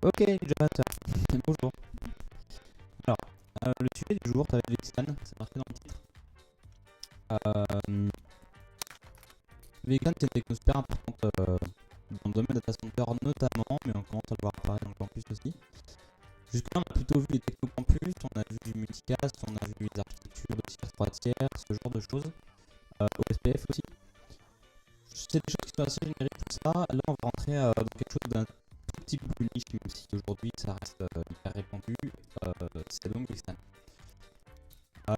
Ok, Jonathan, bonjour. Alors, le sujet du jour, ça va être Vexlan, c'est marqué dans le titre. Vexlan, c'est une techno super importante dans le domaine data center notamment, mais on commence à le voir apparaître dans le campus aussi. Jusque-là, on a plutôt vu les techno-campus, on a vu du multicast, on a vu les architectures de tiers 3 tiers, ce genre de choses. OSPF aussi. C'est des choses qui sont assez génériques pour ça. Là, on va rentrer dans quelque chose d'un tout petit peu plus niche, même si aujourd'hui ça reste hyper répandu. C'est donc Vexlan. Euh,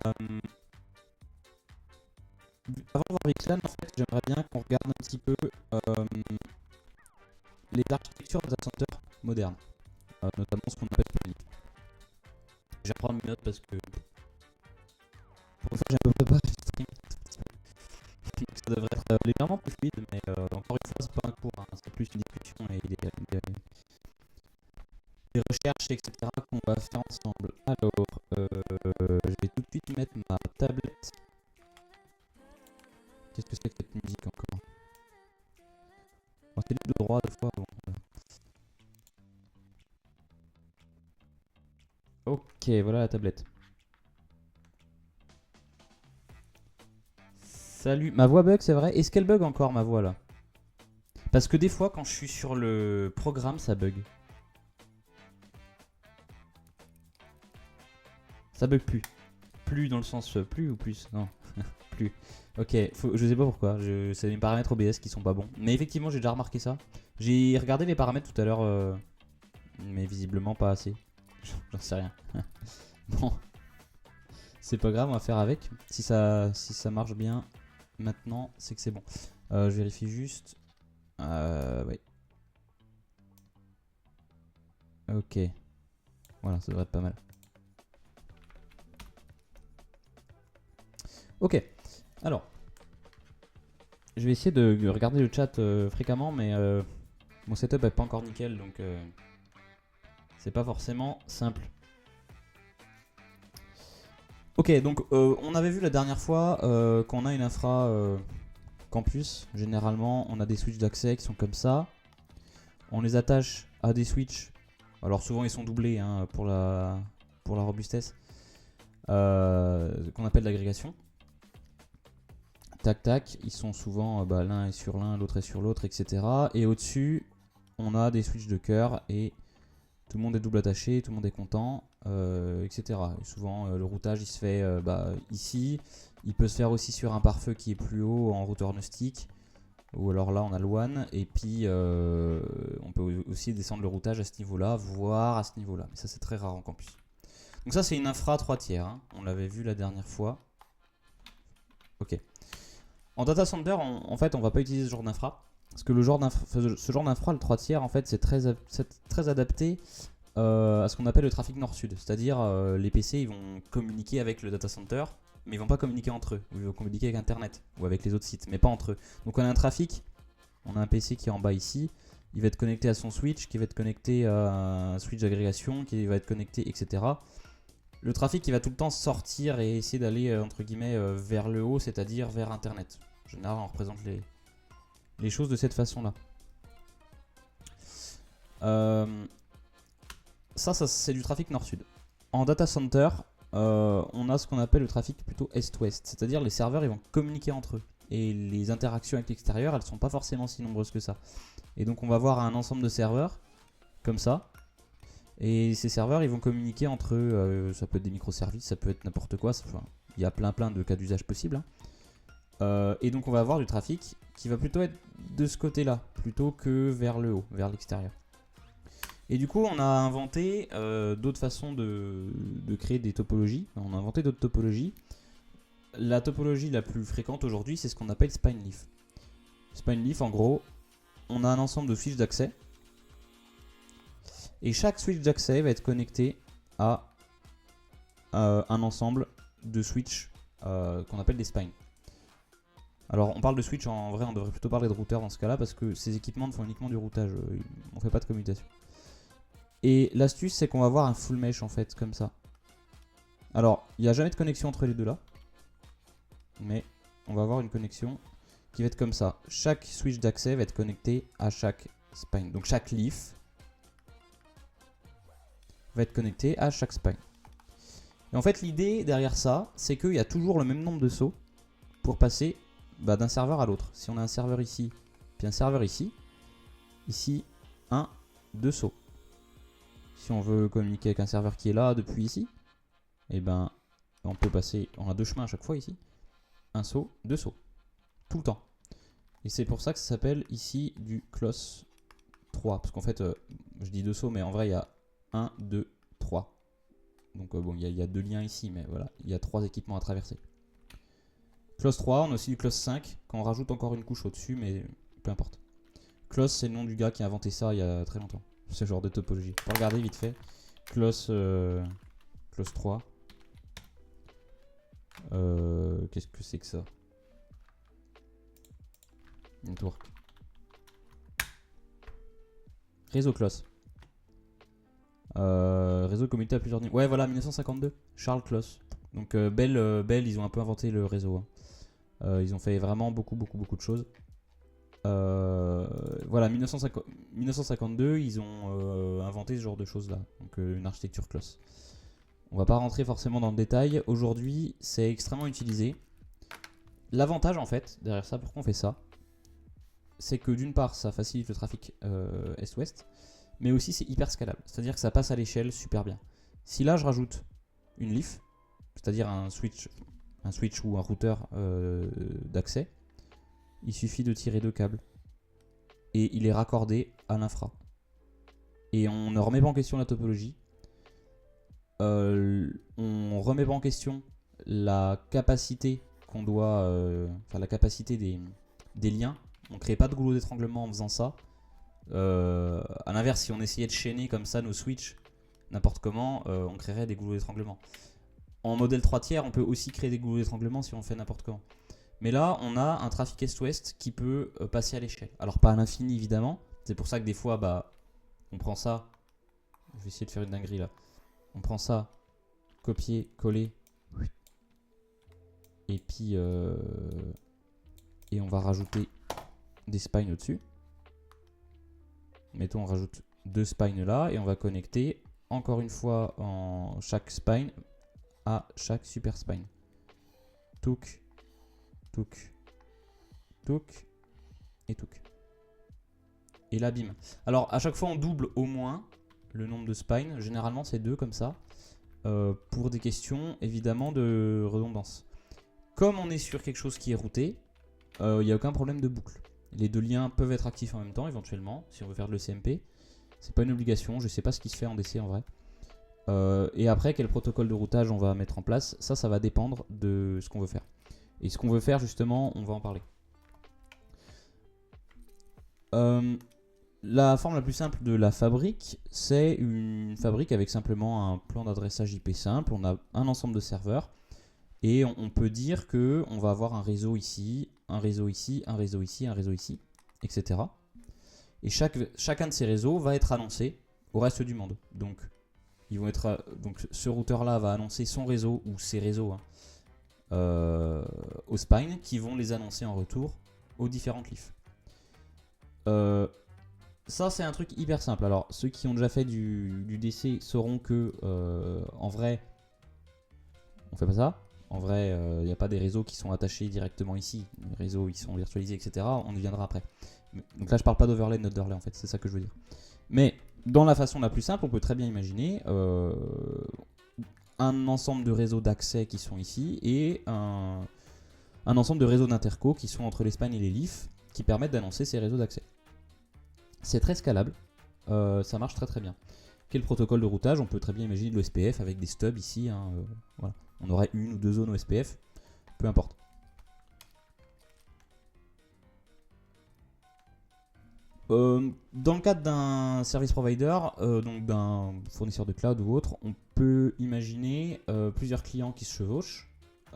Avant de voir Vexlan, en fait, j'aimerais bien qu'on regarde un petit peu les architectures data center modernes, notamment ce qu'on appelle Spinleaf. Je vais reprendre mes notes parce que pour une fois j'ai un peu préparé le stream. Donc ça devrait être légèrement plus fluide, mais encore une fois, c'est pas un cours, hein, c'est plus une discussion et des recherches, etc. qu'on va faire ensemble. Alors, je vais tout de suite mettre ma tablette. Qu'est-ce que c'est que cette musique encore? Oh, c'est libre de droit, des fois. Bon, ok, voilà la tablette. Salut, ma voix bug, c'est vrai? Est-ce qu'elle bug encore ma voix là? Parce que des fois, quand je suis sur le programme, ça bug. Ça bug plus. Plus dans le sens plus ou plus? Non, plus. Ok, je sais pas pourquoi. C'est les paramètres OBS qui sont pas bons. Mais effectivement, j'ai déjà remarqué ça. J'ai regardé les paramètres tout à l'heure, mais visiblement pas assez. J'en sais rien. Bon, c'est pas grave, on va faire avec. Si ça marche bien maintenant, c'est que c'est bon. Je vérifie juste. Oui. Ok. Voilà, ça devrait être pas mal. Ok. Alors, je vais essayer de regarder le chat fréquemment, mais mon setup est pas encore nickel, donc c'est pas forcément simple. Ok, donc on avait vu la dernière fois qu'on a une infra campus. Généralement, on a des switches d'accès qui sont comme ça. On les attache à des switches. Alors souvent ils sont doublés hein, pour la robustesse. Qu'on appelle l'agrégation. Tac tac, ils sont souvent l'un est sur l'un, l'autre est sur l'autre, etc. Et au-dessus, on a des switches de cœur et tout le monde est double attaché, tout le monde est content, etc. Et souvent, le routage il se fait ici. Il peut se faire aussi sur un pare-feu qui est plus haut en routeur Neustic. Ou alors là, on a le WAN. Et puis, on peut aussi descendre le routage à ce niveau-là, voire à ce niveau-là. Mais ça, c'est très rare en campus. Donc ça, c'est une infra 3 tiers. Hein. On l'avait vu la dernière fois. Ok. En data center, en fait, on va pas utiliser ce genre d'infra. Parce que ce genre d'infra, le 3 tiers, en fait, c'est très adapté à ce qu'on appelle le trafic nord-sud. C'est-à-dire, les PC, ils vont communiquer avec le data center, mais ils vont pas communiquer entre eux. Ils vont communiquer avec Internet ou avec les autres sites, mais pas entre eux. Donc on a un trafic, on a un PC qui est en bas ici. Il va être connecté à son switch, qui va être connecté à un switch d'agrégation, qui va être connecté, etc. Le trafic, il va tout le temps sortir et essayer d'aller, entre guillemets, vers le haut, c'est-à-dire vers Internet. En général, on représente les choses de cette façon-là. Ça c'est du trafic nord-sud. En data center, on a ce qu'on appelle le trafic plutôt est-ouest. C'est-à-dire les serveurs, ils vont communiquer entre eux. Et les interactions avec l'extérieur, elles sont pas forcément si nombreuses que ça. Et donc on va avoir un ensemble de serveurs, comme ça. Et ces serveurs, ils vont communiquer entre eux. Ça peut être des microservices, ça peut être n'importe quoi. Il y a plein de cas d'usage possibles. Hein. Et donc on va avoir du trafic qui va plutôt être de ce côté-là, plutôt que vers le haut, vers l'extérieur. Et du coup, on a inventé d'autres façons de créer des topologies. On a inventé d'autres topologies. La topologie la plus fréquente aujourd'hui, c'est ce qu'on appelle Spineleaf. Spineleaf, en gros, on a un ensemble de switches d'accès. Et chaque switch d'accès va être connecté à un ensemble de switches qu'on appelle des spines. Alors on parle de switch, en vrai on devrait plutôt parler de routeur dans ce cas là parce que ces équipements ne font uniquement du routage, on ne fait pas de commutation. Et l'astuce c'est qu'on va avoir un full mesh en fait comme ça. Alors il n'y a jamais de connexion entre les deux là, mais on va avoir une connexion qui va être comme ça. Chaque switch d'accès va être connecté à chaque spine. Donc chaque leaf va être connecté à chaque spine. Et en fait, l'idée derrière ça, c'est qu'il y a toujours le même nombre de sauts pour passer d'un serveur à l'autre. Si on a un serveur ici, puis un serveur ici, 1, 2 sauts. Si on veut communiquer avec un serveur qui est là depuis ici, et ben on peut passer, on a 2 chemins à chaque fois ici. Un saut, 2 sauts. Tout le temps. Et c'est pour ça que ça s'appelle ici du close 3. Parce qu'en fait, je dis 2 sauts, mais en vrai, il y a 1, 2, 3. Donc bon, il y a 2 liens ici, mais voilà, il y a 3 équipements à traverser. Close 3, on a aussi du close 5, quand on rajoute encore une couche au-dessus, mais peu importe. Close, c'est le nom du gars qui a inventé ça il y a très longtemps. Ce genre de topologie. On va regarder vite fait. Close 3. Qu'est-ce que c'est que ça? Network. Réseau Close. Réseau communauté à plusieurs niveaux. Ouais, voilà, 1952. Charles Close. Donc Bell, ils ont un peu inventé le réseau. Hein. Ils ont fait vraiment beaucoup de choses. Voilà, 1952, ils ont inventé ce genre de choses là. Donc une architecture Close. On va pas rentrer forcément dans le détail. Aujourd'hui, c'est extrêmement utilisé. L'avantage en fait, derrière ça, pourquoi on fait ça, c'est que d'une part, ça facilite le trafic est-ouest, mais aussi c'est hyper scalable. C'est-à-dire que ça passe à l'échelle super bien. Si là, je rajoute une leaf, c'est-à-dire un switch ou un routeur d'accès, il suffit de tirer 2 câbles et il est raccordé à l'infra. Et on ne remet pas en question la topologie. On remet pas en question la capacité qu'on doit, la capacité des liens. On crée pas de goulot d'étranglement en faisant ça. À l'inverse, si on essayait de chaîner comme ça nos switches n'importe comment, on créerait des goulots d'étranglement. En modèle 3 tiers, on peut aussi créer des goulots d'étranglement si on fait n'importe comment. Mais là, on a un trafic est-ouest qui peut passer à l'échelle. Alors pas à l'infini évidemment. C'est pour ça que des fois, on prend ça. Je vais essayer de faire une dinguerie là. On prend ça, copier, coller, et puis et on va rajouter des spines au-dessus. Mettons, on rajoute 2 spines là et on va connecter encore une fois en chaque spine à chaque super spine. Touk, touk, touk et touk. Et là, bim. Alors à chaque fois, on double au moins le nombre de spines. Généralement, c'est 2 comme ça. Pour des questions évidemment de redondance. Comme on est sur quelque chose qui est routé, il n'y a aucun problème de boucle. Les 2 liens peuvent être actifs en même temps éventuellement si on veut faire de l'ECMP. C'est pas une obligation, je sais pas ce qui se fait en DC en vrai. Et après, quel protocole de routage on va mettre en place, ça va dépendre de ce qu'on veut faire. Et ce qu'on veut faire justement, on va en parler. La forme la plus simple de la fabrique, c'est une fabrique avec simplement un plan d'adressage IP simple. On a un ensemble de serveurs et on peut dire que on va avoir un réseau ici, un réseau ici, un réseau ici, un réseau ici, etc. Et chacun de ces réseaux va être annoncé au reste du monde. Donc, donc ce routeur-là va annoncer son réseau ou ses réseaux aux spines qui vont les annoncer en retour aux différentes leafs. Ça c'est un truc hyper simple. Alors ceux qui ont déjà fait du DC sauront que en vrai on fait pas ça. En vrai il n'y a pas des réseaux qui sont attachés directement ici. Les réseaux ils sont virtualisés etc. On y viendra après. Donc là je parle pas d'overlay de underlay en fait, c'est ça que je veux dire. Mais dans la façon la plus simple on peut très bien imaginer un ensemble de réseaux d'accès qui sont ici et un ensemble de réseaux d'interco qui sont entre les spines et les leafs qui permettent d'annoncer ces réseaux d'accès. C'est très scalable, ça marche très bien. Quel protocole de routage? On peut très bien imaginer de l'OSPF avec des stubs ici. Voilà. On aurait 1 ou 2 zones OSPF, peu importe. Dans le cadre d'un service provider, donc d'un fournisseur de cloud ou autre, on peut imaginer plusieurs clients qui se chevauchent.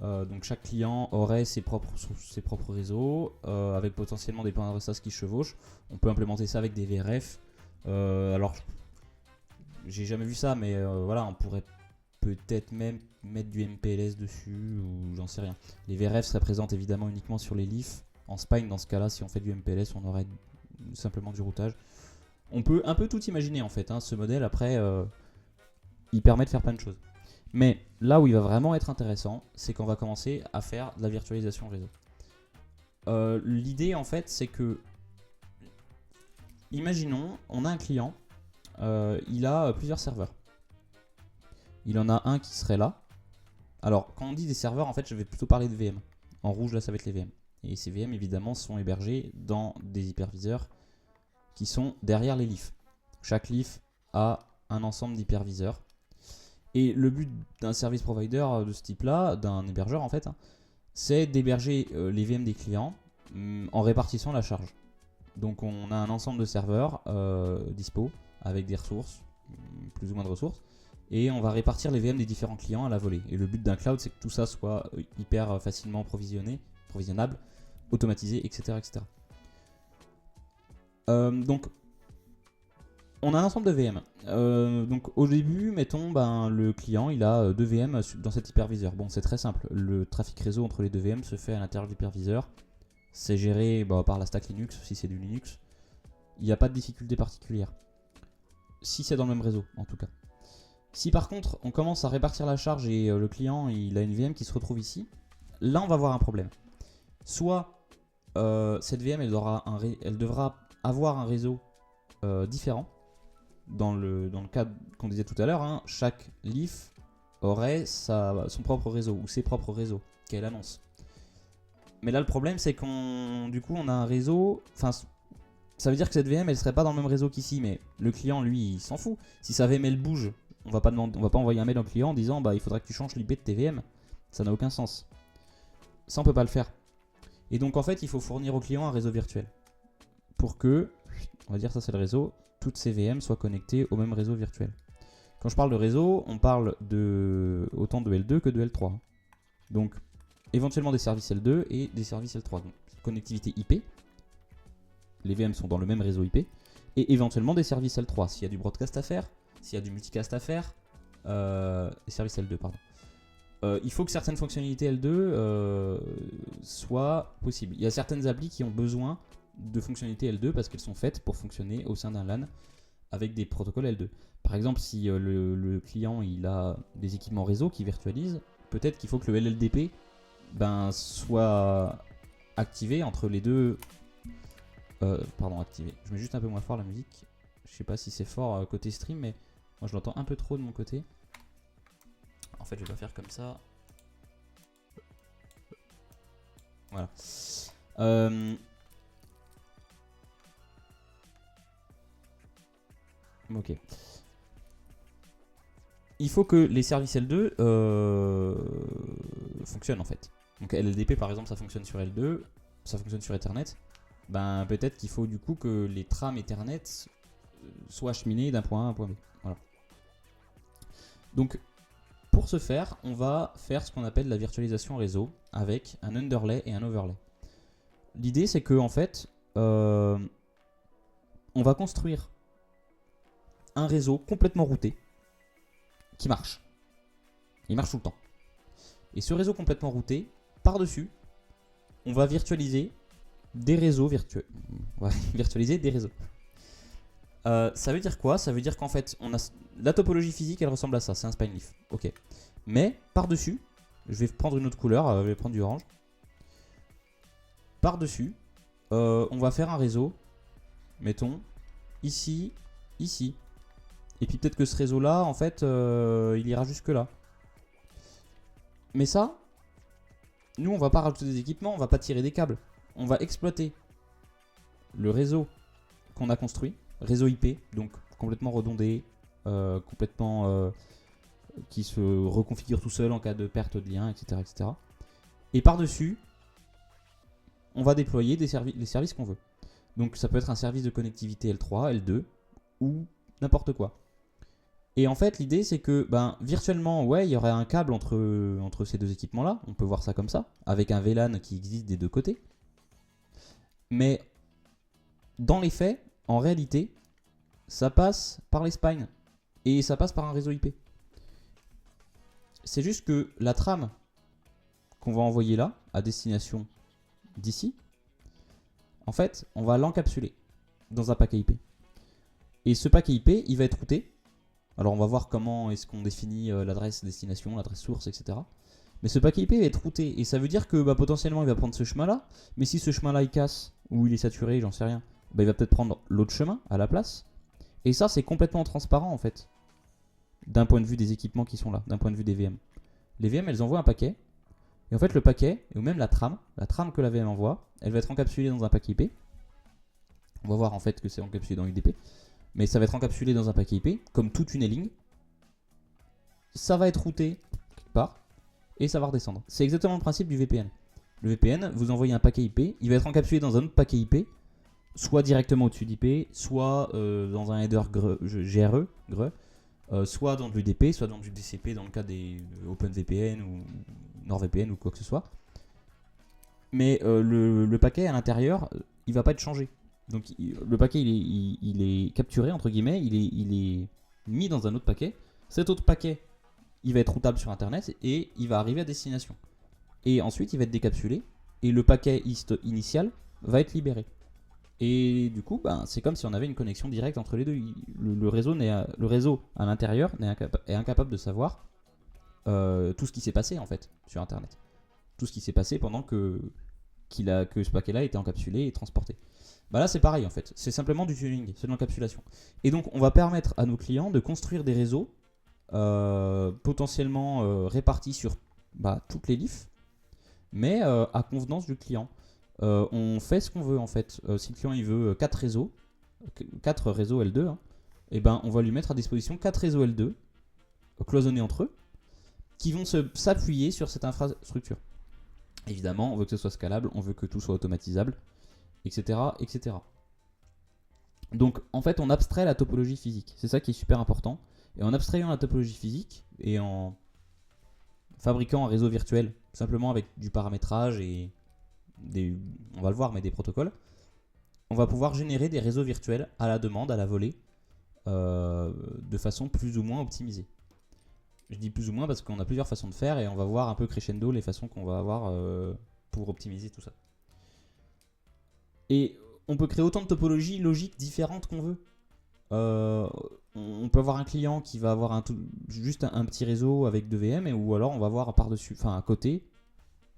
Donc chaque client aurait ses propres réseaux avec potentiellement des points d'adressage qui se chevauchent. On peut implémenter ça avec des VRF. Alors j'ai jamais vu ça, mais voilà, on pourrait peut-être même mettre du MPLS dessus ou j'en sais rien. Les VRF seraient présentes évidemment uniquement sur les leafs. En spine, dans ce cas-là, si on fait du MPLS, on aurait simplement du routage. On peut un peu tout imaginer en fait, hein, ce modèle. Après, il permet de faire plein de choses. Mais là où il va vraiment être intéressant, c'est qu'on va commencer à faire de la virtualisation réseau. L'idée en fait, c'est que, imaginons, on a un client, il a plusieurs serveurs. Il en a un qui serait là. Alors, quand on dit des serveurs, en fait, je vais plutôt parler de VM. En rouge, là, ça va être les VM. Et ces VM, évidemment, sont hébergés dans des hyperviseurs qui sont derrière les leafs. Chaque leaf a un ensemble d'hyperviseurs. Et le but d'un service provider de ce type-là, d'un hébergeur en fait, c'est d'héberger les VM des clients en répartissant la charge. Donc on a un ensemble de serveurs dispo avec des ressources, plus ou moins de ressources, et on va répartir les VM des différents clients à la volée. Et le but d'un cloud, c'est que tout ça soit hyper facilement provisionnable, automatisé, etc. etc. Donc on a un ensemble de VM. Donc au début, mettons, le client il a 2 VM dans cet hyperviseur. Bon, c'est très simple. Le trafic réseau entre les 2 VM se fait à l'intérieur de l'hyperviseur. C'est géré par la stack Linux, si c'est du Linux. Il n'y a pas de difficulté particulière. Si c'est dans le même réseau, en tout cas. Si par contre, on commence à répartir la charge et le client il a une VM qui se retrouve ici, là on va avoir un problème. Soit cette VM elle devra avoir un réseau différent. Dans le cas qu'on disait tout à l'heure, chaque leaf aurait son propre réseau ou ses propres réseaux qu'elle annonce. Mais là le problème c'est qu'on a un réseau, enfin ça veut dire que cette VM elle serait pas dans le même réseau qu'ici, mais le client lui il s'en fout. Si sa VM elle bouge, on va pas envoyer un mail au client en disant il faudra que tu changes l'IP de tes VM. Ça n'a aucun sens. Ça on peut pas le faire. Et donc en fait il faut fournir au client un réseau virtuel pour que, on va dire ça c'est le réseau, toutes ces VM soient connectées au même réseau virtuel. Quand je parle de réseau, on parle autant de L2 que de L3. Donc éventuellement des services L2 et des services L3. Donc connectivité IP, les VM sont dans le même réseau IP, et éventuellement des services L3. S'il y a du broadcast à faire, s'il y a du multicast à faire, des services L2 pardon. Il faut que certaines fonctionnalités L2 soient possibles. Il y a certaines applis qui ont besoin de fonctionnalités L2 parce qu'elles sont faites pour fonctionner au sein d'un LAN avec des protocoles L2. Par exemple, si le client il a des équipements réseau qui virtualisent, peut-être qu'il faut que le LLDP soit activé entre les deux. Activé. Je mets juste un peu moins fort la musique. Je sais pas si c'est fort côté stream, mais moi je l'entends un peu trop de mon côté. En fait, je vais pas faire comme ça. Voilà. Ok. Il faut que les services L2 fonctionnent en fait. Donc LLDP par exemple ça fonctionne sur L2, ça fonctionne sur Ethernet. Peut-être qu'il faut du coup que les trames Ethernet soient acheminées d'un point A à un point B. Voilà. Donc pour ce faire, on va faire ce qu'on appelle la virtualisation réseau avec un underlay et un overlay. L'idée c'est que en fait, on va construire un réseau complètement routé qui marche. Il marche tout le temps. Et ce réseau complètement routé, par-dessus, on va virtualiser des réseaux virtuels. Ouais, virtualiser des réseaux. Ça veut dire quoi? Ça veut dire qu'en fait, la topologie physique, elle ressemble à ça. C'est un spine leaf. Ok. Mais par-dessus, je vais prendre une autre couleur. Je vais prendre du orange. Par-dessus, on va faire un réseau. Mettons, ici, ici. Et puis peut-être que ce réseau-là, en fait, il ira jusque-là. Mais ça, nous, on va pas rajouter des équipements, on va pas tirer des câbles. On va exploiter le réseau qu'on a construit, réseau IP, donc complètement redondé, complètement qui se reconfigure tout seul en cas de perte de lien, etc. etc. Et par-dessus, on va déployer les services qu'on veut. Donc ça peut être un service de connectivité L3, L2 ou n'importe quoi. Et en fait, l'idée, c'est que virtuellement, ouais, il y aurait un câble entre ces deux équipements-là. On peut voir ça comme ça, avec un VLAN qui existe des deux côtés. Mais dans les faits, en réalité, ça passe par les spines et ça passe par un réseau IP. C'est juste que la trame qu'on va envoyer là, à destination d'ici, en fait, on va l'encapsuler dans un paquet IP. Et ce paquet IP, il va être routé Alors on va voir comment est-ce qu'on définit l'adresse destination, l'adresse source, etc. Mais ce paquet IP va être routé, et ça veut dire que potentiellement il va prendre ce chemin-là, mais si ce chemin-là il casse, ou il est saturé, j'en sais rien, il va peut-être prendre l'autre chemin à la place. Et ça c'est complètement transparent en fait, d'un point de vue des équipements qui sont là, d'un point de vue des VM. Les VM elles envoient un paquet, et en fait le paquet, ou même la trame que la VM envoie, elle va être encapsulée dans un paquet IP. On va voir en fait que c'est encapsulé dans UDP, mais ça va être encapsulé dans un paquet IP, comme tout tunneling. Ça va être routé quelque part, et ça va redescendre. C'est exactement le principe du VPN. Le VPN, vous envoyez un paquet IP, il va être encapsulé dans un autre paquet IP, soit directement au-dessus d'IP, soit dans un header GRE, soit dans de l'UDP, soit dans du DCP dans le cas des OpenVPN ou NordVPN ou quoi que ce soit. Mais le paquet à l'intérieur, il va pas être changé. Donc le paquet il est capturé entre guillemets, il est mis dans un autre paquet. Cet autre paquet, il va être routable sur internet et il va arriver à destination. Et ensuite il va être décapsulé et le paquet initial va être libéré. Et du coup, c'est comme si on avait une connexion directe entre les deux. Le réseau à l'intérieur est incapable de savoir tout ce qui s'est passé en fait sur internet. Tout ce qui s'est passé pendant que ce paquet-là était encapsulé et transporté. Là c'est pareil en fait, c'est simplement du tuning, c'est de l'encapsulation. Et donc on va permettre à nos clients de construire des réseaux potentiellement répartis sur toutes les LIF, mais à convenance du client. On fait ce qu'on veut en fait. Si le client il veut 4 réseaux L2, et on va lui mettre à disposition 4 réseaux L2 cloisonnés entre eux qui vont s'appuyer sur cette infrastructure. Évidemment, on veut que ce soit scalable, on veut que tout soit automatisable, etc., etc. Donc en fait on abstrait la topologie physique, c'est ça qui est super important. Et en abstrayant la topologie physique et en fabriquant un réseau virtuel simplement avec du paramétrage et on va le voir, mais des protocoles, on va pouvoir générer des réseaux virtuels à la demande, à la volée, de façon plus ou moins optimisée. Je dis plus ou moins parce qu'on a plusieurs façons de faire et on va voir un peu crescendo les façons qu'on va avoir pour optimiser tout ça. Et on peut créer autant de topologies logiques différentes qu'on veut. On peut avoir un client qui va avoir juste un petit réseau avec 2 VM, ou alors on va avoir par-dessus, à côté,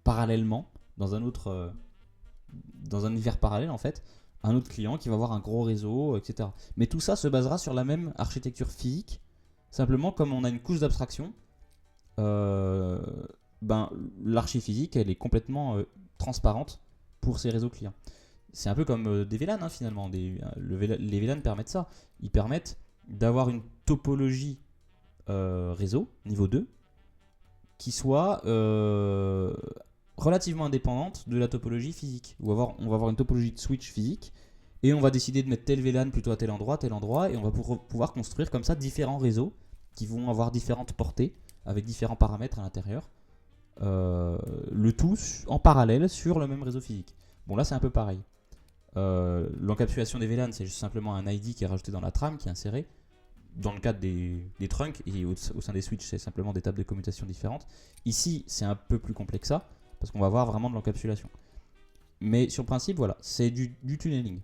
parallèlement, dans un univers parallèle en fait, un autre client qui va avoir un gros réseau, etc. Mais tout ça se basera sur la même architecture physique. Simplement, comme on a une couche d'abstraction, l'archi physique elle est complètement transparente pour ces réseaux clients. C'est un peu comme des VLAN finalement. Les VLAN permettent ça. Ils permettent d'avoir une topologie réseau niveau 2 qui soit relativement indépendante de la topologie physique. On va avoir une topologie de switch physique et on va décider de mettre tel VLAN plutôt à tel endroit, et on va pouvoir construire comme ça différents réseaux qui vont avoir différentes portées avec différents paramètres à l'intérieur. Le tout en parallèle sur le même réseau physique. Bon, là c'est un peu pareil. L'encapsulation des VLAN, c'est juste simplement un ID qui est rajouté dans la trame, qui est inséré dans le cadre des trunks, et au sein des switches c'est simplement des tables de commutation différentes. Ici c'est un peu plus complexe que ça, parce qu'on va avoir vraiment de l'encapsulation. Mais sur le principe, voilà, c'est du tunneling.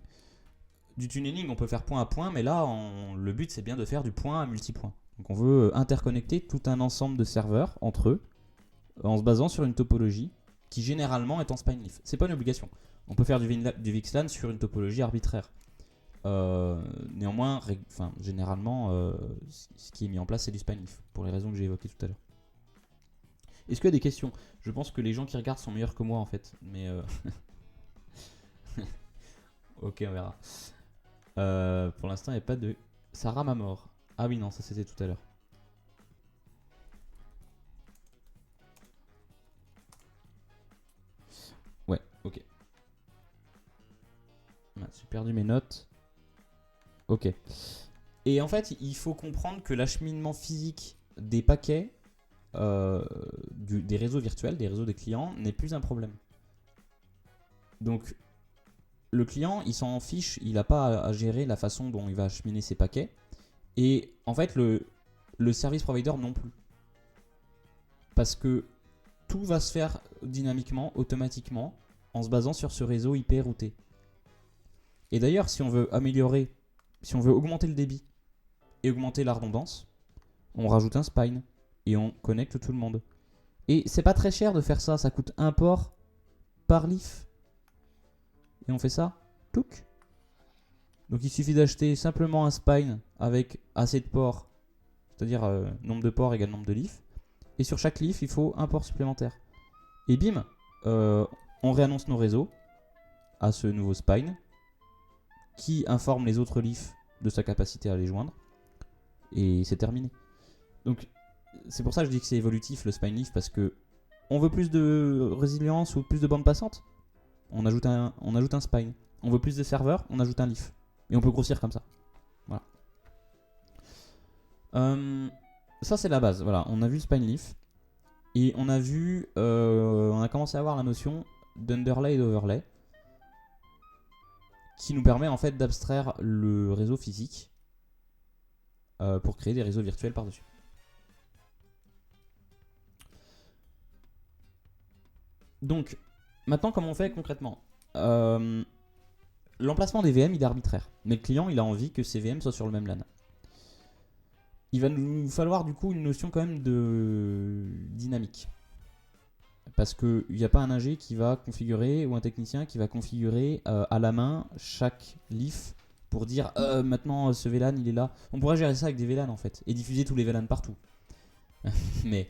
Du tunneling, on peut faire point à point, mais là le but c'est bien de faire du point à multipoint. Donc on veut interconnecter tout un ensemble de serveurs entre eux en se basant sur une topologie qui généralement est en spine-leaf. C'est pas une obligation. On peut faire du VXLAN sur une topologie arbitraire. Néanmoins, généralement, ce qui est mis en place, c'est du spine-leaf, pour les raisons que j'ai évoquées tout à l'heure. Est-ce qu'il y a des questions ? Je pense que les gens qui regardent sont meilleurs que moi, en fait. Mais ok, on verra. Pour l'instant, il n'y a pas de... Ça rame à mort. Ah oui, non, ça c'était tout à l'heure. Ouais, ok. J'ai perdu mes notes. Ok. Et en fait, il faut comprendre que l'acheminement physique des paquets, des réseaux virtuels, des réseaux des clients, n'est plus un problème. Donc, le client, il s'en fiche, il n'a pas à gérer la façon dont il va acheminer ses paquets. Et en fait, le service provider non plus. Parce que tout va se faire dynamiquement, automatiquement, en se basant sur ce réseau IP routé. Et d'ailleurs, si on veut augmenter le débit et augmenter la redondance, on rajoute un spine et on connecte tout le monde. Et c'est pas très cher de faire ça, ça coûte un port par leaf. Et on fait ça, touc. Donc il suffit d'acheter simplement un spine avec assez de ports, c'est-à-dire nombre de ports égale nombre de leaf. Et sur chaque leaf, il faut un port supplémentaire. Et bim, on réannonce nos réseaux à ce nouveau spine qui informe les autres leafs de sa capacité à les joindre. Et c'est terminé. Donc c'est pour ça que je dis que c'est évolutif le spine leaf, parce que on veut plus de résilience ou plus de bande passante, on ajoute un spine. On veut plus de serveurs, on ajoute un leaf. Et on peut grossir comme ça. Voilà. Ça c'est la base. Voilà, on a vu le spine leaf. Et on a vu, on a commencé à voir la notion d'underlay et d'overlay, qui nous permet en fait d'abstraire le réseau physique pour créer des réseaux virtuels par-dessus. Donc, maintenant, comment on fait concrètement ? L'emplacement des VM, il est arbitraire. Mais le client, il a envie que ces VM soient sur le même LAN. Il va nous falloir du coup une notion quand même de dynamique. Parce qu'il n'y a pas un ingé qui va configurer ou un technicien qui va configurer à la main chaque leaf pour dire maintenant ce VLAN il est là. On pourrait gérer ça avec des VLAN en fait et diffuser tous les VLAN partout. Mais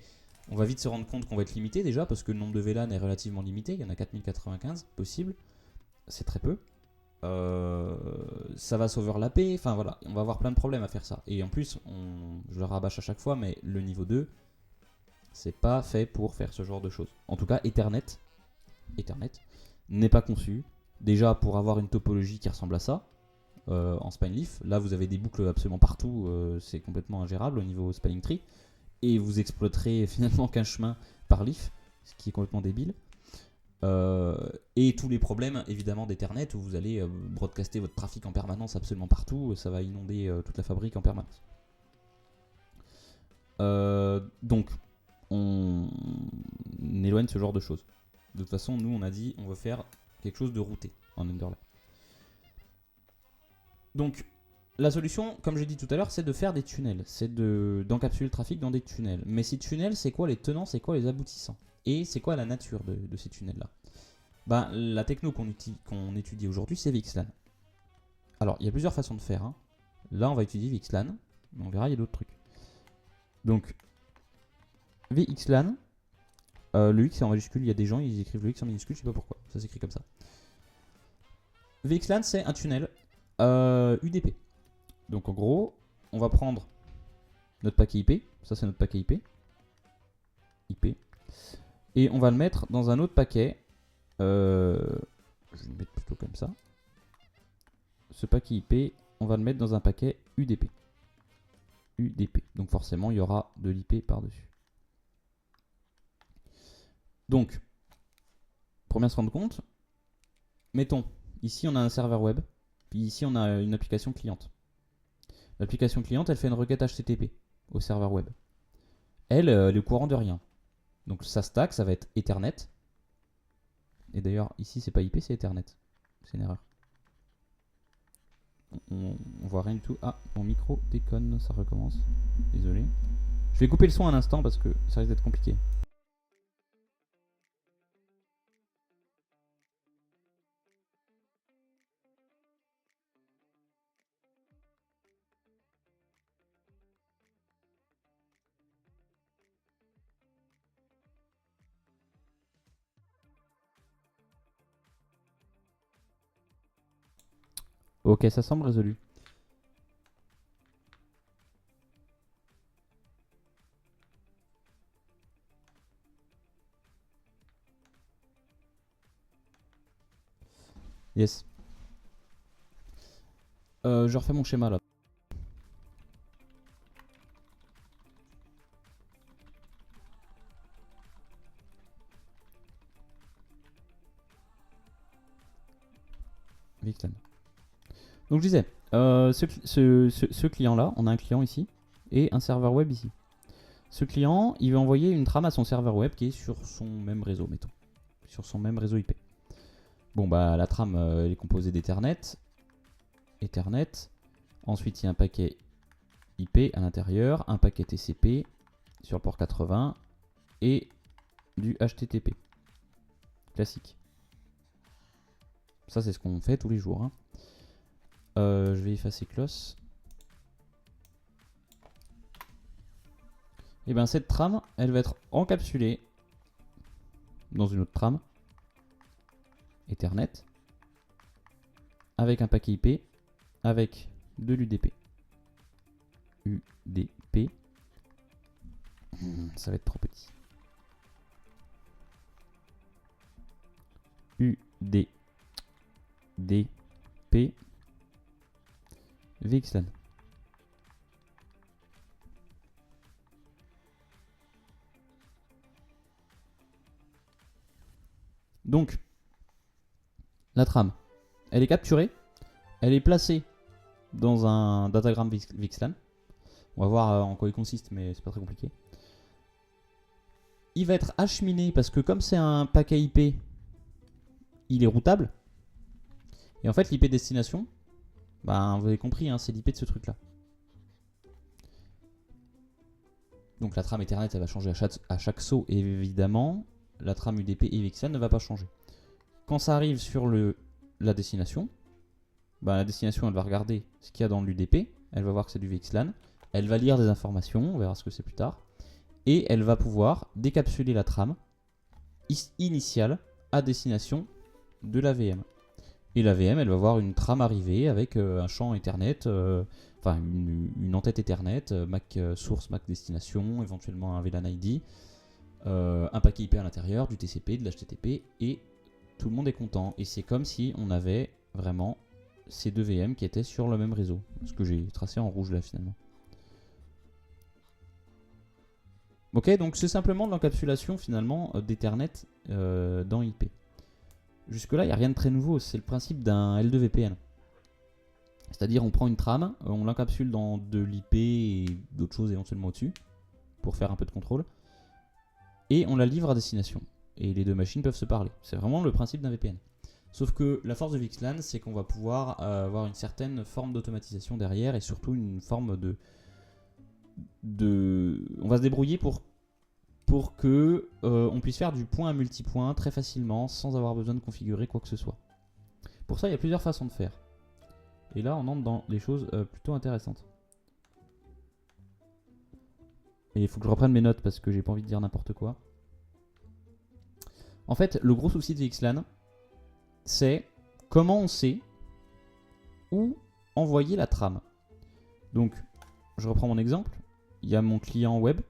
on va vite se rendre compte qu'on va être limité déjà parce que le nombre de VLAN est relativement limité. Il y en a 4095 possibles. C'est très peu. Ça va s'overlapper. Enfin voilà, on va avoir plein de problèmes à faire ça. Et en plus, je le rabâche à chaque fois, mais le niveau 2, c'est pas fait pour faire ce genre de choses. En tout cas, Ethernet n'est pas conçu déjà pour avoir une topologie qui ressemble à ça en spine leaf. Là, vous avez des boucles absolument partout. C'est complètement ingérable au niveau spanning tree. Et vous exploiterez finalement qu'un chemin par leaf, ce qui est complètement débile. Et tous les problèmes évidemment d'Ethernet où vous allez broadcaster votre trafic en permanence absolument partout, ça va inonder toute la fabrique en permanence. Donc on éloigne ce genre de choses. De toute façon, nous on a dit on veut faire quelque chose de routé en underlay. Donc la solution, comme j'ai dit tout à l'heure, c'est de faire des tunnels, c'est d'encapsuler le trafic dans des tunnels. Mais ces tunnels, c'est quoi les tenants, c'est quoi les aboutissants ? Et c'est quoi la nature de ces tunnels-là ? Ben, la techno qu'on étudie aujourd'hui, c'est VXLAN. Alors, il y a plusieurs façons de faire. Hein. Là, on va étudier VXLAN, mais on verra, il y a d'autres trucs. Donc, VXLAN, le X est en majuscule, il y a des gens, ils écrivent le X en minuscule, je sais pas pourquoi, ça s'écrit comme ça. VXLAN, c'est un tunnel UDP. Donc, en gros, on va prendre notre paquet IP, ça c'est notre paquet IP, et on va le mettre dans un autre paquet. Je vais le mettre plutôt comme ça. Ce paquet IP, on va le mettre dans un paquet UDP. Donc forcément, il y aura de l'IP par-dessus. Donc, pour bien se rendre compte, mettons, ici on a un serveur web, puis ici on a une application cliente. L'application cliente, elle fait une requête HTTP au serveur web. Elle est au courant de rien. Donc sa stack, ça va être Ethernet. Et d'ailleurs, ici, c'est pas IP, c'est Ethernet. C'est une erreur. On voit rien du tout. Ah, mon micro déconne, ça recommence. Désolé. Je vais couper le son un instant parce que ça risque d'être compliqué. Ok, ça semble résolu. Yes. Je refais mon schéma là. VXLAN. Donc je disais, ce client-là, on a un client ici et un serveur web ici. Ce client, il va envoyer une trame à son serveur web qui est sur son même réseau, mettons. Sur son même réseau IP. Bon, bah la trame, elle est composée d'Ethernet. Ethernet. Ensuite, il y a un paquet IP à l'intérieur, un paquet TCP sur le port 80 et du HTTP. Classique. Ça, c'est ce qu'on fait tous les jours. Hein. Je vais effacer Clos. Et bien cette trame, elle va être encapsulée dans une autre trame Ethernet avec un paquet IP avec de l'UDP. UDP. Ça va être trop petit. UDP VXLAN. Donc, la trame, elle est capturée, elle est placée dans un datagramme VXLAN. On va voir en quoi il consiste, mais c'est pas très compliqué. Il va être acheminé parce que comme c'est un paquet IP, il est routable. Et en fait, l'IP destination, ben, vous avez compris, hein, c'est l'IP de ce truc-là. Donc la trame Ethernet, elle va changer à chaque saut, et évidemment, la trame UDP et VXLAN ne va pas changer. Quand ça arrive sur la destination, ben, la destination, elle va regarder ce qu'il y a dans l'UDP, elle va voir que c'est du VXLAN, elle va lire des informations, on verra ce que c'est plus tard, et elle va pouvoir décapsuler la trame initiale à destination de la VM. Et la VM, elle va voir une trame arriver avec un champ Ethernet, enfin une en-tête Ethernet, MAC source, MAC destination, éventuellement un VLAN ID, un paquet IP à l'intérieur, du TCP, de l'HTTP, et tout le monde est content. Et c'est comme si on avait vraiment ces deux VM qui étaient sur le même réseau, ce que j'ai tracé en rouge là finalement. Ok, donc c'est simplement de l'encapsulation finalement d'Ethernet dans IP. Jusque-là, il n'y a rien de très nouveau, c'est le principe d'un L2VPN. C'est-à-dire on prend une trame, on l'encapsule dans de l'IP et d'autres choses éventuellement au-dessus, pour faire un peu de contrôle, et on la livre à destination. Et les deux machines peuvent se parler. C'est vraiment le principe d'un VPN. Sauf que la force de VXLAN, c'est qu'on va pouvoir avoir une certaine forme d'automatisation derrière, et surtout une forme on va se débrouiller pour que on puisse faire du point à multipoint très facilement sans avoir besoin de configurer quoi que ce soit. Pour ça, il y a plusieurs façons de faire. Et là, on entre dans des choses plutôt intéressantes. Et il faut que je reprenne mes notes parce que j'ai pas envie de dire n'importe quoi. En fait, le gros souci de VXLAN, c'est comment on sait où envoyer la trame. Donc, je reprends mon exemple. Il y a mon client web.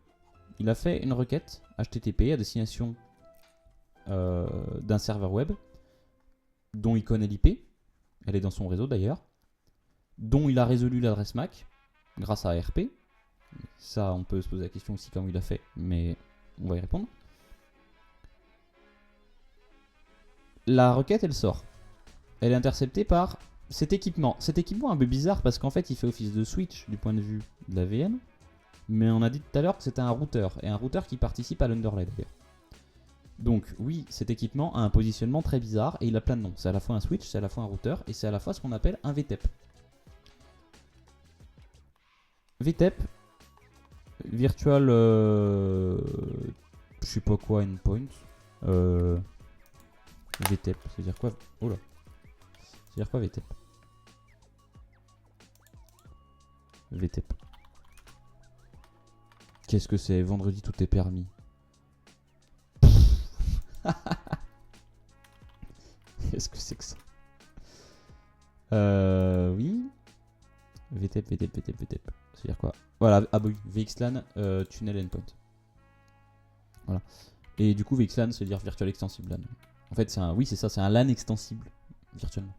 Il a fait une requête HTTP à destination d'un serveur web dont il connaît l'IP, elle est dans son réseau d'ailleurs, dont il a résolu l'adresse MAC grâce à ARP. Ça, on peut se poser la question aussi comment il a fait, mais on va y répondre. La requête, elle sort. Elle est interceptée par cet équipement. Cet équipement est un peu bizarre parce qu'en fait, il fait office de switch du point de vue de la VM. Mais on a dit tout à l'heure que c'était un routeur, et un routeur qui participe à l'underlay d'ailleurs. Donc oui, cet équipement a un positionnement très bizarre, et il a plein de noms. C'est à la fois un switch, c'est à la fois un routeur, et c'est à la fois ce qu'on appelle un VTEP. VTEP, Virtual... je sais pas quoi, endpoint. VTEP, ça veut dire quoi? Oh là. Ça veut dire quoi VTEP? VTEP. Qu'est-ce que c'est? Vendredi, tout est permis. Qu'est-ce que c'est que ça? Oui. VTEP, VTEP, VTEP, VTEP. Ça veut dire quoi? Voilà, ah bah oui, VXLAN, tunnel endpoint. Voilà. Et du coup, VXLAN, ça veut dire Virtual Extensible LAN. En fait, oui, c'est ça, c'est un LAN extensible, virtuellement.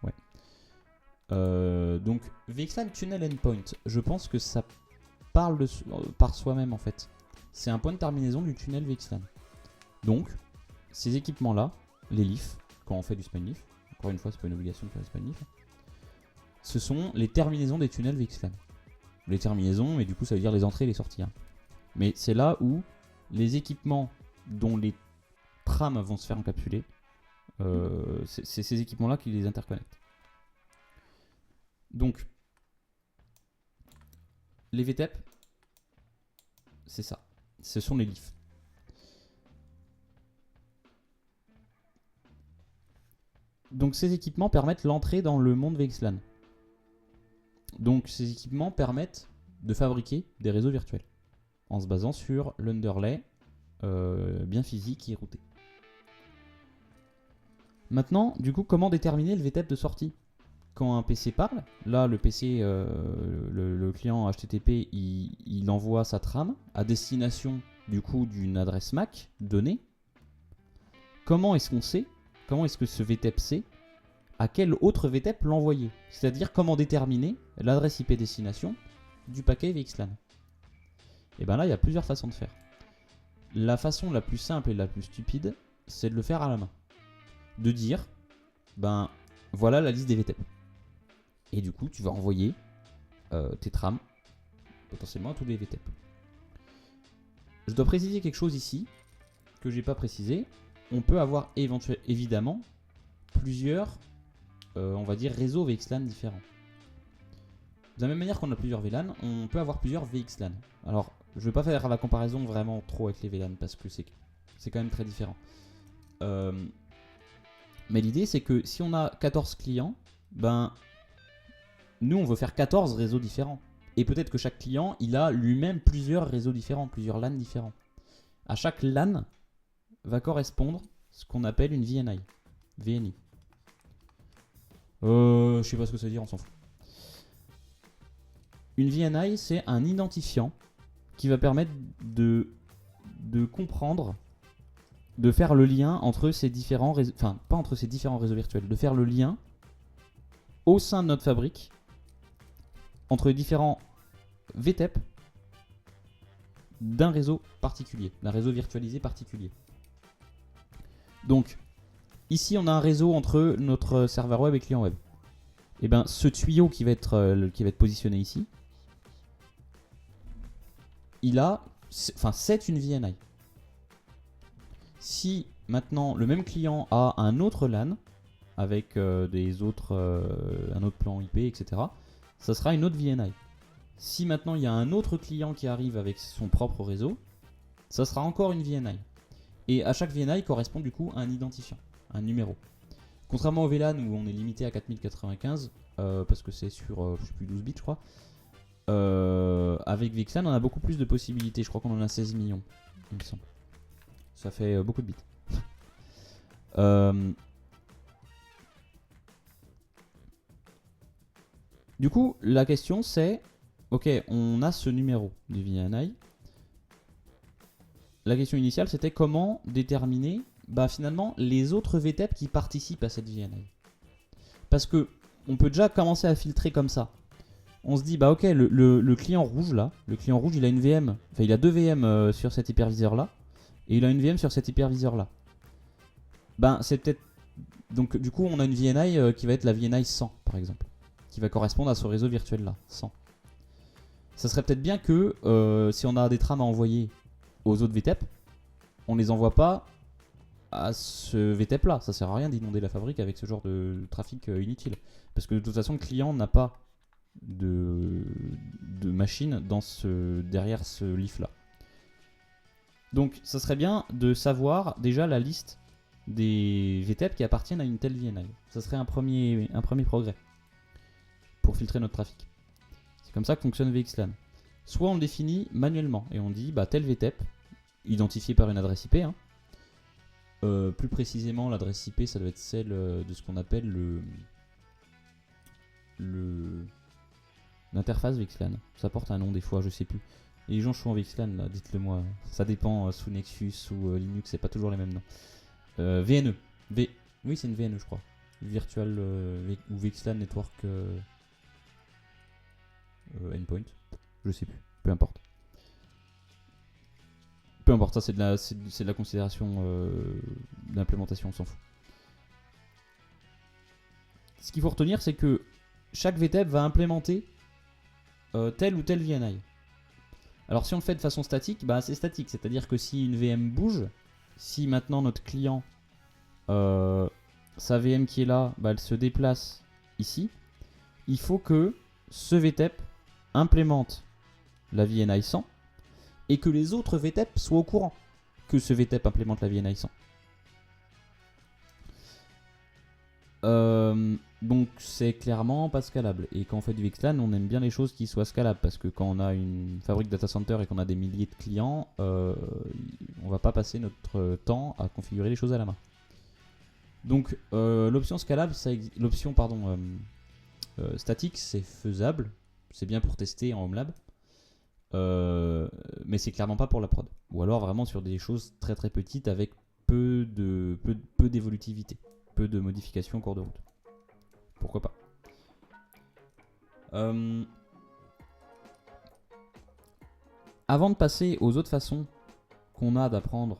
Ouais. Donc, VXLAN Tunnel Endpoint, je pense que ça parle par soi-même en fait. C'est un point de terminaison du tunnel VXLAN. Donc, ces équipements-là, les leafs, quand on fait du SpineLeaf, encore une fois, c'est pas une obligation de faire du SpineLeaf, ce sont les terminaisons des tunnels VXLAN. Les terminaisons, et du coup, ça veut dire les entrées et les sorties. Hein. Mais c'est là où les équipements dont les trames vont se faire encapsuler, c'est ces équipements-là qui les interconnectent. Donc, les VTEP, c'est ça. Ce sont les leafs. Donc ces équipements permettent l'entrée dans le monde VXLAN. Donc ces équipements permettent de fabriquer des réseaux virtuels en se basant sur l'underlay bien physique et routé. Maintenant, du coup, comment déterminer le VTEP de sortie? Quand un PC parle, là le PC, le client HTTP, il envoie sa trame à destination du coup d'une adresse MAC donnée. Comment est-ce qu'on sait, comment est-ce que ce VTEP sait à quel autre VTEP l'envoyer? C'est-à-dire comment déterminer l'adresse IP destination du paquet VXLAN. Et bien là, il y a plusieurs façons de faire. La façon la plus simple et la plus stupide, c'est de le faire à la main. De dire, ben voilà la liste des VTEP. Et du coup, tu vas envoyer tes trames potentiellement à tous les VTEP. Je dois préciser quelque chose ici que j'ai pas précisé. On peut avoir évidemment plusieurs, on va dire, réseaux VXLAN différents. De la même manière qu'on a plusieurs VLAN, on peut avoir plusieurs VXLAN. Alors, je ne vais pas faire la comparaison vraiment trop avec les VLAN parce que c'est quand même très différent. Mais l'idée, c'est que si on a 14 clients, ben, nous, on veut faire 14 réseaux différents. Et peut-être que chaque client, il a lui-même plusieurs réseaux différents, plusieurs LAN différents. À chaque LAN va correspondre ce qu'on appelle une VNI. VNI. Je sais pas ce que ça veut dire, on s'en fout. Une VNI, c'est un identifiant qui va permettre de comprendre, de faire le lien entre ces différents réseaux, enfin pas entre ces différents réseaux virtuels, de faire le lien au sein de notre fabrique entre les différents VTEP d'un réseau particulier, d'un réseau virtualisé particulier. Donc, ici on a un réseau entre notre serveur web et client web. Et bien ce tuyau qui va être positionné ici, c'est une VNI. Si maintenant le même client a un autre LAN avec un autre plan IP, etc., ça sera une autre VNI. Si maintenant il y a un autre client qui arrive avec son propre réseau, ça sera encore une VNI. Et à chaque VNI correspond du coup un identifiant, un numéro. Contrairement au VLAN où on est limité à 4095, parce que c'est sur je sais plus 12 bits je crois, avec VXLAN on a beaucoup plus de possibilités. Je crois qu'on en a 16 millions, il me semble. Ça fait beaucoup de bits. Du coup, la question c'est, ok, on a ce numéro du VNI. La question initiale c'était comment déterminer finalement les autres VTEP qui participent à cette VNI. Parce que on peut déjà commencer à filtrer comme ça. On se dit, ok, le client rouge là, le client rouge il a une VM, enfin il a deux VM sur cet hyperviseur là, et il a une VM sur cet hyperviseur là. C'est peut-être. Donc du coup on a une VNI qui va être la VNI 100 par exemple, qui va correspondre à ce réseau virtuel là, 100. Ça serait peut-être bien que si on a des trames à envoyer aux autres VTEP, on les envoie pas à ce VTEP là. Ça sert à rien d'inonder la fabrique avec ce genre de trafic inutile. Parce que de toute façon le client n'a pas de machine derrière ce leaf là. Donc ça serait bien de savoir déjà la liste des VTEP qui appartiennent à une telle VNI. Ça serait un premier progrès pour filtrer notre trafic. C'est comme ça que fonctionne VXLAN. Soit on le définit manuellement et on dit tel VTEP, identifié par une adresse IP. Plus précisément, l'adresse IP, ça doit être celle de ce qu'on appelle l'interface VXLAN. Ça porte un nom des fois, je sais plus. Et les gens chouent en VXLAN, là, dites-le moi. Ça dépend sous Nexus ou Linux, c'est pas toujours les mêmes noms. VNE. Oui, c'est une VNE, je crois. Virtual ou VXLAN Network Endpoint. Je sais plus. Peu importe. Peu importe, ça c'est de la considération d'implémentation, on s'en fout. Ce qu'il faut retenir, c'est que chaque VTEP va implémenter telle ou telle VNI. Alors si on le fait de façon statique, c'est statique. C'est-à-dire que si une VM bouge, si maintenant notre client, sa VM qui est là, elle se déplace ici, il faut que ce VTEP implémente la VNI 100 et que les autres VTEP soient au courant que ce VTEP implémente la VNI 100. Donc c'est clairement pas scalable. Et quand on fait du VXLAN, on aime bien les choses qui soient scalables, parce que quand on a une fabrique data center et qu'on a des milliers de clients, on va pas passer notre temps à configurer les choses à la main. Donc l'option scalable, l'option statique, c'est faisable, c'est bien pour tester en home lab, mais c'est clairement pas pour la prod. Ou alors vraiment sur des choses très très petites avec peu d'évolutivité, peu de modifications en cours de route. Pourquoi pas. Avant de passer aux autres façons qu'on a d'apprendre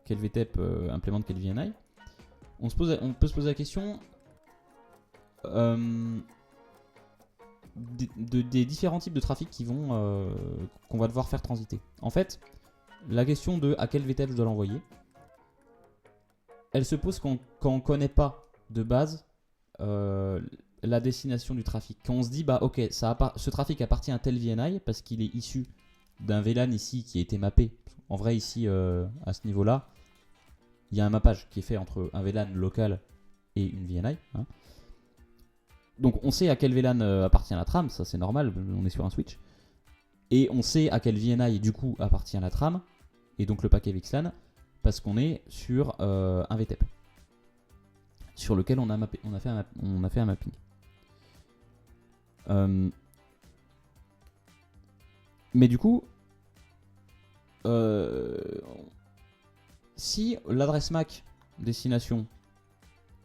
quel VTEP implémente quel VNI, on peut se poser la question des différents types de trafic qu'on va devoir faire transiter. En fait, la question de à quel VTEP je dois l'envoyer, elle se pose quand on ne connaît pas de base la destination du trafic. Quand on se dit, bah ok, ce trafic appartient à tel VNI parce qu'il est issu d'un VLAN ici qui a été mappé. En vrai, ici, à ce niveau-là, il y a un mappage qui est fait entre un VLAN local et une VNI. Hein. Donc on sait à quel VLAN appartient la trame, ça c'est normal, on est sur un switch. Et on sait à quel VNI du coup appartient la trame, et donc le paquet VXLAN, parce qu'on est sur un VTEP sur lequel on a fait un mapping. Mais du coup, si l'adresse MAC destination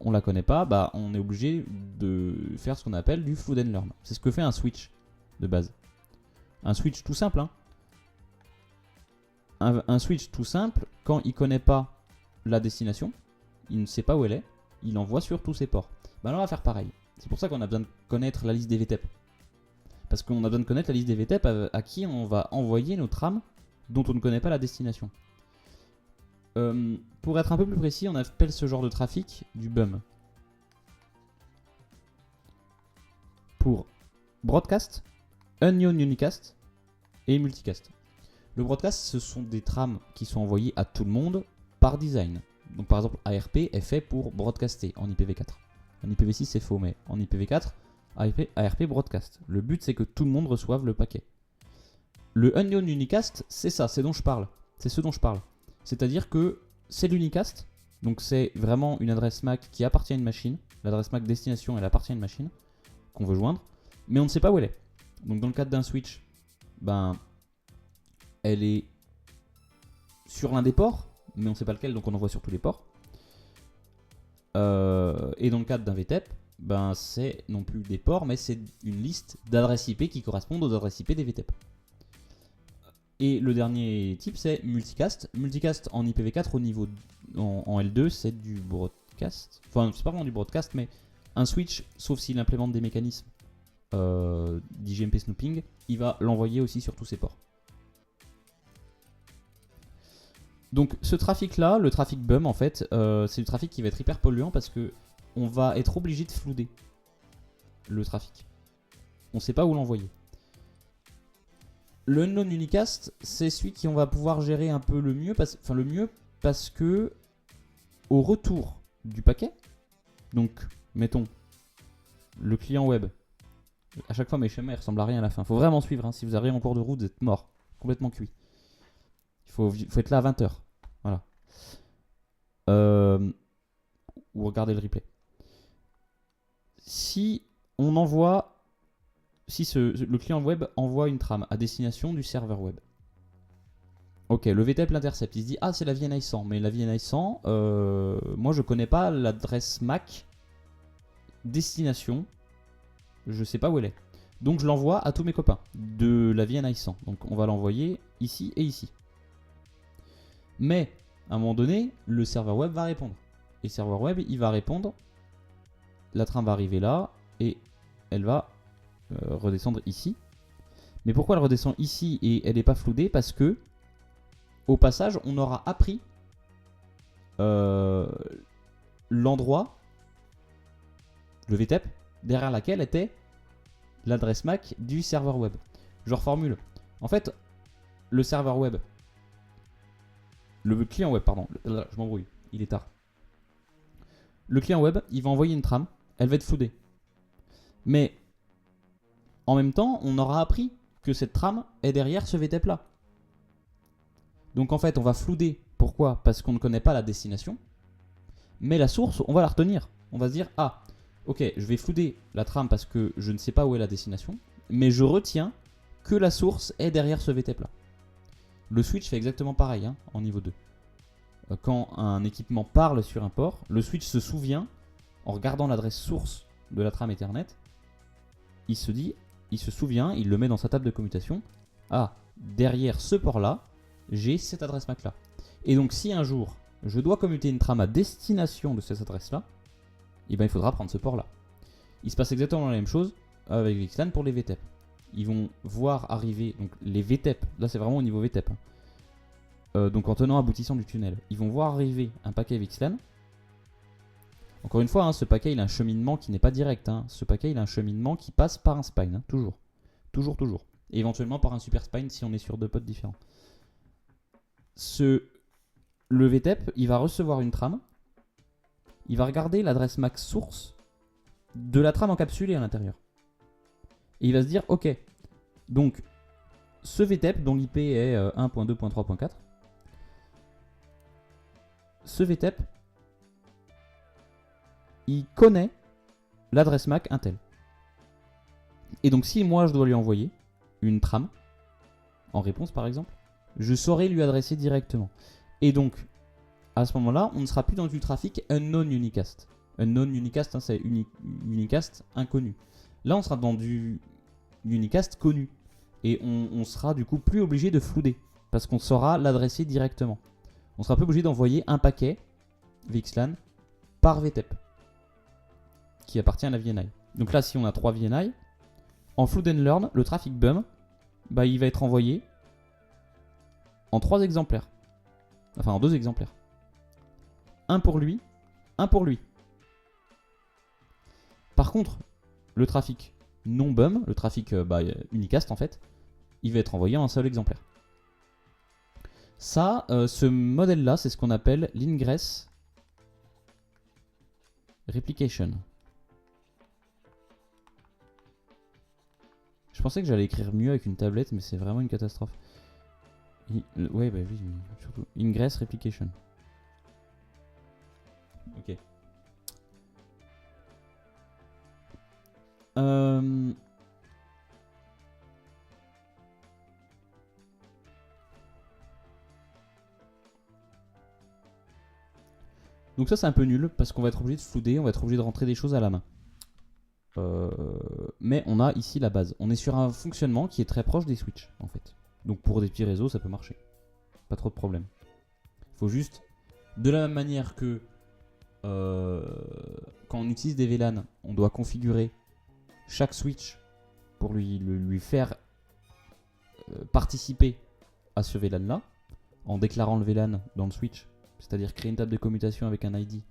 on la connaît pas, bah on est obligé de faire ce qu'on appelle du flood and learn. C'est ce que fait un switch de base. Un switch tout simple. Hein. Un switch tout simple, quand il connaît pas la destination, il ne sait pas où elle est, il envoie sur tous ses ports. Bah là on va faire pareil. C'est pour ça qu'on a besoin de connaître la liste des VTEP. Parce qu'on a besoin de connaître la liste des VTEP à qui on va envoyer nos trames dont on ne connaît pas la destination. Pour être un peu plus précis, on appelle ce genre de trafic du BUM. Pour broadcast, unknown unicast et multicast. Le broadcast, ce sont des trames qui sont envoyées à tout le monde par design. Donc par exemple, ARP est fait pour broadcaster en IPv4. En IPv6 c'est faux, mais en IPv4, ARP broadcast. Le but c'est que tout le monde reçoive le paquet. Le unknown unicast, c'est ça, c'est dont je parle. C'est ce dont je parle. C'est-à-dire que c'est l'unicast, donc c'est vraiment une adresse MAC qui appartient à une machine. L'adresse MAC destination, elle appartient à une machine qu'on veut joindre, mais on ne sait pas où elle est. Donc dans le cadre d'un switch, ben, elle est sur l'un des ports, mais on ne sait pas lequel, donc on envoie sur tous les ports. Et dans le cadre d'un VTEP, ben, c'est non plus des ports, mais c'est une liste d'adresses IP qui correspondent aux adresses IP des VTEP. Et le dernier type, c'est multicast. Multicast en IPv4 au niveau en L2, c'est du broadcast. Enfin, c'est pas vraiment du broadcast, mais un switch, sauf s'il implémente des mécanismes d'IGMP snooping, il va l'envoyer aussi sur tous ses ports. Donc ce trafic-là, le trafic BUM en fait, c'est du trafic qui va être hyper polluant parce que on va être obligé de flouder le trafic. On ne sait pas où l'envoyer. Le unknown unicast, c'est celui qu'on va pouvoir gérer un peu le mieux, parce que au retour du paquet, donc mettons le client web, à chaque fois mes schémas ils ressemblent à rien à la fin. Faut vraiment suivre, hein. Si vous arrivez en cours de route, vous êtes mort, complètement cuit. Il faut être là à 20h. Voilà. Ou regarder le replay. Si on envoie. Si le client web envoie une trame à destination du serveur web. Ok, le VTEP l'intercepte. Il se dit, ah, c'est la VNI 100. Mais la VNI 100, moi, je connais pas l'adresse MAC destination. Je sais pas où elle est. Donc, je l'envoie à tous mes copains de la VNI 100. Donc, on va l'envoyer ici et ici. Mais, à un moment donné, le serveur web va répondre. Et le serveur web, il va répondre. La trame va arriver là et elle va redescendre ici. Mais pourquoi elle redescend ici et elle n'est pas floudée? Parce que au passage on aura appris l'endroit, le VTEP derrière laquelle était l'adresse MAC du serveur web. Je reformule. En fait, le serveur web, le client web, pardon, je m'embrouille, il est tard. Le client web, il va envoyer une trame, elle va être floodée. Mais en même temps, on aura appris que cette trame est derrière ce VTEP là. Donc en fait, on va flouder. Pourquoi? Parce qu'on ne connaît pas la destination. Mais la source, on va la retenir. On va se dire, ah, ok, je vais flouder la trame parce que je ne sais pas où est la destination. Mais je retiens que la source est derrière ce VTEP là. Le switch fait exactement pareil hein, en niveau 2. Quand un équipement parle sur un port, le switch se souvient, en regardant l'adresse source de la trame Ethernet, il se souvient, il le met dans sa table de commutation. Ah, derrière ce port-là, j'ai cette adresse MAC-là. Et donc, si un jour, je dois commuter une trame à destination de cette adresse-là, eh ben, il faudra prendre ce port-là. Il se passe exactement la même chose avec VXLAN pour les VTEP. Ils vont voir arriver, donc les VTEP, là c'est vraiment au niveau VTEP, hein. Donc en tenant aboutissant du tunnel, ils vont voir arriver un paquet VXLAN. Encore une fois, hein, ce paquet il a un cheminement qui n'est pas direct. Hein. Ce paquet il a un cheminement qui passe par un spine, hein, toujours. Toujours. Et éventuellement par un super spine si on est sur deux pods différents. Le VTEP, il va recevoir une trame. Il va regarder l'adresse MAC source de la trame encapsulée à l'intérieur. Et il va se dire, ok, donc ce VTEP dont l'IP est 1.2.3.4, ce VTEP, il connaît l'adresse MAC Intel. Et donc si moi je dois lui envoyer une trame, en réponse par exemple, je saurai lui adresser directement. Et donc, à ce moment-là, on ne sera plus dans du trafic unknown unicast. Unknown unicast, hein, c'est unicast inconnu. Là, on sera dans du unicast connu. Et on sera du coup plus obligé de flouder. Parce qu'on saura l'adresser directement. On sera plus obligé d'envoyer un paquet VXLAN par VTEP. Qui appartient à la VNI. Donc là, si on a 3 VNI, en flood and learn, le traffic bum, bah, il va être envoyé en 3 exemplaires. Enfin, en 2 exemplaires. Un pour lui, un pour lui. Par contre, le trafic non bum, le trafic unicast en fait, il va être envoyé en un seul exemplaire. Ça, ce modèle-là, c'est ce qu'on appelle l'ingress replication. Je pensais que j'allais écrire mieux avec une tablette, mais c'est vraiment une catastrophe. Ouais, bah oui, surtout. Ingress replication. Ok. Donc ça c'est un peu nul parce qu'on va être obligé de flouder, on va être obligé de rentrer des choses à la main. Mais on a ici la base. On est sur un fonctionnement qui est très proche des switches en fait. Donc pour des petits réseaux ça peut marcher. Pas trop de problème. Faut juste, de la même manière que quand on utilise des VLAN, on doit configurer chaque switch pour lui faire participer à ce VLAN là en déclarant le VLAN dans le switch, c'est-à-dire créer une table de commutation avec un ID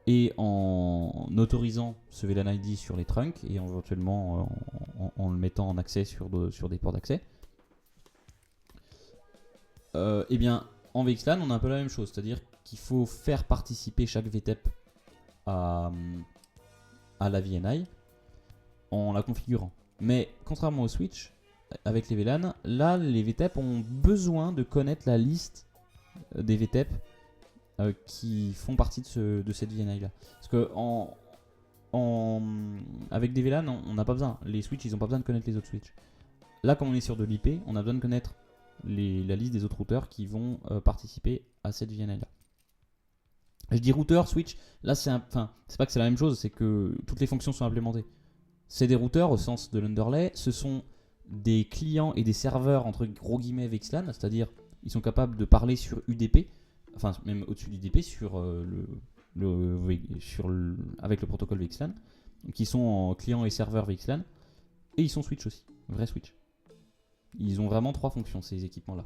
et en autorisant ce VLAN ID sur les trunks et éventuellement en le mettant en accès sur des ports d'accès. Et bien en VXLAN on a un peu la même chose, c'est-à-dire qu'il faut faire participer chaque VTEP à la VNI en la configurant. Mais contrairement au switch, avec les VLAN, là les VTEP ont besoin de connaître la liste des VTEP qui font partie de cette VNI là. Parce que avec des VLAN, on n'a pas besoin. Les switches, ils n'ont pas besoin de connaître les autres switches. Là, comme on est sur de l'IP, on a besoin de connaître la liste des autres routeurs qui vont participer à cette VNI là. Je dis routeur, switch, là c'est pas que c'est la même chose, c'est que toutes les fonctions sont implémentées. C'est des routeurs au sens de l'underlay, ce sont des clients et des serveurs entre gros guillemets VXLAN, c'est-à-dire ils sont capables de parler sur UDP, enfin même au-dessus d'UDP avec le protocole VXLAN, qui sont en client et serveur VXLAN, et ils sont switch aussi, vrai switch. Ils ont vraiment 3 fonctions ces équipements-là,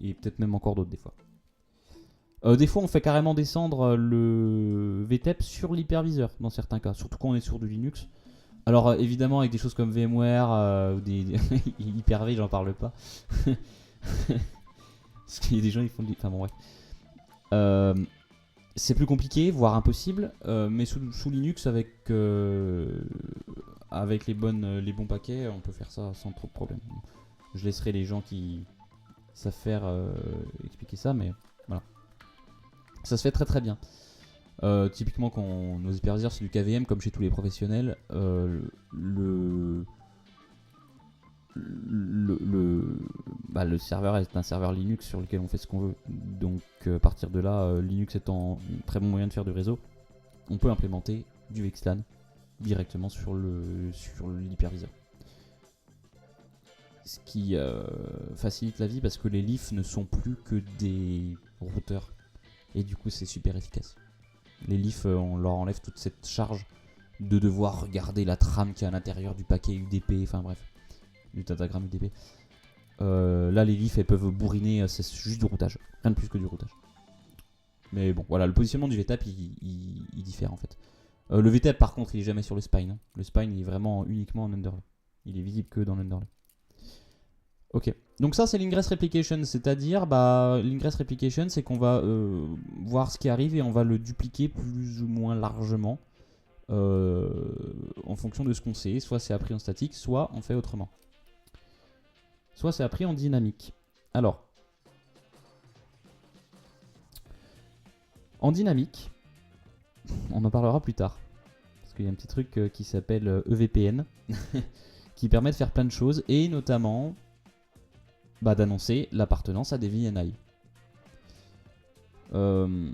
et peut-être même encore d'autres des fois. Des fois on fait carrément descendre le VTEP sur l'hyperviseur dans certains cas, surtout quand on est sur du Linux. Alors évidemment avec des choses comme VMware ou des Hyper-V, j'en parle pas. Parce qu'il y a des gens qui font enfin bon bref. Euh, c'est plus compliqué, voire impossible, mais sous Linux avec les bons paquets, on peut faire ça sans trop de problème. Je laisserai les gens qui savent faire expliquer ça, mais voilà. Ça se fait très très bien. Typiquement, quand nos hyperviseurs c'est du KVM comme chez tous les professionnels, le serveur est un serveur Linux sur lequel on fait ce qu'on veut. Donc à partir de là, Linux étant un très bon moyen de faire du réseau, on peut implémenter du VXLAN directement sur l'hyperviseur. Ce qui facilite la vie parce que les leafs ne sont plus que des routeurs. Et du coup c'est super efficace. Les leafs, on leur enlève toute cette charge de devoir regarder la trame qui est à l'intérieur du paquet UDP, enfin bref, du datagramme UDP. Là, les leafs, elles peuvent bourriner, c'est juste du routage, rien de plus que du routage. Mais bon, voilà, le positionnement du VTAP, il diffère en fait. Le VTAP, par contre, il est jamais sur le spine. Hein. Le spine, il est vraiment uniquement en underlay. Il est visible que dans l'underlay. Ok, donc ça c'est l'ingress replication, c'est-à-dire l'ingress replication c'est qu'on va voir ce qui arrive et on va le dupliquer plus ou moins largement en fonction de ce qu'on sait, soit c'est appris en statique, soit on fait autrement. Soit c'est appris en dynamique. Alors, en dynamique, on en parlera plus tard, parce qu'il y a un petit truc qui s'appelle EVPN, qui permet de faire plein de choses, et notamment d'annoncer l'appartenance à des VNI. On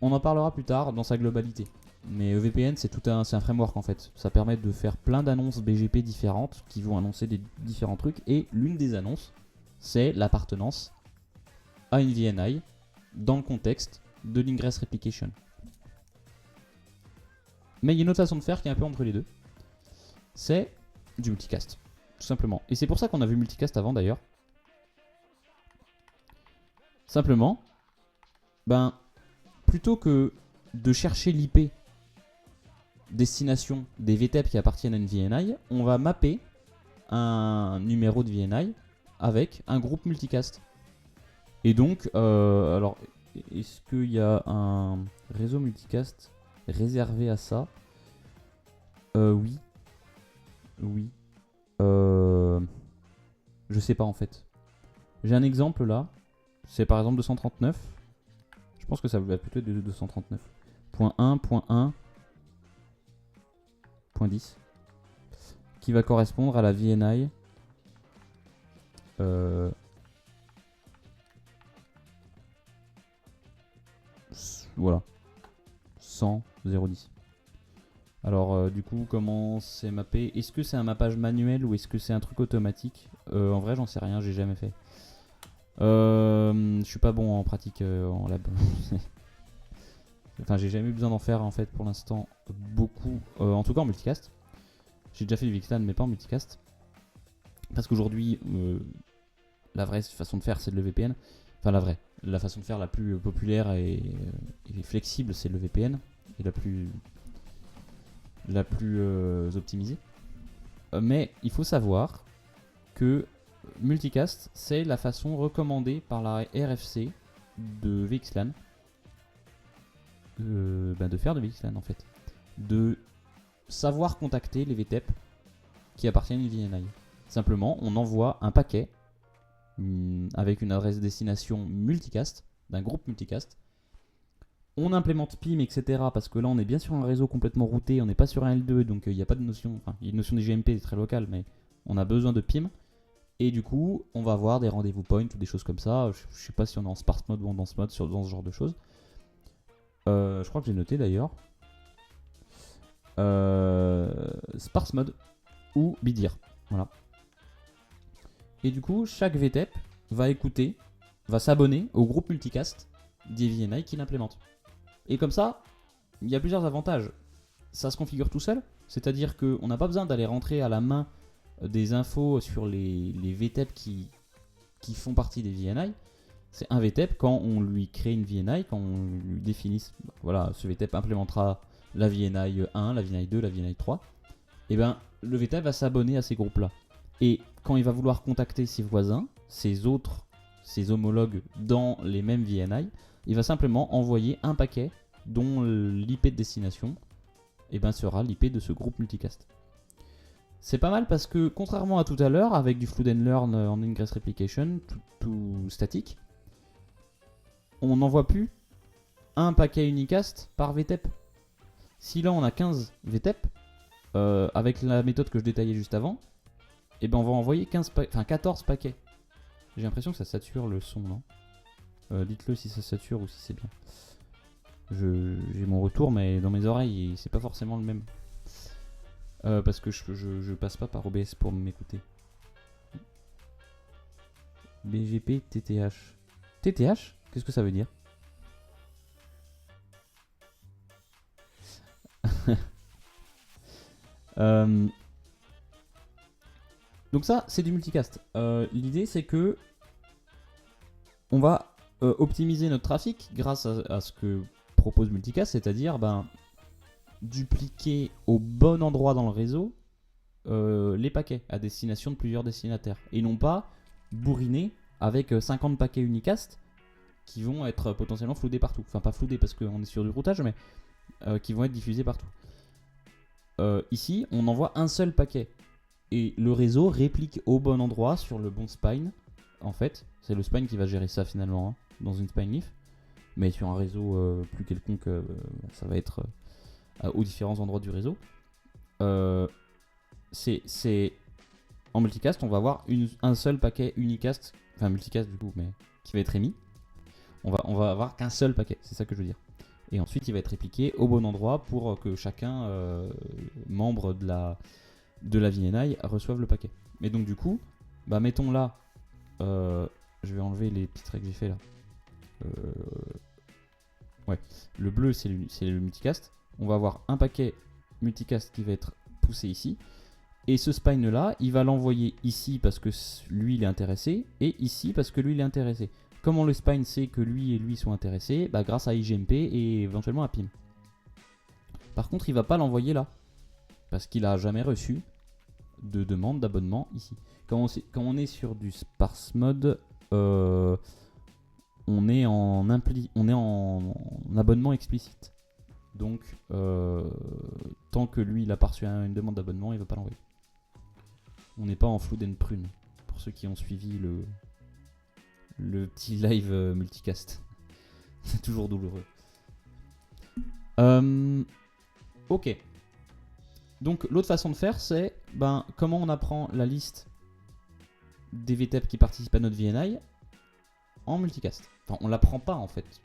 en parlera plus tard dans sa globalité. Mais EVPN c'est un framework en fait. Ça permet de faire plein d'annonces BGP différentes qui vont annoncer des différents trucs. Et l'une des annonces, c'est l'appartenance à une VNI dans le contexte de l'ingress replication. Mais il y a une autre façon de faire qui est un peu entre les deux. C'est du multicast, tout simplement. Et c'est pour ça qu'on a vu multicast avant d'ailleurs. Simplement, plutôt que de chercher l'IP destination des VTEP qui appartiennent à une VNI, on va mapper un numéro de VNI avec un groupe multicast. Et donc, alors, est-ce qu'il y a un réseau multicast réservé à ça? Oui. Oui. Je sais pas en fait. J'ai un exemple là. C'est par exemple 239. Je pense que ça va plutôt être de 239.1.1.10 qui va correspondre à la VNI voilà 100.0.10. Alors du coup comment c'est mappé? Est-ce que c'est un mappage manuel ou est-ce que c'est un truc automatique? En vrai j'en sais rien, j'ai jamais fait. Je suis pas bon en pratique en lab. Enfin j'ai jamais eu besoin d'en faire en fait pour l'instant beaucoup, en tout cas en multicast. J'ai déjà fait du VXLAN mais pas en multicast. Parce qu'aujourd'hui la vraie façon de faire c'est de le VPN. Enfin la façon de faire la plus populaire et flexible c'est le VPN. Et la plus optimisée. Mais il faut savoir que multicast, c'est la façon recommandée par la RFC de VXLAN de faire de VXLAN en fait. De savoir contacter les VTEP qui appartiennent à une VNI. Simplement, on envoie un paquet avec une adresse destination multicast, d'un groupe multicast. On implémente PIM, etc. Parce que là, on est bien sur un réseau complètement routé, on n'est pas sur un L2, donc il n'y a pas de notion. Enfin, il y a une notion des GMP, c'est très local, mais on a besoin de PIM. Et du coup, on va avoir des rendez-vous points ou des choses comme ça. Je sais pas si on est en sparse mode ou en dense mode dans ce genre de choses. Je crois que j'ai noté d'ailleurs. Sparse mode ou BDIR. Voilà. Et du coup, chaque VTEP va s'abonner au groupe multicast des VNI qui l'implémente. Et comme ça, il y a plusieurs avantages. Ça se configure tout seul, c'est-à-dire qu'on n'a pas besoin d'aller rentrer à la main des infos sur les VTEP qui font partie des VNI. C'est un VTEP, quand on lui crée une VNI, quand on lui définit, voilà, ce VTEP implémentera la VNI 1, la VNI 2, la VNI 3. et ben le VTEP va s'abonner à ces groupes-là. Et quand il va vouloir contacter ses voisins, ses homologues dans les mêmes VNI, il va simplement envoyer un paquet dont l'IP de destination sera l'IP de ce groupe multicast. C'est pas mal parce que contrairement à tout à l'heure, avec du Flood and Learn en Ingress Replication, tout statique, on n'envoie plus un paquet unicast par VTEP. Si là on a 15 VTEP, avec la méthode que je détaillais juste avant, on va envoyer 14 paquets. J'ai l'impression que ça sature le son, non ? Dites-le si ça sature ou si c'est bien. J'ai mon retour, mais dans mes oreilles, c'est pas forcément le même. Parce que je passe pas par OBS pour m'écouter. BGP TTH. TTH ? Qu'est-ce que ça veut dire ? Donc ça, c'est du multicast. L'idée, c'est que on va optimiser notre trafic grâce à ce que propose multicast, c'est-à-dire dupliquer au bon endroit dans le réseau les paquets à destination de plusieurs destinataires et non pas bourriner avec 50 paquets unicast qui vont être potentiellement floudés partout. Enfin, pas floudés parce qu'on est sur du routage, mais qui vont être diffusés partout. Ici, on envoie un seul paquet et le réseau réplique au bon endroit sur le bon spine. En fait, c'est le spine qui va gérer ça finalement dans une spine leaf, mais sur un réseau plus quelconque, ça va être aux différents endroits du réseau. C'est en multicast, on va avoir un seul paquet unicast, enfin multicast du coup, mais qui va être émis. On va avoir qu'un seul paquet, c'est ça que je veux dire. Et ensuite, il va être répliqué au bon endroit pour que chacun membre de la VNI reçoive le paquet. Mais donc du coup, mettons là, je vais enlever les petits traits que j'ai fait là. Ouais, le bleu c'est le multicast. On va avoir un paquet multicast qui va être poussé ici. Et ce spine là, il va l'envoyer ici parce que lui il est intéressé, et ici parce que lui il est intéressé. Comment le spine sait que lui et lui sont intéressés ? Grâce à IGMP et éventuellement à PIM. Par contre, il va pas l'envoyer là, parce qu'il a jamais reçu de demande d'abonnement ici. Quand on est sur du sparse mode, on est en abonnement explicite. Donc, tant que lui il a pas reçu une demande d'abonnement, il va pas l'envoyer. On n'est pas en flood and prune, pour ceux qui ont suivi le petit live multicast. C'est toujours douloureux. Ok. Donc l'autre façon de faire, c'est comment on apprend la liste des VTEP qui participent à notre VNI en multicast. Enfin, on l'apprend pas en fait,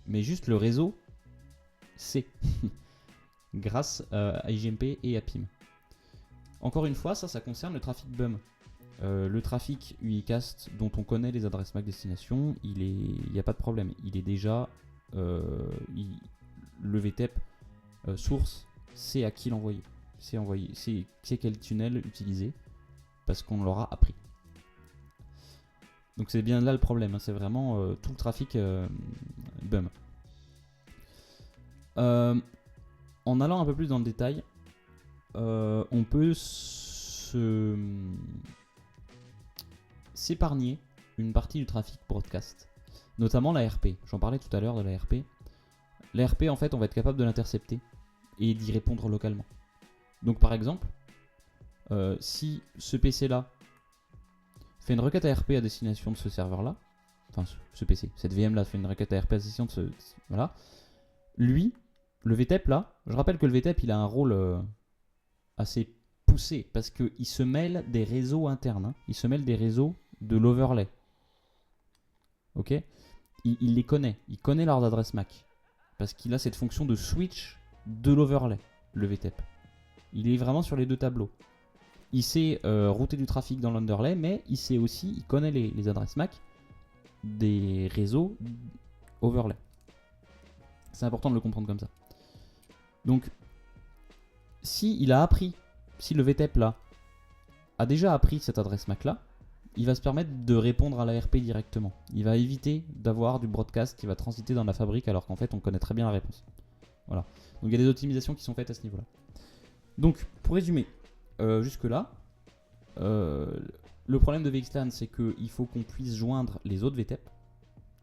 mais juste le réseau sait grâce à IGMP et à PIM. Encore une fois, ça concerne le trafic BUM. Le trafic unicast dont on connaît les adresses MAC destination, il n'y a pas de problème. Il est déjà le VTEP source sait à qui l'envoyer. C'est quel tunnel utiliser parce qu'on l'aura appris. Donc c'est bien là le problème, c'est vraiment tout le trafic BUM. En allant un peu plus dans le détail, on peut s'épargner une partie du trafic broadcast, notamment la RP. J'en parlais tout à l'heure de la RP. La RP, en fait, on va être capable de l'intercepter et d'y répondre localement. Donc par exemple, si ce PC-là fait une requête ARP à destination de ce serveur-là, enfin ce PC, cette VM-là fait une requête ARP à destination de ce... Voilà. Lui, le VTEP là, je rappelle que le VTEP il a un rôle assez poussé parce qu'il se mêle des réseaux internes, il se mêle des réseaux de l'overlay. Ok ? Il les connaît, il connaît leurs adresses MAC parce qu'il a cette fonction de switch de l'overlay, le VTEP. Il est vraiment sur les deux tableaux. Il sait router du trafic dans l'underlay, mais il sait aussi, il connaît les adresses MAC des réseaux overlay. C'est important de le comprendre comme ça. Donc, si le VTEP là a déjà appris cette adresse MAC là, il va se permettre de répondre à l'ARP directement. Il va éviter d'avoir du broadcast qui va transiter dans la fabrique alors qu'en fait on connaît très bien la réponse. Voilà. Donc il y a des optimisations qui sont faites à ce niveau-là. Donc, pour résumer, Jusque-là, le problème de VXLAN, c'est qu'il faut qu'on puisse joindre les autres VTEP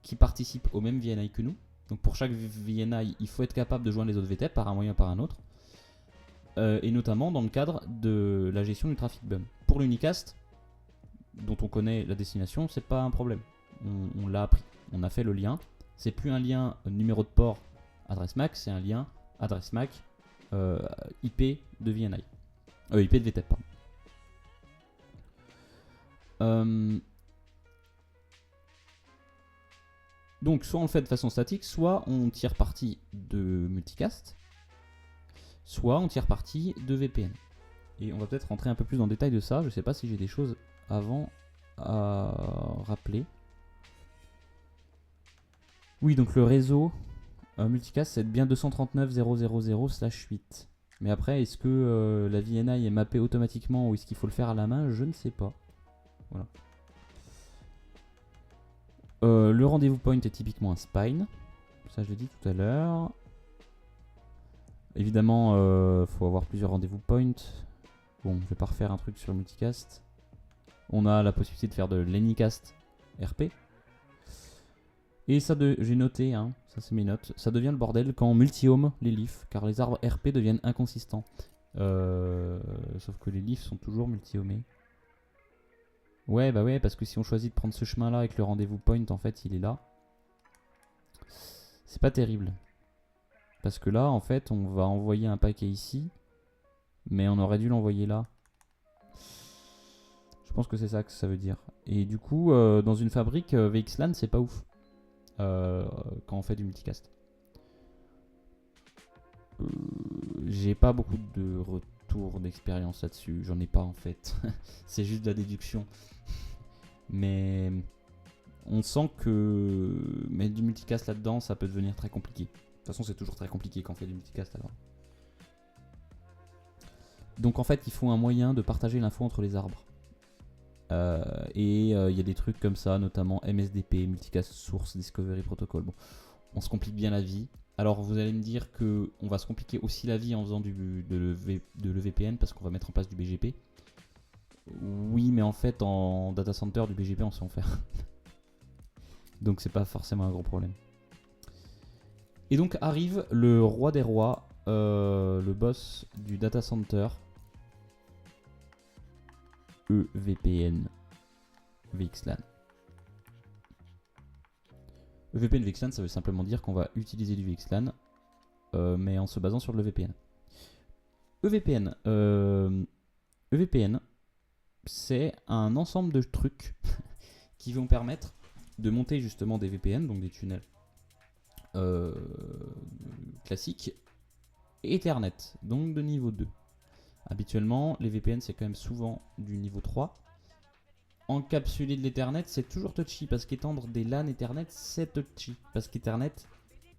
qui participent au même VNI que nous. Donc pour chaque VNI, il faut être capable de joindre les autres VTEP par un moyen ou par un autre. Et notamment dans le cadre de la gestion du trafic bum. Pour l'unicast, dont on connaît la destination, c'est pas un problème. On l'a appris, on a fait le lien. C'est plus un lien numéro de port adresse MAC, c'est un lien adresse MAC IP de VNI. IP de VTEP, pardon. Donc soit on le fait de façon statique, soit on tire parti de multicast, soit on tire parti de VPN. Et on va peut-être rentrer un peu plus dans le détail de ça. Je sais pas si j'ai des choses avant à rappeler. Oui, donc le réseau multicast, c'est bien 239.0.0.0/8. Mais après, est-ce que la VNI est mappée automatiquement ou est-ce qu'il faut le faire à la main? Je ne sais pas. Voilà. Le rendez-vous point est typiquement un spine. Ça, je l'ai dit tout à l'heure. Évidemment, faut avoir plusieurs rendez-vous point. Bon, je vais pas refaire un truc sur le multicast. On a la possibilité de faire de l'anycast RP. Et ça, j'ai noté, hein, ça c'est mes notes, ça devient le bordel quand on multi-home les leafs, car les arbres RP deviennent inconsistants. Sauf que les leafs sont toujours multi-homés. Ouais, bah ouais, parce que si on choisit de prendre ce chemin-là avec le rendez-vous point, en fait, il est là. C'est pas terrible. Parce que là, en fait, on va envoyer un paquet ici, mais on aurait dû l'envoyer là. Je pense que c'est ça que ça veut dire. Et du coup, dans une fabrique, VXLAN, c'est pas ouf. Quand on fait du multicast. J'ai pas beaucoup de retour d'expérience là-dessus. J'en ai pas en fait. C'est juste de la déduction. Mais on sent que mettre du multicast là-dedans, ça peut devenir très compliqué. De toute façon, c'est toujours très compliqué quand on fait du multicast alors. Donc en fait, il faut un moyen de partager l'info entre les arbres. Et il y a des trucs comme ça, notamment MSDP, Multicast Source Discovery Protocol. Bon, on se complique bien la vie. Alors vous allez me dire que on va se compliquer aussi la vie en faisant de l'EVPN parce qu'on va mettre en place du BGP. Oui, mais en fait en data center du BGP on sait en faire. Donc c'est pas forcément un gros problème. Et donc arrive le roi des rois, le boss du data center. EVPN VXLAN. EVPN VXLAN, ça veut simplement dire qu'on va utiliser du VXLAN, mais en se basant sur le VPN. EVPN, c'est un ensemble de trucs qui vont permettre de monter justement des VPN, donc des tunnels classiques, et Ethernet, donc de niveau 2. Habituellement, les VPN, c'est quand même souvent du niveau 3. Encapsuler de l'Ethernet, c'est toujours touchy, parce qu'étendre des LAN Ethernet, c'est touchy. Parce qu'Ethernet,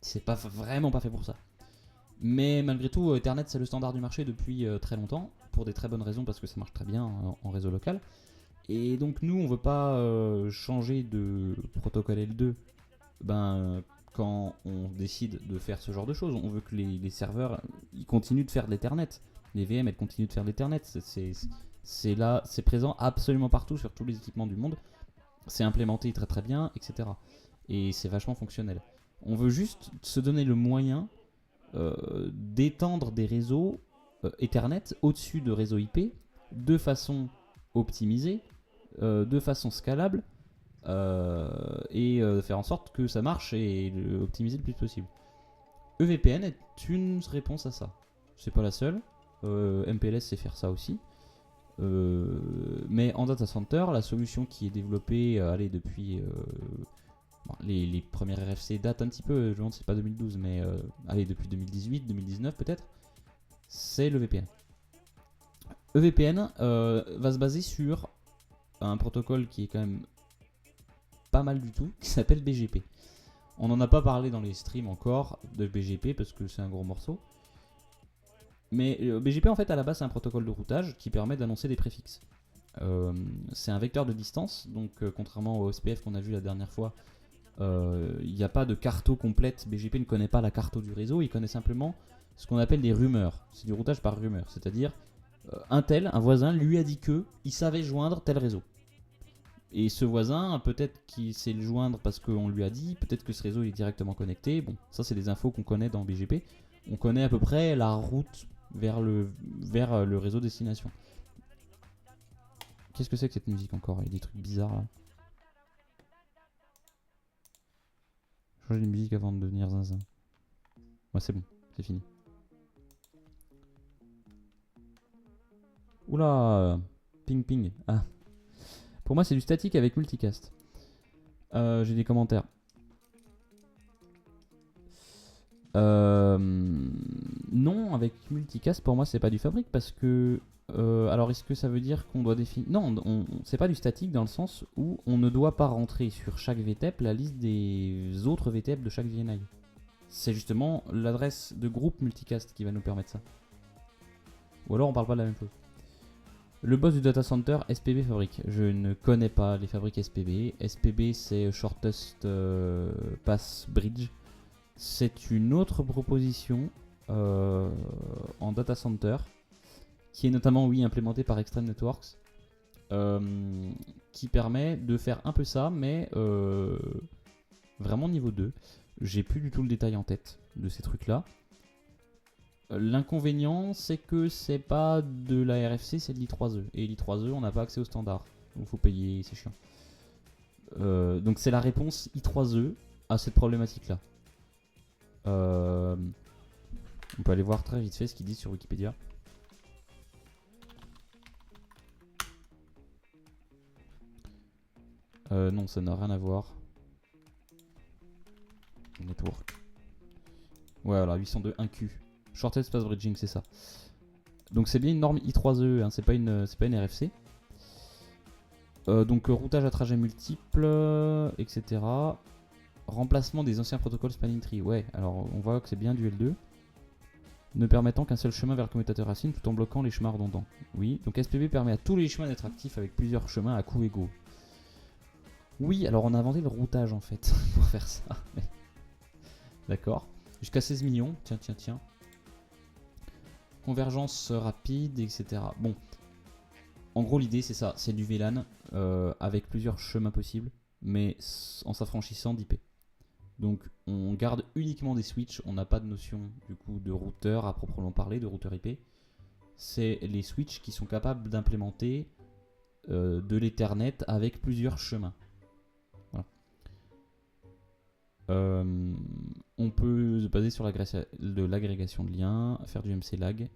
c'est pas vraiment pas fait pour ça. Mais malgré tout, Ethernet, c'est le standard du marché depuis très longtemps, pour des très bonnes raisons, parce que ça marche très bien en réseau local. Et donc nous, on veut pas changer de protocole L2 quand on décide de faire ce genre de choses. On veut que les serveurs ils continuent de faire de l'Ethernet. Les VM, elles continuent de faire de l'Ethernet. C'est là, c'est présent absolument partout sur tous les équipements du monde. C'est implémenté très très bien, etc. Et c'est vachement fonctionnel. On veut juste se donner le moyen d'étendre des réseaux Ethernet au-dessus de réseaux IP de façon optimisée, de façon scalable, et faire en sorte que ça marche et optimiser le plus possible. EVPN est une réponse à ça. C'est pas la seule. MPLS sait faire ça aussi. Mais en data center, la solution qui est développée depuis les premières RFC datent un petit peu, je ne sais pas 2012, mais depuis 2018, 2019 peut-être, c'est le VPN. EVPN va se baser sur un protocole qui est quand même pas mal du tout, qui s'appelle BGP. On n'en a pas parlé dans les streams encore de BGP parce que c'est un gros morceau. Mais BGP en fait à la base c'est un protocole de routage qui permet d'annoncer des préfixes. C'est un vecteur de distance, donc contrairement au SPF qu'on a vu la dernière fois, il n'y a pas de carto complète. BGP ne connaît pas la carto du réseau, il connaît simplement ce qu'on appelle des rumeurs. C'est du routage par rumeur, c'est-à-dire un voisin, lui a dit que il savait joindre tel réseau. Et ce voisin, peut-être qu'il sait le joindre parce qu'on lui a dit, peut-être que ce réseau est directement connecté. Bon, ça c'est des infos qu'on connaît dans BGP. On connaît à peu près la route vers le réseau destination. Qu'est-ce que c'est que cette musique encore? Il y a des trucs bizarres là. Change de musique avant de devenir zinzin. Ouais, c'est bon, c'est fini. Oula, ping ping. Ah. Pour moi, c'est du statique avec multicast. J'ai des commentaires. Non, avec multicast, pour moi, c'est pas du fabrique parce que. Alors, est-ce que ça veut dire qu'on doit définir. Non, c'est pas du statique dans le sens où on ne doit pas rentrer sur chaque VTEP la liste des autres VTEP de chaque VNI. C'est justement l'adresse de groupe multicast qui va nous permettre ça. Ou alors on parle pas de la même chose. Le boss du data center, SPB fabrique. Je ne connais pas les fabriques SPB. SPB c'est Shortest Path Bridge. C'est une autre proposition en data center qui est notamment implémentée par Extreme Networks qui permet de faire un peu ça mais vraiment niveau 2. J'ai plus du tout le détail en tête de ces trucs là. L'inconvénient, c'est que c'est pas de la RFC, c'est de l'I3E. Et l'I3E, on n'a pas accès au standard. Donc faut payer, c'est chiant. Donc c'est la réponse I3E à cette problématique-là. On peut aller voir très vite fait ce qu'ils disent sur Wikipédia. Non, ça n'a rien à voir. Network. Ouais, voilà, 802.1Q. Shortest Path Bridging, c'est ça. Donc c'est bien une norme I3E, hein, c'est pas une RFC. Donc routage à trajet multiple, etc. Remplacement des anciens protocoles spanning tree. Ouais, alors on voit que c'est bien du L2. Ne permettant qu'un seul chemin vers le commutateur racine tout en bloquant les chemins redondants. Oui, donc SPB permet à tous les chemins d'être actifs avec plusieurs chemins à coûts égaux. Oui, alors on a inventé le routage en fait pour faire ça. D'accord. Jusqu'à 16 millions. Tiens. Convergence rapide, etc. Bon, en gros l'idée c'est ça, c'est du VLAN avec plusieurs chemins possibles, mais en s'affranchissant d'IP. Donc on garde uniquement des switches, on n'a pas de notion du coup de routeur à proprement parler, de routeur IP. C'est les switches qui sont capables d'implémenter de l'Ethernet avec plusieurs chemins. Voilà. On peut se baser sur l'agrégation de liens, faire du MC-lag,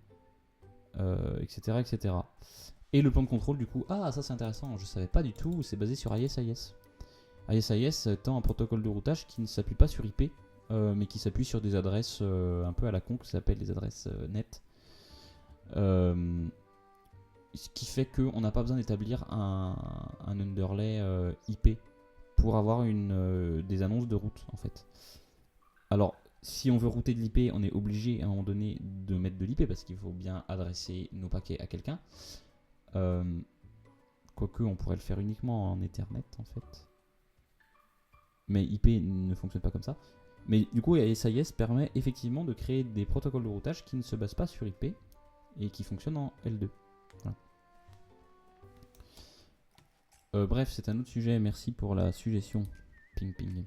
etc. Et le plan de contrôle du coup, ça c'est intéressant, je savais pas du tout, c'est basé sur ISIS. ISIS étant un protocole de routage qui ne s'appuie pas sur IP, mais qui s'appuie sur des adresses un peu à la con, qui s'appellent les adresses net. Ce qui fait qu'on n'a pas besoin d'établir un underlay IP pour avoir des annonces de route en fait. Alors, si on veut router de l'IP, on est obligé à un moment donné de mettre de l'IP parce qu'il faut bien adresser nos paquets à quelqu'un. Quoique, on pourrait le faire uniquement en Ethernet en fait. Mais IP ne fonctionne pas comme ça. Mais du coup, SIS permet effectivement de créer des protocoles de routage qui ne se basent pas sur IP et qui fonctionnent en L2. Voilà. Bref, c'est un autre sujet. Merci pour la suggestion. Ping ping.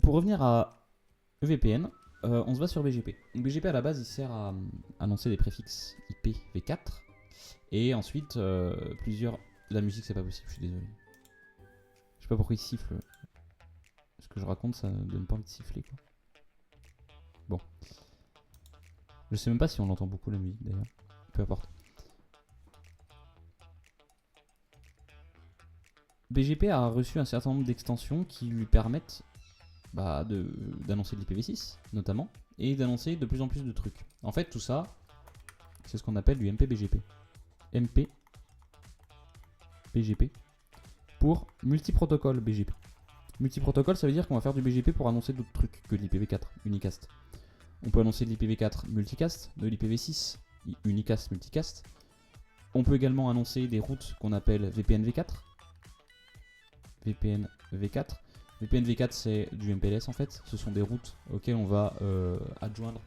Pour revenir à EVPN, on se base sur BGP. Donc BGP à la base il sert à annoncer des préfixes IP v4 et ensuite plusieurs. La musique c'est pas possible, je suis désolé. Je sais pas pourquoi il siffle. Ce que je raconte ça donne pas envie de siffler quoi. Bon. Je sais même pas si on l'entend beaucoup la musique d'ailleurs. Peu importe. BGP a reçu un certain nombre d'extensions qui lui permettent d'annoncer de l'IPv6 notamment et d'annoncer de plus en plus de trucs. En fait tout ça c'est ce qu'on appelle du MPBGP. MPBGP pour multiprotocole BGP. Multiprotocole ça veut dire qu'on va faire du BGP pour annoncer d'autres trucs que de l'IPv4 unicast. On peut annoncer de l'IPv4 multicast, de l'IPv6 unicast multicast. On peut également annoncer des routes qu'on appelle VPN v4. VPN v4. VPN v4 c'est du MPLS en fait. Ce sont des routes auxquelles on va adjoindre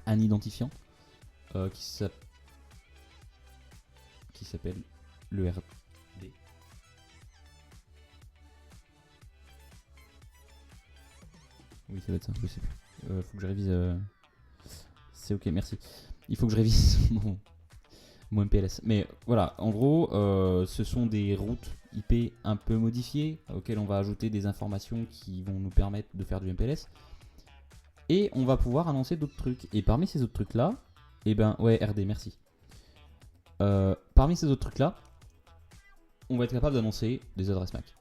un identifiant qui s'appelle le RD. Oui, ça va être ça, je sais plus. Faut que je révise. C'est ok, merci. Il faut que je révise mon MPLS. Mais voilà, en gros, ce sont des routes IP un peu modifiées auxquelles on va ajouter des informations qui vont nous permettre de faire du MPLS. Et on va pouvoir annoncer d'autres trucs. Et parmi ces autres trucs-là, ouais, RD, merci. Parmi ces autres trucs-là, on va être capable d'annoncer des adresses MAC.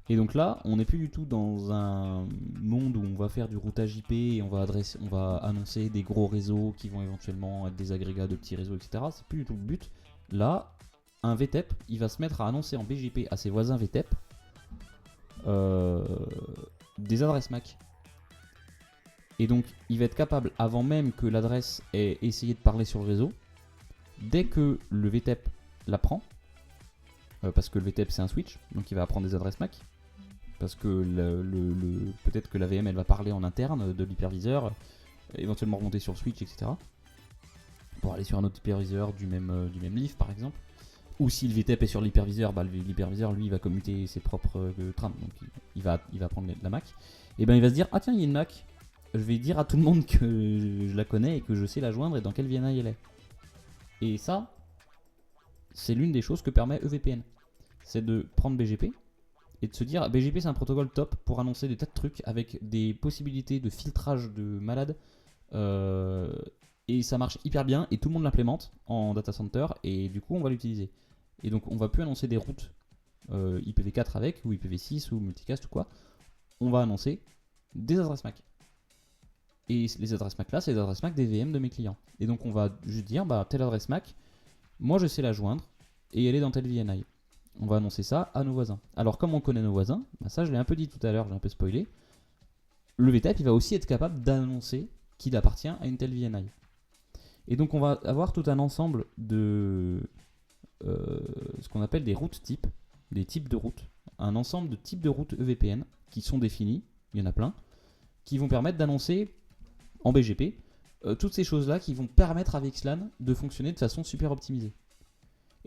Et donc là, on n'est plus du tout dans un monde où on va faire du routage IP et on va annoncer des gros réseaux qui vont éventuellement être des agrégats de petits réseaux, etc. C'est plus du tout le but. Là, un VTEP, il va se mettre à annoncer en BGP à ses voisins VTEP des adresses MAC. Et donc, il va être capable, avant même que l'adresse ait essayé de parler sur le réseau, dès que le VTEP l'apprend, parce que le VTEP c'est un switch, donc il va apprendre des adresses MAC, parce que peut-être que la VM elle va parler en interne de l'hyperviseur, éventuellement remonter sur le switch, etc. Pour aller sur un autre hyperviseur du même leaf par exemple. Ou si le VTEP est sur l'hyperviseur, l'hyperviseur lui il va commuter ses propres trames, donc il va prendre la MAC. Et ben il va se dire, ah tiens il y a une MAC, je vais dire à tout le monde que je la connais et que je sais la joindre et dans quelle VNI elle est. Et ça, c'est l'une des choses que permet EVPN. C'est de prendre BGP et de se dire BGP c'est un protocole top pour annoncer des tas de trucs avec des possibilités de filtrage de malades et ça marche hyper bien et tout le monde l'implémente en data center et du coup on va l'utiliser. Et donc on va plus annoncer des routes IPv4 avec ou IPv6 ou multicast ou quoi. On va annoncer des adresses MAC. Et les adresses MAC là, c'est les adresses MAC des VM de mes clients. Et donc on va juste dire telle adresse MAC, moi je sais la joindre et elle est dans telle VNI. On va annoncer ça à nos voisins. Alors comme on connaît nos voisins, ça je l'ai un peu dit tout à l'heure, j'ai un peu spoilé, le VTEP il va aussi être capable d'annoncer qu'il appartient à une telle VNI. Et donc on va avoir tout un ensemble de ce qu'on appelle des routes types, des types de routes, un ensemble de types de routes EVPN qui sont définis, il y en a plein, qui vont permettre d'annoncer en BGP toutes ces choses-là qui vont permettre à VXLAN de fonctionner de façon super optimisée.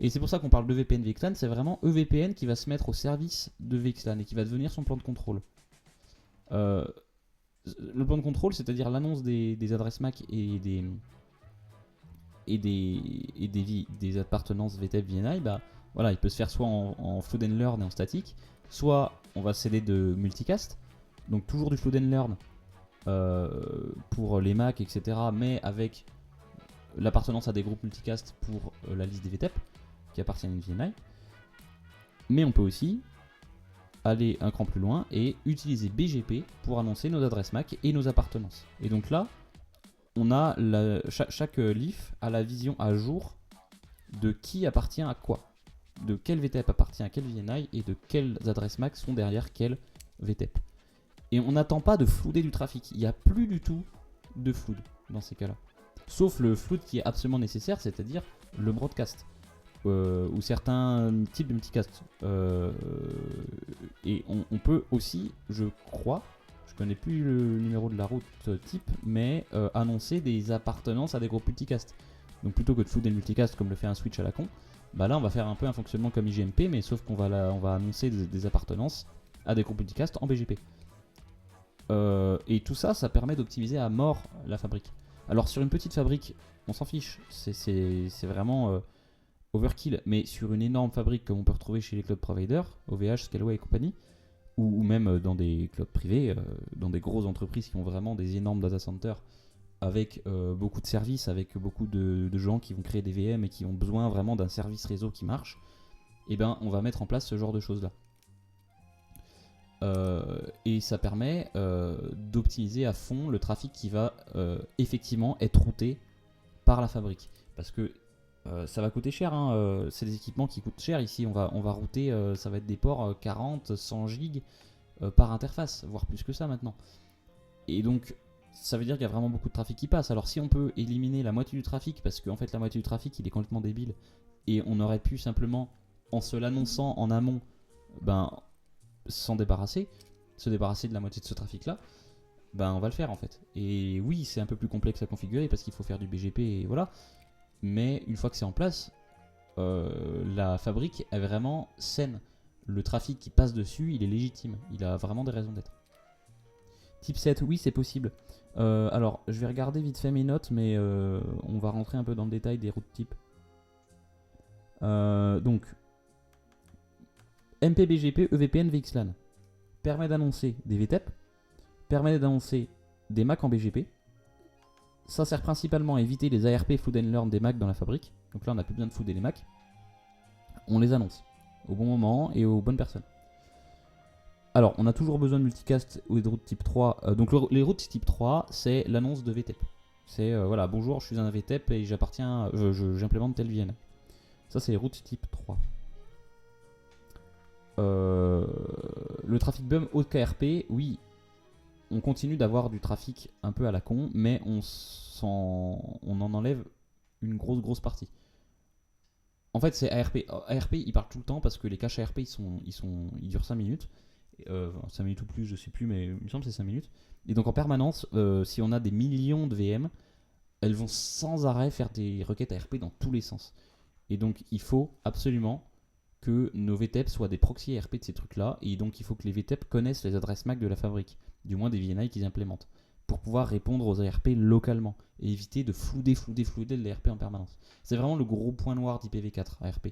Et c'est pour ça qu'on parle de VPN VXLAN, c'est vraiment EVPN qui va se mettre au service de VXLAN et qui va devenir son plan de contrôle. Le plan de contrôle, c'est-à-dire l'annonce des adresses MAC et des appartenances VTEP VNI, voilà, il peut se faire soit en flood and learn et en statique, soit on va céder de multicast, donc toujours du flood and learn pour les Mac, etc., mais avec l'appartenance à des groupes multicast pour la liste des VTEP qui appartiennent à une VNI. Mais on peut aussi aller un cran plus loin et utiliser BGP pour annoncer nos adresses MAC et nos appartenances. Et donc là, on a chaque leaf a la vision à jour de qui appartient à quoi, de quel VTEP appartient à quelle VNI et de quelles adresses MAC sont derrière quel VTEP. Et on n'attend pas de flouder du trafic, il n'y a plus du tout de flood dans ces cas-là. Sauf le flood qui est absolument nécessaire, c'est-à-dire le broadcast. Ou certains types de multicast. Et on peut aussi, je crois, je connais plus le numéro de la route type, mais annoncer des appartenances à des groupes multicast. Donc plutôt que de flouder le multicast comme le fait un switch à la con, là on va faire un peu un fonctionnement comme IGMP, mais sauf qu'on va annoncer des appartenances à des groupes multicast en BGP. Et tout ça, ça permet d'optimiser à mort la fabrique. Alors sur une petite fabrique, on s'en fiche, c'est vraiment overkill, mais sur une énorme fabrique comme on peut retrouver chez les cloud providers, OVH, Scaleway et compagnie, ou même dans des clouds privés, dans des grosses entreprises qui ont vraiment des énormes data centers avec beaucoup de services, avec beaucoup de gens qui vont créer des VM et qui ont besoin vraiment d'un service réseau qui marche, et on va mettre en place ce genre de choses là. Et ça permet d'optimiser à fond le trafic qui va effectivement être routé par la fabrique. Parce que ça va coûter cher, c'est des équipements qui coûtent cher. Ici on va router, ça va être des ports 40, 100 gigs par interface, voire plus que ça maintenant. Et donc ça veut dire qu'il y a vraiment beaucoup de trafic qui passe. Alors si on peut éliminer la moitié du trafic, parce qu'en fait la moitié du trafic il est complètement débile, et on aurait pu simplement, en se l'annonçant en amont, s'en débarrasser, se débarrasser de la moitié de ce trafic-là, ben on va le faire en fait. Et oui, c'est un peu plus complexe à configurer parce qu'il faut faire du BGP et voilà. Mais une fois que c'est en place, la fabrique est vraiment saine. Le trafic qui passe dessus, il est légitime. Il a vraiment des raisons d'être. Type 7, oui, c'est possible. Alors, je vais regarder vite fait mes notes, mais on va rentrer un peu dans le détail des routes type. Donc, MPBGP, EVPN, VXLAN permet d'annoncer des VTEP, permet d'annoncer des MAC en BGP. Ça sert principalement à éviter les ARP Flood and Learn des MAC dans la fabrique. Donc là, on n'a plus besoin de flouder les MAC. On les annonce au bon moment et aux bonnes personnes. Alors, on a toujours besoin de multicast ou de routes type 3. Donc, les routes type 3, c'est l'annonce de VTEP. C'est voilà, bonjour, je suis un VTEP et j'implémente tel VNA. Ça, c'est les routes type 3. Le trafic bum haute KRP, oui, on continue d'avoir du trafic un peu à la con, mais on en enlève une grosse partie. En fait, c'est ARP. ARP, il parle tout le temps parce que les caches ARP, ils durent 5 minutes. 5 minutes ou plus, je sais plus, mais il me semble que c'est 5 minutes. Et donc en permanence, si on a des millions de VM, elles vont sans arrêt faire des requêtes ARP dans tous les sens. Et donc il faut absolument que nos VTEP soient des proxys ARP de ces trucs-là. Et donc il faut que les VTEP connaissent les adresses MAC de la fabrique, du moins des VNI qu'ils implémentent, pour pouvoir répondre aux ARP localement et éviter de flouder de l'ARP en permanence. C'est vraiment le gros point noir d'IPv4 ARP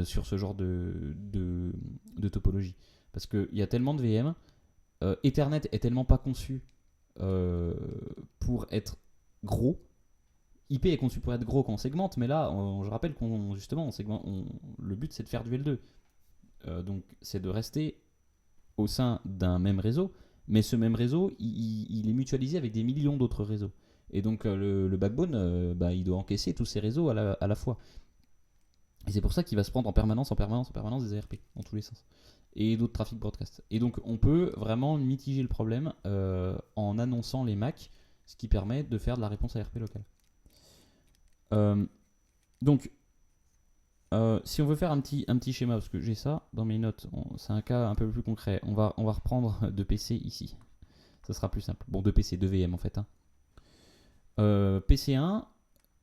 sur ce genre de topologie. Parce qu'il y a tellement de VM, Ethernet est tellement pas conçu pour être gros. IP est conçu pour être gros quand on segmente, mais là, je rappelle qu'on justement, le but c'est de faire du L2. Donc c'est de rester au sein d'un même réseau, mais ce même réseau, il est mutualisé avec des millions d'autres réseaux. Et donc le backbone, il doit encaisser tous ces réseaux à la fois. Et c'est pour ça qu'il va se prendre en permanence des ARP, dans tous les sens. Et d'autres trafics broadcast. Et donc on peut vraiment mitiger le problème en annonçant les MAC, ce qui permet de faire de la réponse ARP locale. Donc si on veut faire un petit schéma, parce que j'ai ça dans mes notes, c'est un cas un peu plus concret. On va reprendre 2 PC ici. Ça sera plus simple. Bon, 2 PC, 2 VM en fait. PC1,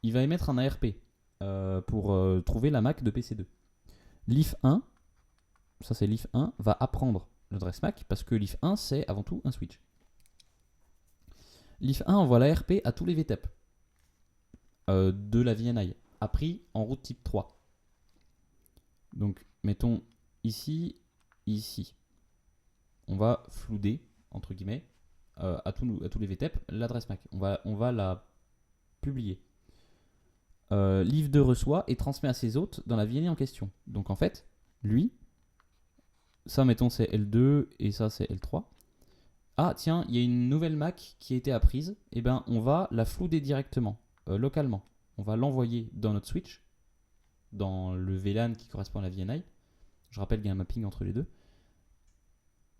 il va émettre un ARP pour trouver la MAC de PC2. L'IF1, ça c'est l'IF1, va apprendre l'adresse MAC parce que l'IF1 c'est avant tout un switch. L'IF1 envoie l'ARP à tous les VTEP de la VNI, appris en route type 3. Donc mettons ici. On va flouder, entre guillemets, à tous les VTEP l'adresse MAC. On va la publier. L'IF2 reçoit et transmet à ses hôtes dans la VNI en question. Donc en fait, lui, ça mettons c'est L2 et ça c'est L3. Ah tiens, il y a une nouvelle MAC qui a été apprise. Et ben on va la flouder directement, localement. On va l'envoyer dans notre switch, dans le VLAN qui correspond à la VNI. Je rappelle qu'il y a un mapping entre les deux.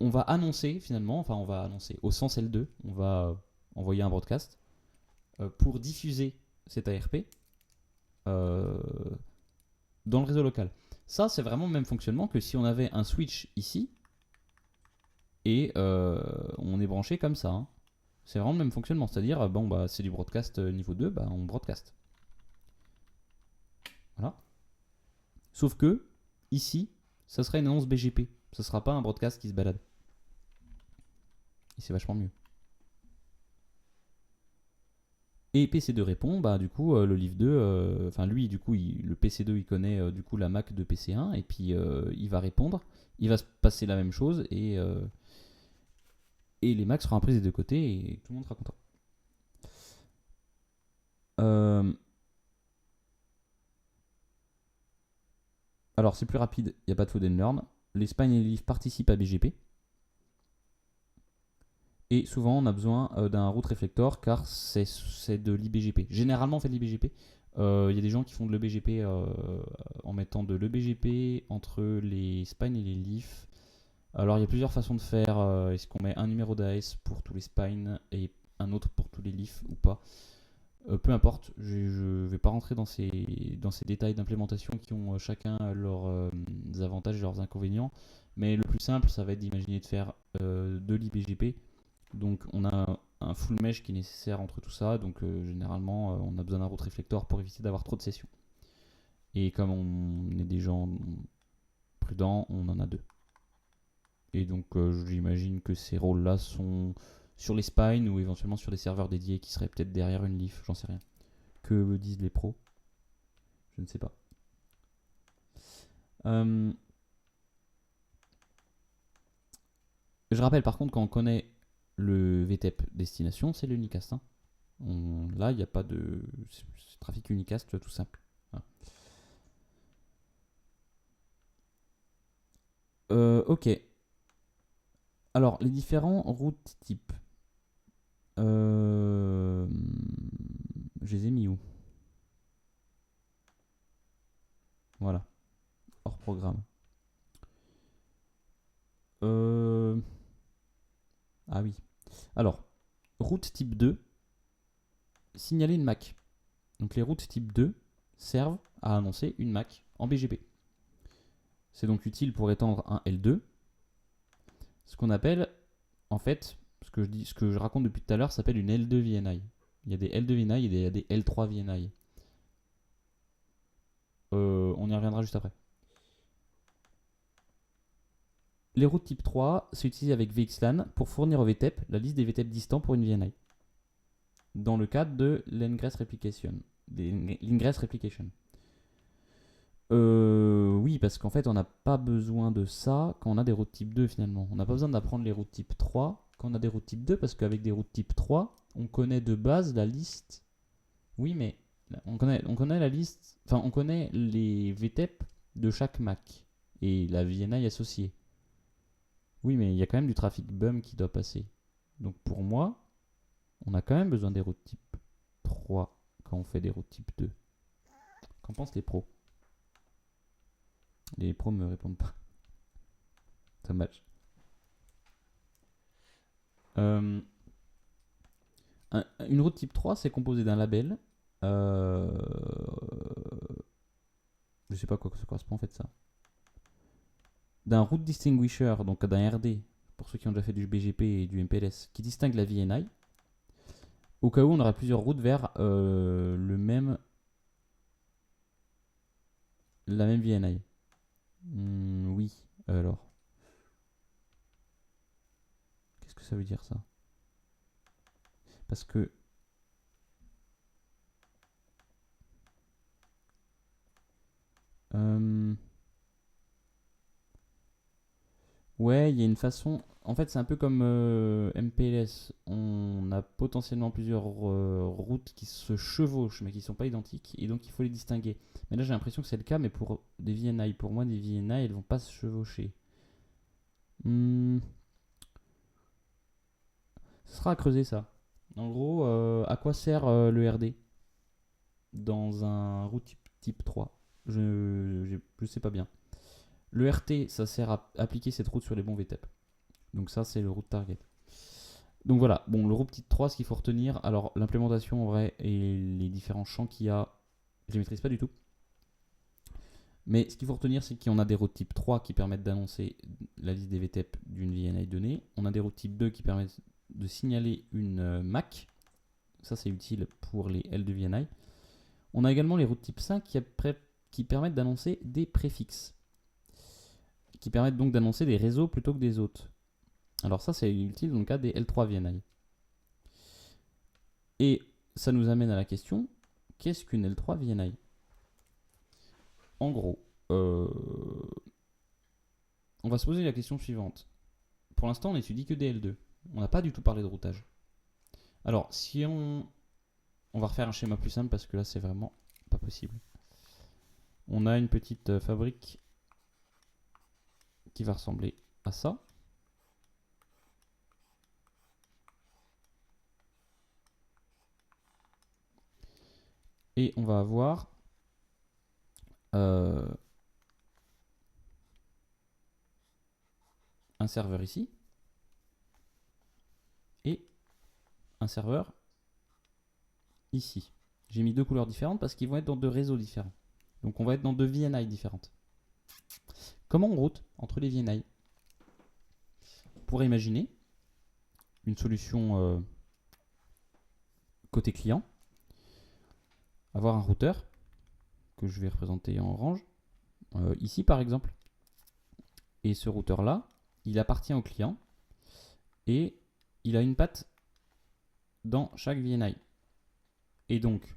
On va annoncer finalement, au sens L2, on va envoyer un broadcast pour diffuser cet ARP dans le réseau local. Ça, c'est vraiment le même fonctionnement que si on avait un switch ici et on est branché comme ça. Hein. C'est vraiment le même fonctionnement, c'est-à-dire, c'est du broadcast niveau 2, on broadcast. Voilà. Sauf que, ici, ça serait une annonce BGP. Ce ne sera pas un broadcast qui se balade. Et c'est vachement mieux. Et PC2 répond, du coup, le livre 2, lui, du coup, le PC2, il connaît du coup la MAC de PC1, et puis il va répondre. Il va se passer la même chose, et les MAC seront prises des deux côtés, et tout le monde sera content. Alors, c'est plus rapide, il n'y a pas de Flood and Learn. Les spines et les livres participent à BGP. Et souvent, on a besoin d'un route reflector car c'est de l'IBGP. Généralement, on fait de l'IBGP. Il y a des gens qui font de l'EBGP en mettant de l'EBGP entre les spines et les leafs. Alors, il y a plusieurs façons de faire. Est-ce qu'on met un numéro d'AS pour tous les spines et un autre pour tous les leafs ou pas? Peu importe, je ne vais pas rentrer dans ces détails d'implémentation qui ont chacun leurs avantages et leurs inconvénients. Mais le plus simple, ça va être d'imaginer de faire de l'IPGP. Donc on a un full mesh qui est nécessaire entre tout ça. Donc généralement, on a besoin d'un route reflector pour éviter d'avoir trop de sessions. Et comme on est des gens prudents, on en a 2. Et donc j'imagine que ces rôles-là sont sur les spines ou éventuellement sur des serveurs dédiés qui seraient peut-être derrière une leaf, j'en sais rien. Que disent les pros? Je ne sais pas. Je rappelle par contre, quand on connaît le VTEP destination, c'est l'unicast. Hein. Là, il n'y a pas de trafic unicast tout simple. Voilà. Ok. Alors, les différents routes types. Je les ai mis où? Voilà. Hors programme. Ah oui. Alors, route type 2, signaler une MAC. Donc les routes type 2 servent à annoncer une MAC en BGP. C'est donc utile pour étendre un L2. Ce qu'on appelle, en fait, ce que je raconte depuis tout à l'heure s'appelle une L2 VNI. Il y a des L2 VNI et il y a des L3 VNI. On y reviendra juste après. Les routes type 3 s'utilisent avec VXLAN pour fournir au VTEP la liste des VTEP distants pour une VNI. Dans le cadre de l'Ingress Replication. Oui, parce qu'en fait, on n'a pas besoin de ça quand on a des routes type 2 finalement. On n'a pas besoin d'apprendre les routes type 3 quand on a des routes type 2 parce qu'avec des routes type 3, on connaît de base la liste. Oui, mais on connaît la liste, enfin, on connaît les VTEP de chaque MAC et la VNI associée. Oui, mais il y a quand même du trafic BUM qui doit passer. Donc pour moi, on a quand même besoin des routes type 3 quand on fait des routes type 2. Qu'en pensent les pros? Les pros me répondent pas. Dommage. Une route type 3, c'est composé d'un label. Je sais pas à quoi ça correspond en fait ça. D'un route distinguisher, donc d'un RD, pour ceux qui ont déjà fait du BGP et du MPLS, qui distingue la VNI. Au cas où on aura plusieurs routes vers la même VNI. Oui, alors. Qu'est-ce que ça veut dire ça? Parce que ouais, il y a une façon. En fait, c'est un peu comme MPLS. On a potentiellement plusieurs routes qui se chevauchent, mais qui ne sont pas identiques, et donc il faut les distinguer. Mais là, j'ai l'impression que c'est le cas, mais pour des VNI. Pour moi, des VNI, elles vont pas se chevaucher. Ce sera à creuser ça. En gros, à quoi sert le RD dans un route type 3? Je sais pas bien. Le RT, ça sert à appliquer cette route sur les bons VTEP. Donc ça, c'est le route target. Donc voilà, bon, le route type 3, ce qu'il faut retenir, alors l'implémentation en vrai et les différents champs qu'il y a, je les maîtrise pas du tout. Mais ce qu'il faut retenir, c'est qu'on a des routes type 3 qui permettent d'annoncer la liste des VTEP d'une VNI donnée. On a des routes type 2 qui permettent de signaler une MAC. Ça, c'est utile pour les L2 VNI. On a également les routes type 5 qui permettent d'annoncer des préfixes. Qui permettent donc d'annoncer des réseaux plutôt que des autres. Alors ça, c'est utile dans le cas des L3 VNI. Et ça nous amène à la question, qu'est-ce qu'une L3 VNI? En gros, on va se poser la question suivante. Pour l'instant, on n'étudie que des L2. On n'a pas du tout parlé de routage. Alors, si on va refaire un schéma plus simple parce que là, c'est vraiment pas possible. On a une petite fabrique qui va ressembler à ça. Et on va avoir un serveur ici et un serveur ici. J'ai mis deux couleurs différentes parce qu'ils vont être dans deux réseaux différents. Donc on va être dans deux VNI différentes. Comment on route entre les VNI? pourrait imaginer une solution côté client, avoir un routeur que je vais représenter en orange, ici par exemple. Et ce routeur-là, il appartient au client et il a une patte dans chaque VNI. Et donc,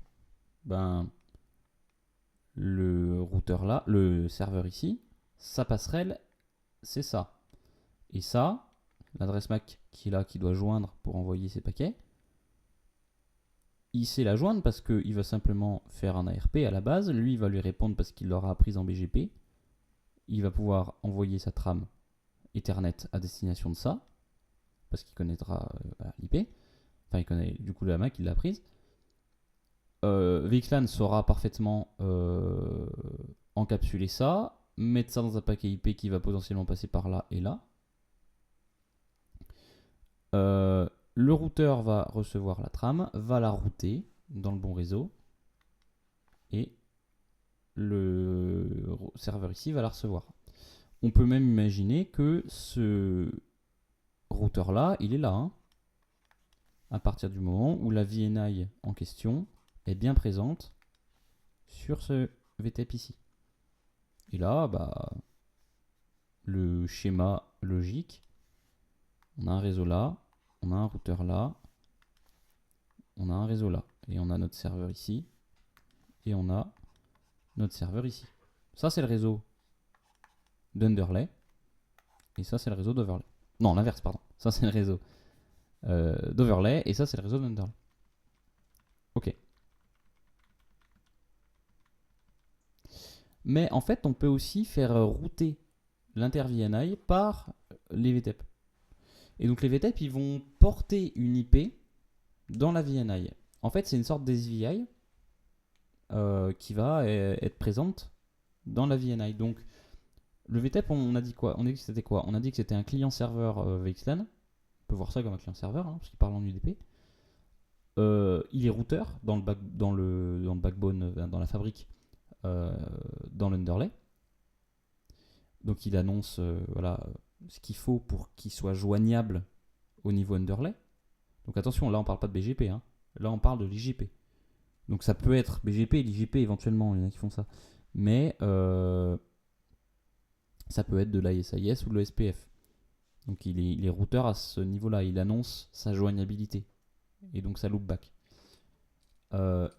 le routeur là, le serveur ici, sa passerelle, c'est ça. Et ça, l'adresse MAC qui est là, qui doit joindre pour envoyer ses paquets, il sait la joindre parce qu'il va simplement faire un ARP à la base. Lui, il va lui répondre parce qu'il l'aura apprise en BGP. Il va pouvoir envoyer sa trame Ethernet à destination de ça, parce qu'il connaîtra l'IP. Enfin, il connaît du coup la MAC, il l'a prise. VXLAN saura parfaitement encapsuler ça, mettre ça dans un paquet IP qui va potentiellement passer par là et là. Le routeur va recevoir la trame, va la router dans le bon réseau et le serveur ici va la recevoir. On peut même imaginer que ce routeur là, il est là, hein, à partir du moment où la VNI en question est bien présente sur ce VTEP ici. Et là, le schéma logique, on a un réseau là, on a un routeur là, on a un réseau là, et on a notre serveur ici, et on a notre serveur ici. Ça, c'est le réseau d'underlay, et ça, c'est le réseau d'overlay. Non, l'inverse, pardon. Ça, c'est le réseau d'overlay, et ça, c'est le réseau d'underlay. Ok. Mais en fait, on peut aussi faire router l'inter-VNI par les VTEP. Et donc les VTEP, ils vont porter une IP dans la VNI. En fait, c'est une sorte d'SVI qui va être présente dans la VNI. Donc le VTEP, on a dit quoi? On a dit que c'était quoi? On a dit que c'était un client-serveur VXLAN. On peut voir ça comme un client-serveur, hein, parce qu'il parle en UDP. Il est routeur dans le backbone, dans la fabrique, dans l'underlay. Donc il annonce ce qu'il faut pour qu'il soit joignable au niveau underlay. Donc attention, là on parle pas de BGP, hein. Là on parle de l'IGP. Donc ça peut être BGP et l'IGP éventuellement, il y en a qui font ça. Mais ça peut être de l'ASIS ou de l'OSPF. Donc il est routeur à ce niveau-là, il annonce sa joignabilité. Et donc sa loopback. Et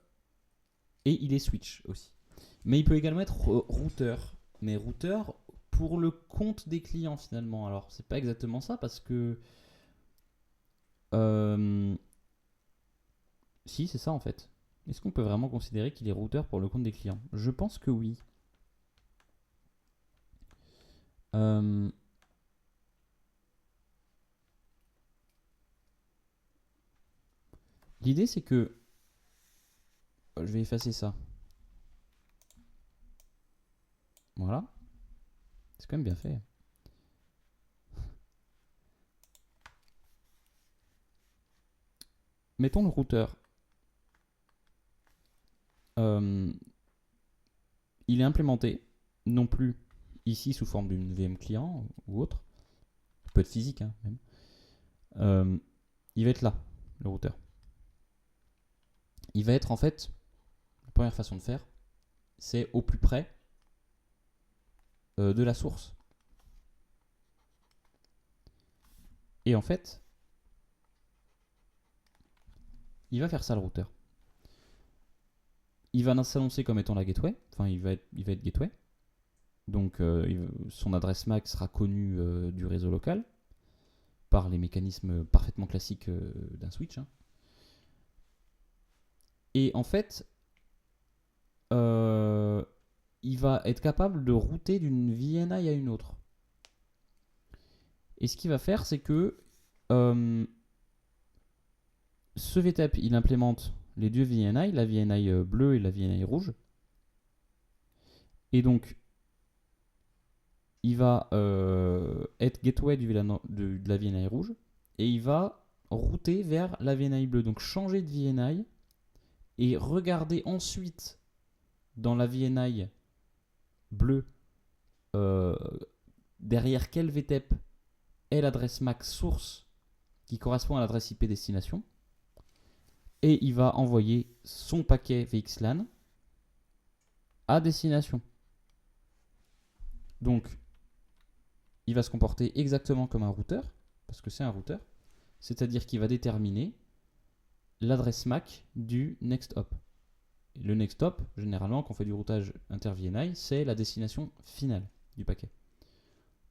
il est switch aussi. Mais il peut également être routeur. Mais routeur pour le compte des clients finalement. Alors c'est pas exactement ça parce que si c'est ça en fait. Est-ce qu'on peut vraiment considérer qu'il est routeur pour le compte des clients? Je pense que oui. L'idée c'est que je vais effacer ça. Voilà. C'est quand même bien fait. Mettons le routeur. Il est implémenté, non plus ici sous forme d'une VM client ou autre. Ça peut être physique, hein, même. Il va être là, le routeur. Il va être en fait, la première façon de faire, c'est au plus près de la source. Et en fait, il va faire ça le routeur. Il va s'annoncer comme étant la gateway, enfin il va être gateway. Donc son adresse MAC sera connue du réseau local par les mécanismes parfaitement classiques d'un switch. Hein. Et en fait, il va être capable de router d'une VNI à une autre. Et ce qu'il va faire, c'est que ce VTEP, il implémente les deux VNI, la VNI bleue et la VNI rouge. Et donc, il va être gateway de la VNI rouge et il va router vers la VNI bleue. Donc, changer de VNI et regarder ensuite dans la VNI bleue derrière quel VTEP est l'adresse MAC source qui correspond à l'adresse IP destination. Et il va envoyer son paquet VXLAN à destination. Donc, il va se comporter exactement comme un routeur, parce que c'est un routeur, c'est-à-dire qu'il va déterminer l'adresse MAC du next hop. Et le next hop, généralement, quand on fait du routage inter-VNI, c'est la destination finale du paquet.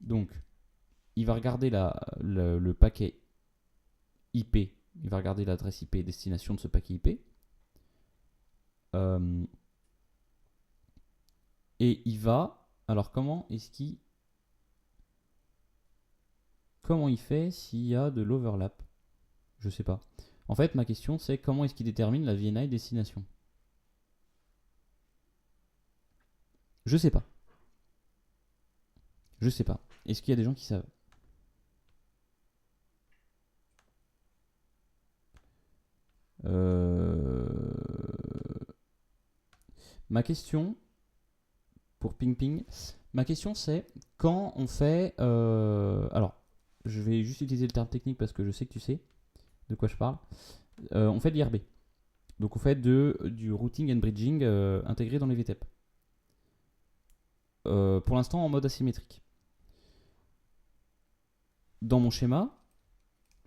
Donc, il va regarder le paquet IP, il va regarder l'adresse IP destination de ce paquet IP. Et il va... Alors, comment il fait s'il y a de l'overlap? Je sais pas. En fait, ma question, c'est comment est-ce qu'il détermine la VNI destination? Je sais pas. Je sais pas. Est-ce qu'il y a des gens qui savent? Ma question pour Ping Ping, ma question c'est quand on fait... alors, je vais juste utiliser le terme technique parce que je sais que tu sais de quoi je parle. On fait de l'IRB. Donc on fait du routing and bridging intégré dans les VTEP. Pour l'instant en mode asymétrique. Dans mon schéma,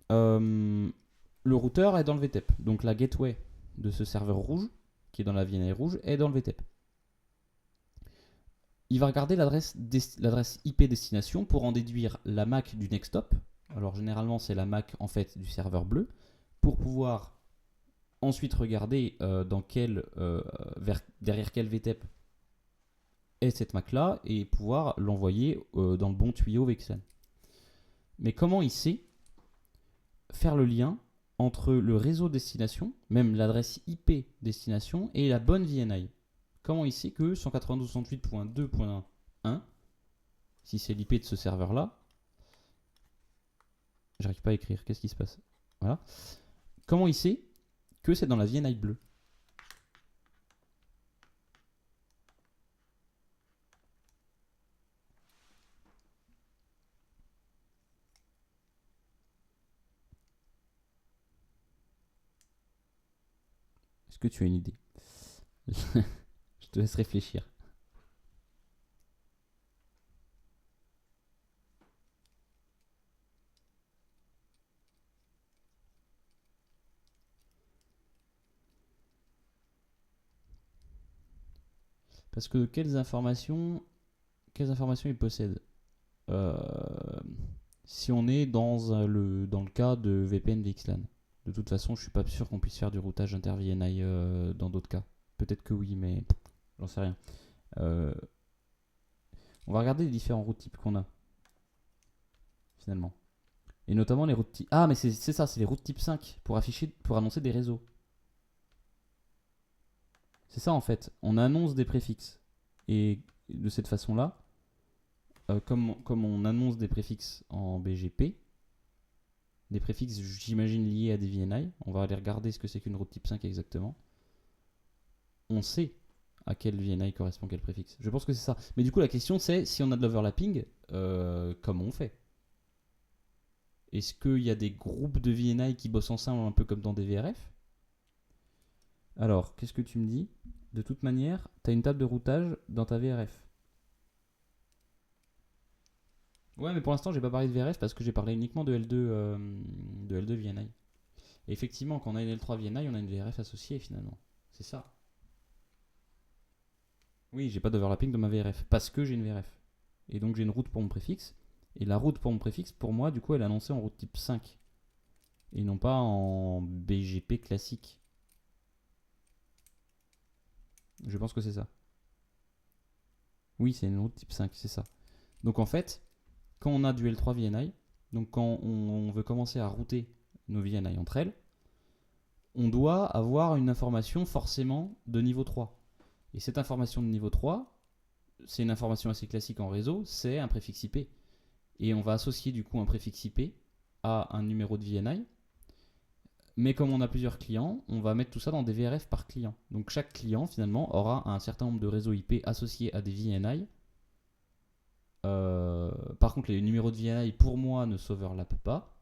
le routeur est dans le VTEP. Donc la gateway de ce serveur rouge, qui est dans la VNI rouge, est dans le VTEP. Il va regarder l'adresse IP destination pour en déduire la MAC du next hop. Alors généralement c'est la MAC en fait du serveur bleu, pour pouvoir ensuite regarder derrière quel VTEP est cette MAC là et pouvoir l'envoyer dans le bon tuyau VXLAN. Mais comment il sait faire le lien entre le réseau destination, même l'adresse IP destination, et la bonne VNI? Comment il sait que 192.168.2.1, si c'est l'IP de ce serveur-là, j'arrive pas à écrire, qu'est-ce qui se passe? Voilà. Comment il sait que c'est dans la VNI bleue? Est-ce que tu as une idée? Je te laisse réfléchir. Parce que quelles informations il possède? Si on est dans le cas de VPN VXLAN. De toute façon, je suis pas sûr qu'on puisse faire du routage inter-VNI dans d'autres cas. Peut-être que oui, mais j'en sais rien. On va regarder les différents routes types qu'on a, finalement. Et notamment les routes type... Ah, mais c'est ça, c'est les routes type 5 pour annoncer des réseaux. C'est ça en fait, on annonce des préfixes. Et de cette façon-là, comme on annonce des préfixes en BGP, des préfixes, j'imagine, liés à des VNI, on va aller regarder ce que c'est qu'une route type 5 exactement. On sait à quel VNI correspond quel préfixe. Je pense que c'est ça. Mais du coup, la question c'est, si on a de l'overlapping, comment on fait? Est-ce qu'il y a des groupes de VNI qui bossent ensemble un peu comme dans des VRF? Alors, qu'est-ce que tu me dis? De toute manière, tu as une table de routage dans ta VRF. Ouais, mais pour l'instant, j'ai pas parlé de VRF parce que j'ai parlé uniquement de L2 VNI. Et effectivement, quand on a une L3 VNI, on a une VRF associée finalement. C'est ça. Oui, j'ai pas d'overlapping dans ma VRF parce que j'ai une VRF. Et donc j'ai une route pour mon préfixe. Et la route pour mon préfixe, pour moi, du coup, elle est annoncée en route type 5. Et non pas en BGP classique. Je pense que c'est ça. Oui, c'est une route type 5, c'est ça. Donc en fait, quand on a du L3 VNI, donc quand on veut commencer à router nos VNI entre elles, on doit avoir une information forcément de niveau 3. Et cette information de niveau 3, c'est une information assez classique en réseau, c'est un préfixe IP. Et on va associer du coup un préfixe IP à un numéro de VNI. Mais comme on a plusieurs clients, on va mettre tout ça dans des VRF par client. Donc chaque client finalement aura un certain nombre de réseaux IP associés à des VNI Par contre, les numéros de VNI, pour moi, ne s'overlappent pas.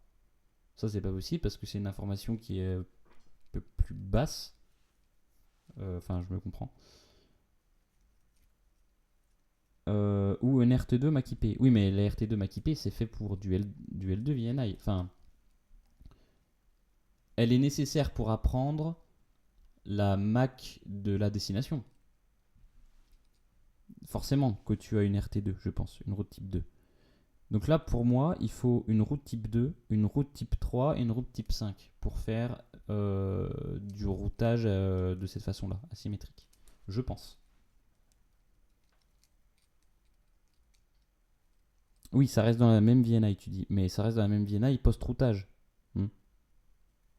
Ça, c'est pas possible parce que c'est une information qui est un peu plus basse. Enfin, je me comprends. Ou un RT2 MAC-IP. Oui, mais la RT2 MAC-IP, c'est fait pour du L2 VNI. Enfin, elle est nécessaire pour apprendre la MAC de la destination. Forcément que tu as une RT2, je pense, une route type 2. Donc là, pour moi, il faut une route type 2, une route type 3 et une route type 5 pour faire du routage de cette façon-là, asymétrique. Je pense. Oui, ça reste dans la même VNI, tu dis, mais ça reste dans la même VNI post-routage.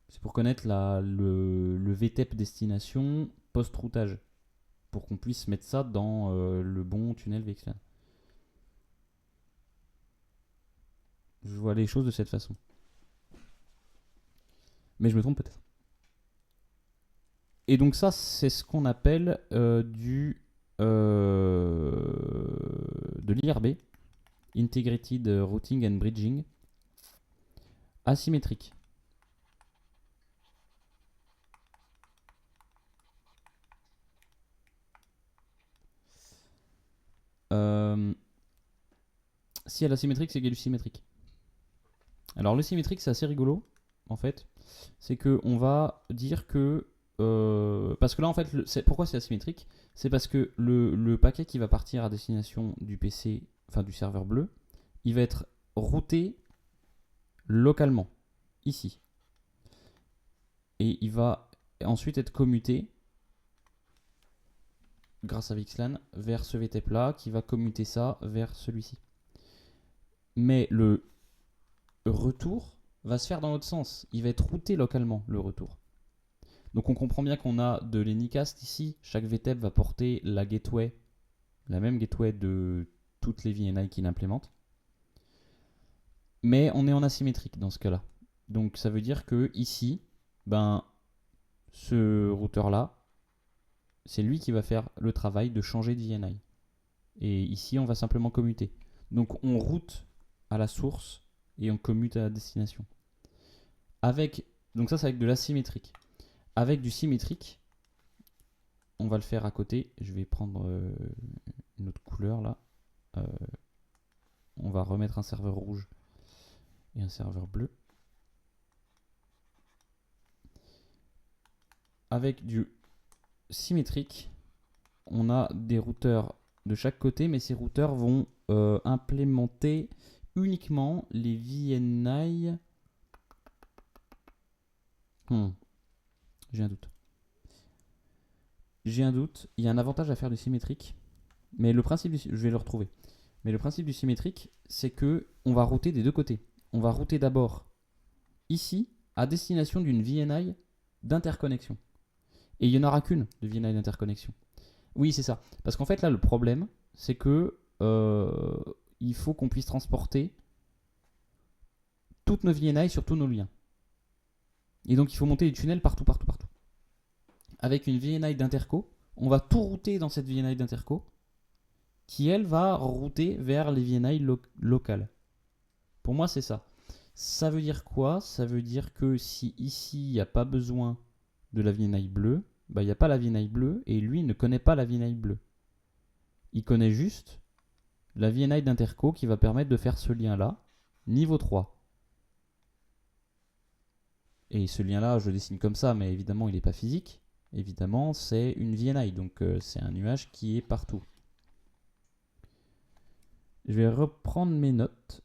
C'est pour connaître le VTEP destination post-routage, pour qu'on puisse mettre ça dans le bon tunnel VXLAN. Je vois les choses de cette façon. Mais je me trompe peut-être. Et donc ça, c'est ce qu'on appelle de l'IRB, Integrated Routing and Bridging, asymétrique. Si elle est asymétrique, c'est qu'il y a du symétrique. Alors le symétrique, c'est assez rigolo, en fait. C'est qu'on va dire que... parce que là, en fait, pourquoi c'est asymétrique? C'est parce que le paquet qui va partir à destination du PC, enfin du serveur bleu, il va être routé localement, ici. Et il va ensuite être commuté grâce à VXLAN vers ce VTEP là qui va commuter ça vers celui-ci. Mais le retour va se faire dans l'autre sens. Il va être routé localement, le retour. Donc on comprend bien qu'on a de l'Anycast ici. Chaque VTEP va porter la gateway, la même gateway de toutes les VNI qu'il implémente. Mais on est en asymétrique dans ce cas-là. Donc ça veut dire que ici, ce routeur-là, c'est lui qui va faire le travail de changer de VNI. Et ici, on va simplement commuter. Donc on route à la source et on commute à la destination. Donc ça, c'est avec de l'asymétrique. Avec du symétrique, on va le faire à côté. Je vais prendre une autre couleur là. On va remettre un serveur rouge et un serveur bleu. Avec du symétrique, on a des routeurs de chaque côté, mais ces routeurs vont implémenter uniquement les VNI. J'ai un doute. Il y a un avantage à faire du symétrique, mais le principe je vais le retrouver. Mais le principe du symétrique, c'est que on va router des deux côtés. On va router d'abord ici à destination d'une VNI d'interconnexion. Et il n'y en aura qu'une de VNI d'interconnexion. Oui, c'est ça. Parce qu'en fait, là, le problème, c'est que il faut qu'on puisse transporter toutes nos VNI sur tous nos liens. Et donc, il faut monter des tunnels partout. Avec une VNI d'interco, on va tout router dans cette VNI d'interco, qui, elle, va router vers les VNI locales. Pour moi, c'est ça. Ça veut dire quoi? Ça veut dire que si ici, il n'y a pas besoin de la VNI bleue, il n'y a pas la VNI bleue, et lui, il ne connaît pas la VNI bleue. Il connaît juste la VNI d'interco qui va permettre de faire ce lien-là, niveau 3. Et ce lien-là, je le dessine comme ça, mais évidemment, il n'est pas physique. Évidemment, c'est une VNI, donc c'est un nuage qui est partout. Je vais reprendre mes notes.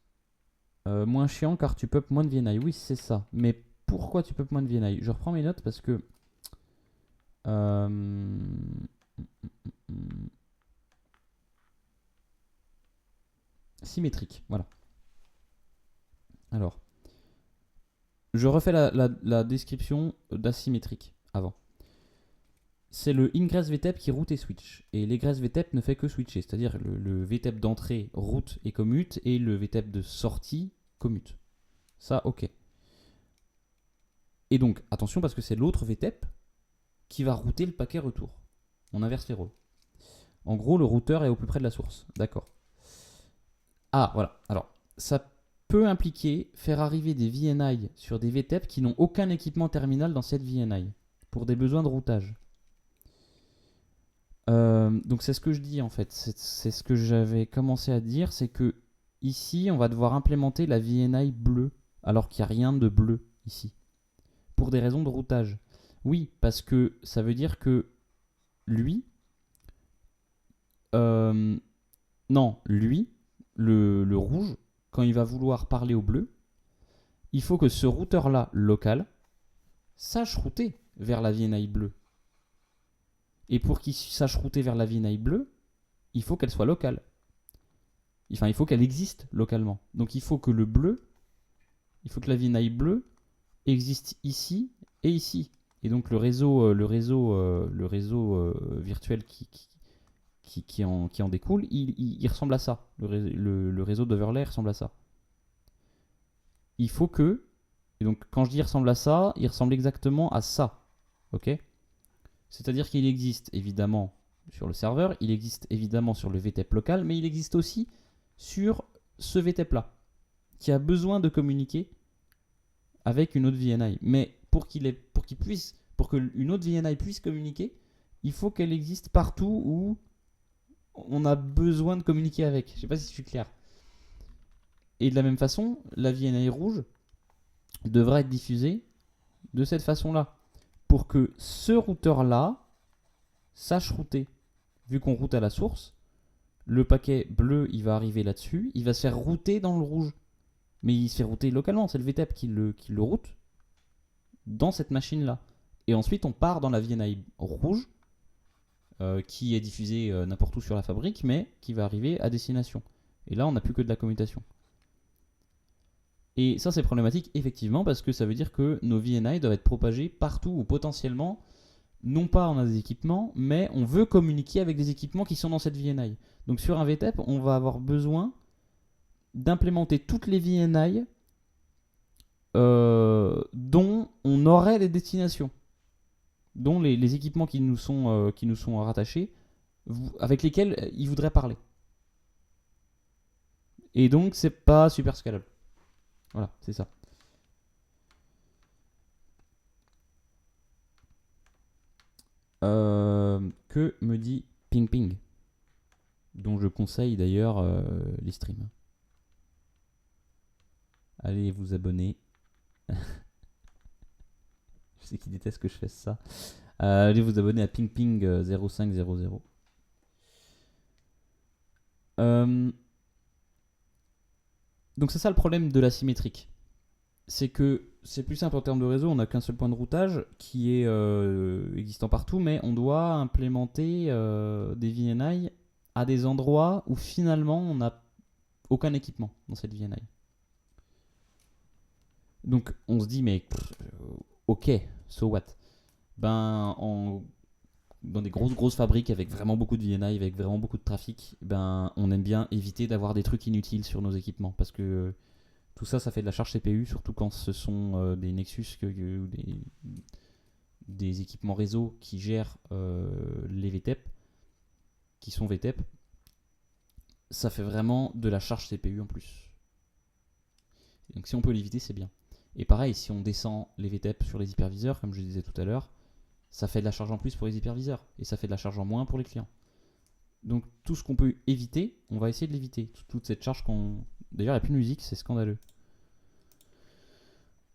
Moins chiant car tu peups moins de VNI. Oui, c'est ça. Mais pourquoi tu peups moins de VNI? Je reprends mes notes parce que... symétrique, voilà. Alors, je refais la description d'asymétrique avant. C'est le ingress VTEP qui route et switch. Et l'ingress VTEP ne fait que switcher. C'est-à-dire le VTEP d'entrée route et commute et le VTEP de sortie commute. Ça, ok. Et donc, attention parce que c'est l'autre VTEP qui va router le paquet retour. On inverse les rôles. En gros, le routeur est au plus près de la source. D'accord. Ah, voilà. Alors, ça peut impliquer faire arriver des VNI sur des VTEP qui n'ont aucun équipement terminal dans cette VNI pour des besoins de routage. Donc c'est ce que je dis en fait, c'est ce que j'avais commencé à dire, c'est que ici on va devoir implémenter la VNI bleue alors qu'il n'y a rien de bleu ici, pour des raisons de routage. Oui, parce que ça veut dire que lui, non, lui, le rouge, quand il va vouloir parler au bleu, il faut que ce routeur-là, local, sache router vers la VNI bleue. Et pour qu'il sache router vers la VNI bleue, il faut qu'elle soit locale. Enfin, il faut qu'elle existe localement. Donc il faut que le bleu, il faut que la VNI bleue existe ici et ici. Et donc le réseau virtuel qui en découle, il ressemble à ça. Le réseau d'overlay ressemble à ça. Il faut que, et donc quand je dis il ressemble à ça, il ressemble exactement à ça. Ok ? C'est-à-dire qu'il existe évidemment sur le serveur, il existe évidemment sur le VTEP local, mais il existe aussi sur ce VTEP là, qui a besoin de communiquer avec une autre VNI. Mais pour qu'une autre VNI puisse communiquer, il faut qu'elle existe partout où on a besoin de communiquer avec. Je ne sais pas si je suis clair. Et de la même façon, la VNI rouge devra être diffusée de cette façon-là, pour que ce routeur-là sache router. Vu qu'on route à la source, le paquet bleu, il va arriver là-dessus, il va se faire router dans le rouge. Mais il se fait router localement, c'est le VTEP qui le route dans cette machine-là. Et ensuite, on part dans la VNI rouge, qui est diffusée n'importe où sur la fabrique, mais qui va arriver à destination. Et là, on n'a plus que de la commutation. Et ça, c'est problématique, effectivement, parce que ça veut dire que nos VNI doivent être propagés partout où potentiellement, non pas on a des équipements, mais on veut communiquer avec des équipements qui sont dans cette VNI. Donc sur un VTEP, on va avoir besoin d'implémenter toutes les VNI dont on aurait les destinations, dont les équipements qui nous sont rattachés, avec lesquels ils voudraient parler. Et donc, c'est pas super scalable. Voilà, c'est ça. Que me dit Ping Ping, dont je conseille d'ailleurs les streams. Allez vous abonner. Je sais qu'il déteste que je fasse ça. Allez vous abonner à Ping Ping 0500. Donc c'est ça le problème de l'asymétrique. C'est que c'est plus simple en termes de réseau, on n'a qu'un seul point de routage qui est existant partout, mais on doit implémenter des VNI à des endroits où finalement on n'a aucun équipement dans cette VNI. Donc on se dit mais ok, so what? Dans des grosses fabriques avec vraiment beaucoup de VNI, avec vraiment beaucoup de trafic, on aime bien éviter d'avoir des trucs inutiles sur nos équipements parce que tout ça, ça fait de la charge CPU, surtout quand ce sont des Nexus ou des équipements réseau qui gèrent les VTEP, qui sont VTEP. Ça fait vraiment de la charge CPU en plus. Donc si on peut l'éviter, c'est bien. Et pareil, si on descend les VTEP sur les hyperviseurs, comme je disais tout à l'heure, ça fait de la charge en plus pour les hyperviseurs. Et ça fait de la charge en moins pour les clients. Donc tout ce qu'on peut éviter, on va essayer de l'éviter. Toute cette charge qu'on... D'ailleurs, il n'y a plus de musique, c'est scandaleux.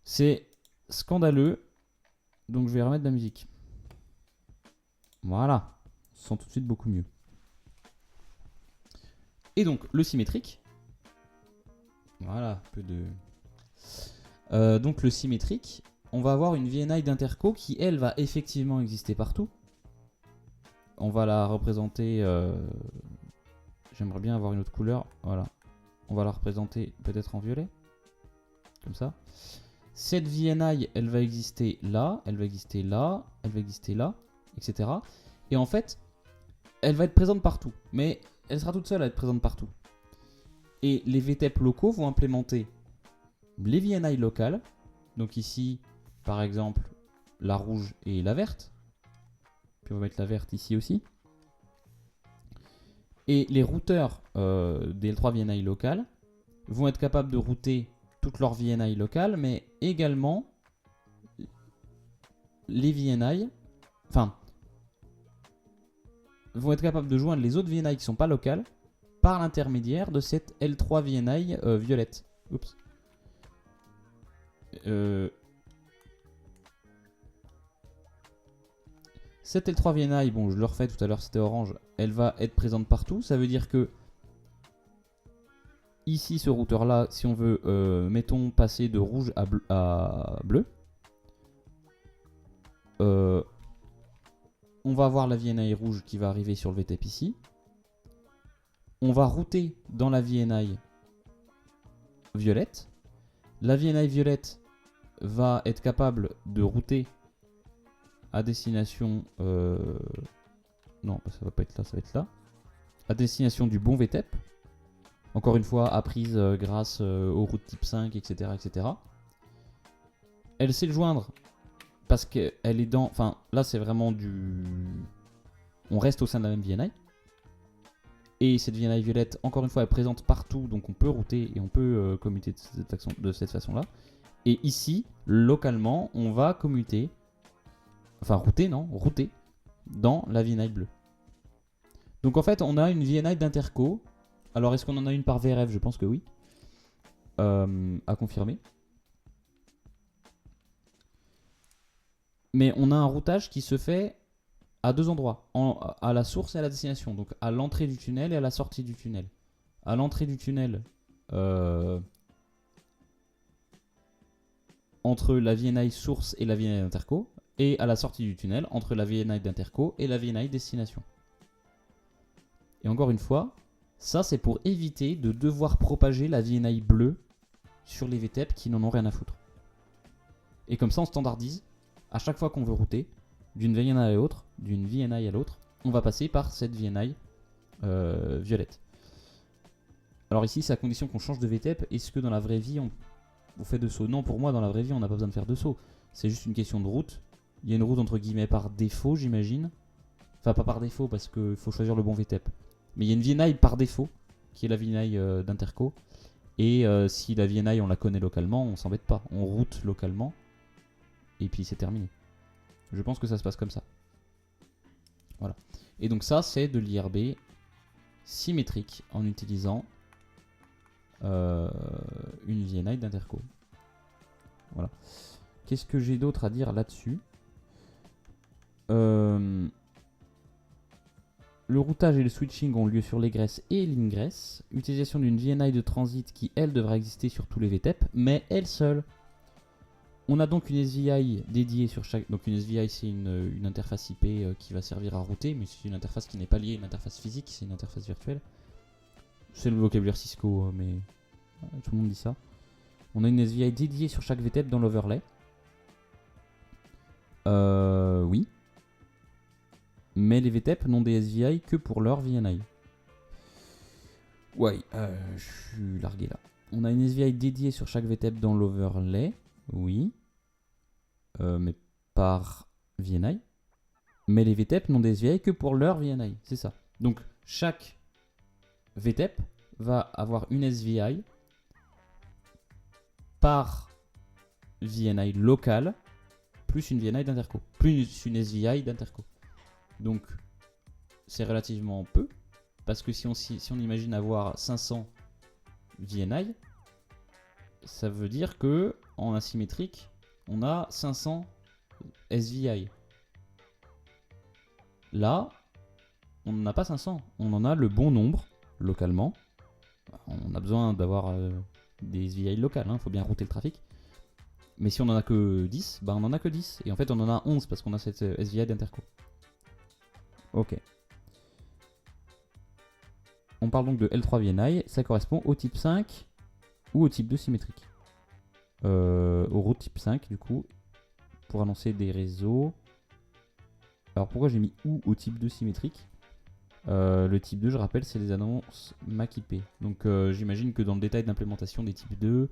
C'est scandaleux. Donc je vais remettre de la musique. Voilà. On se sent tout de suite beaucoup mieux. Et donc le symétrique. Voilà, un peu de... donc le symétrique, on va avoir une VNI d'interco qui, elle, va effectivement exister partout. On va la représenter... J'aimerais bien avoir une autre couleur. Voilà. On va la représenter peut-être en violet. Comme ça. Cette VNI, elle va exister là, elle va exister là, elle va exister là, etc. Et en fait, elle va être présente partout. Mais elle sera toute seule à être présente partout. Et les VTEP locaux vont implémenter les VNI locales. Donc ici, par exemple, la rouge et la verte. Puis on va mettre la verte ici aussi. Et les routeurs des L3 VNI locales vont être capables de router toutes leurs VNI locales, mais également les VNI, enfin, vont être capables de joindre les autres VNI qui ne sont pas locales par l'intermédiaire de cette L3 VNI violette. Oups. Cette L3 VNI, bon, je le refais tout à l'heure, c'était orange, elle va être présente partout. Ça veut dire que ici, ce routeur-là, si on veut, mettons, passer de rouge à bleu, on va avoir la VNI rouge qui va arriver sur le VTEP ici. On va router dans la VNI violette. La VNI violette va être capable de router à destination... non, ça va pas être là, ça va être là. À destination du bon VTEP. Encore une fois, apprise grâce aux routes type 5, etc., etc. Elle sait le joindre parce qu'elle est dans... Enfin, là, c'est vraiment du... On reste au sein de la même VNI. Et cette VNI violette, encore une fois, est présente partout. Donc, on peut router et on peut commuter de cette façon-là. Et ici, localement, on va commuter... Enfin, router, non, router dans la VNI bleue. Donc, en fait, on a une VNI d'interco. Alors, est-ce qu'on en a une par VRF? Je pense que oui. À confirmer. Mais on a un routage qui se fait à deux endroits. À la source et à la destination. Donc, à l'entrée du tunnel et à la sortie du tunnel. À l'entrée du tunnel, entre la VNI source et la VNI d'interco. Et à la sortie du tunnel, entre la VNI d'interco et la VNI destination. Et encore une fois... Ça, c'est pour éviter de devoir propager la VNI bleue sur les VTEP qui n'en ont rien à foutre. Et comme ça, on standardise. À chaque fois qu'on veut router, d'une VNI à l'autre, d'une VNI à l'autre, on va passer par cette VNI violette. Alors ici, c'est à condition qu'on change de VTEP. Est-ce que dans la vraie vie, on fait deux sauts? Non, pour moi, dans la vraie vie, on n'a pas besoin de faire deux sauts. C'est juste une question de route. Il y a une route entre guillemets par défaut, j'imagine. Enfin, pas par défaut, parce qu'il faut choisir le bon VTEP. Mais il y a une VNI par défaut, qui est la VNI d'interco. Et si la VNI on la connaît localement, on s'embête pas. On route localement. Et puis c'est terminé. Je pense que ça se passe comme ça. Voilà. Et donc ça, c'est de l'IRB symétrique en utilisant une VNI d'interco. Voilà. Qu'est-ce que j'ai d'autre à dire là-dessus? Le routage et le switching ont lieu sur l'égresse et l'ingress. Utilisation d'une VNI de transit qui, elle, devra exister sur tous les VTEP, mais elle seule. On a donc une SVI dédiée sur chaque... Donc une SVI, c'est une interface IP qui va servir à router, mais c'est une interface qui n'est pas liée à une interface physique, c'est une interface virtuelle. C'est le vocabulaire Cisco, mais tout le monde dit ça. On a une SVI dédiée sur chaque VTEP dans l'overlay. Oui. Mais les VTEP n'ont des SVI que pour leur VNI. Ouais, je suis largué là. On a une SVI dédiée sur chaque VTEP dans l'overlay. Oui. Mais par VNI. Mais les VTEP n'ont des SVI que pour leur VNI. C'est ça. Donc, chaque VTEP va avoir une SVI par VNI local plus une VNI d'interco. Plus une SVI d'interco. Donc, c'est relativement peu. Parce que si on imagine avoir 500 VNI, ça veut dire que en asymétrique, on a 500 SVI. Là, on n'en a pas 500. On en a le bon nombre, localement. On a besoin d'avoir des SVI locales. Faut bien router le trafic. Mais si on en a que 10, bah on en a que 10. Et en fait, on en a 11 parce qu'on a cette SVI d'interco. Ok. On parle donc de L3 VNI. Ça correspond au type 5 ou au type 2 symétrique. Au route type 5, du coup, pour annoncer des réseaux. Alors pourquoi j'ai mis ou au type 2 symétrique? Le type 2, je rappelle, c'est les annonces MAC IP. Donc j'imagine que dans le détail d'implémentation des types 2,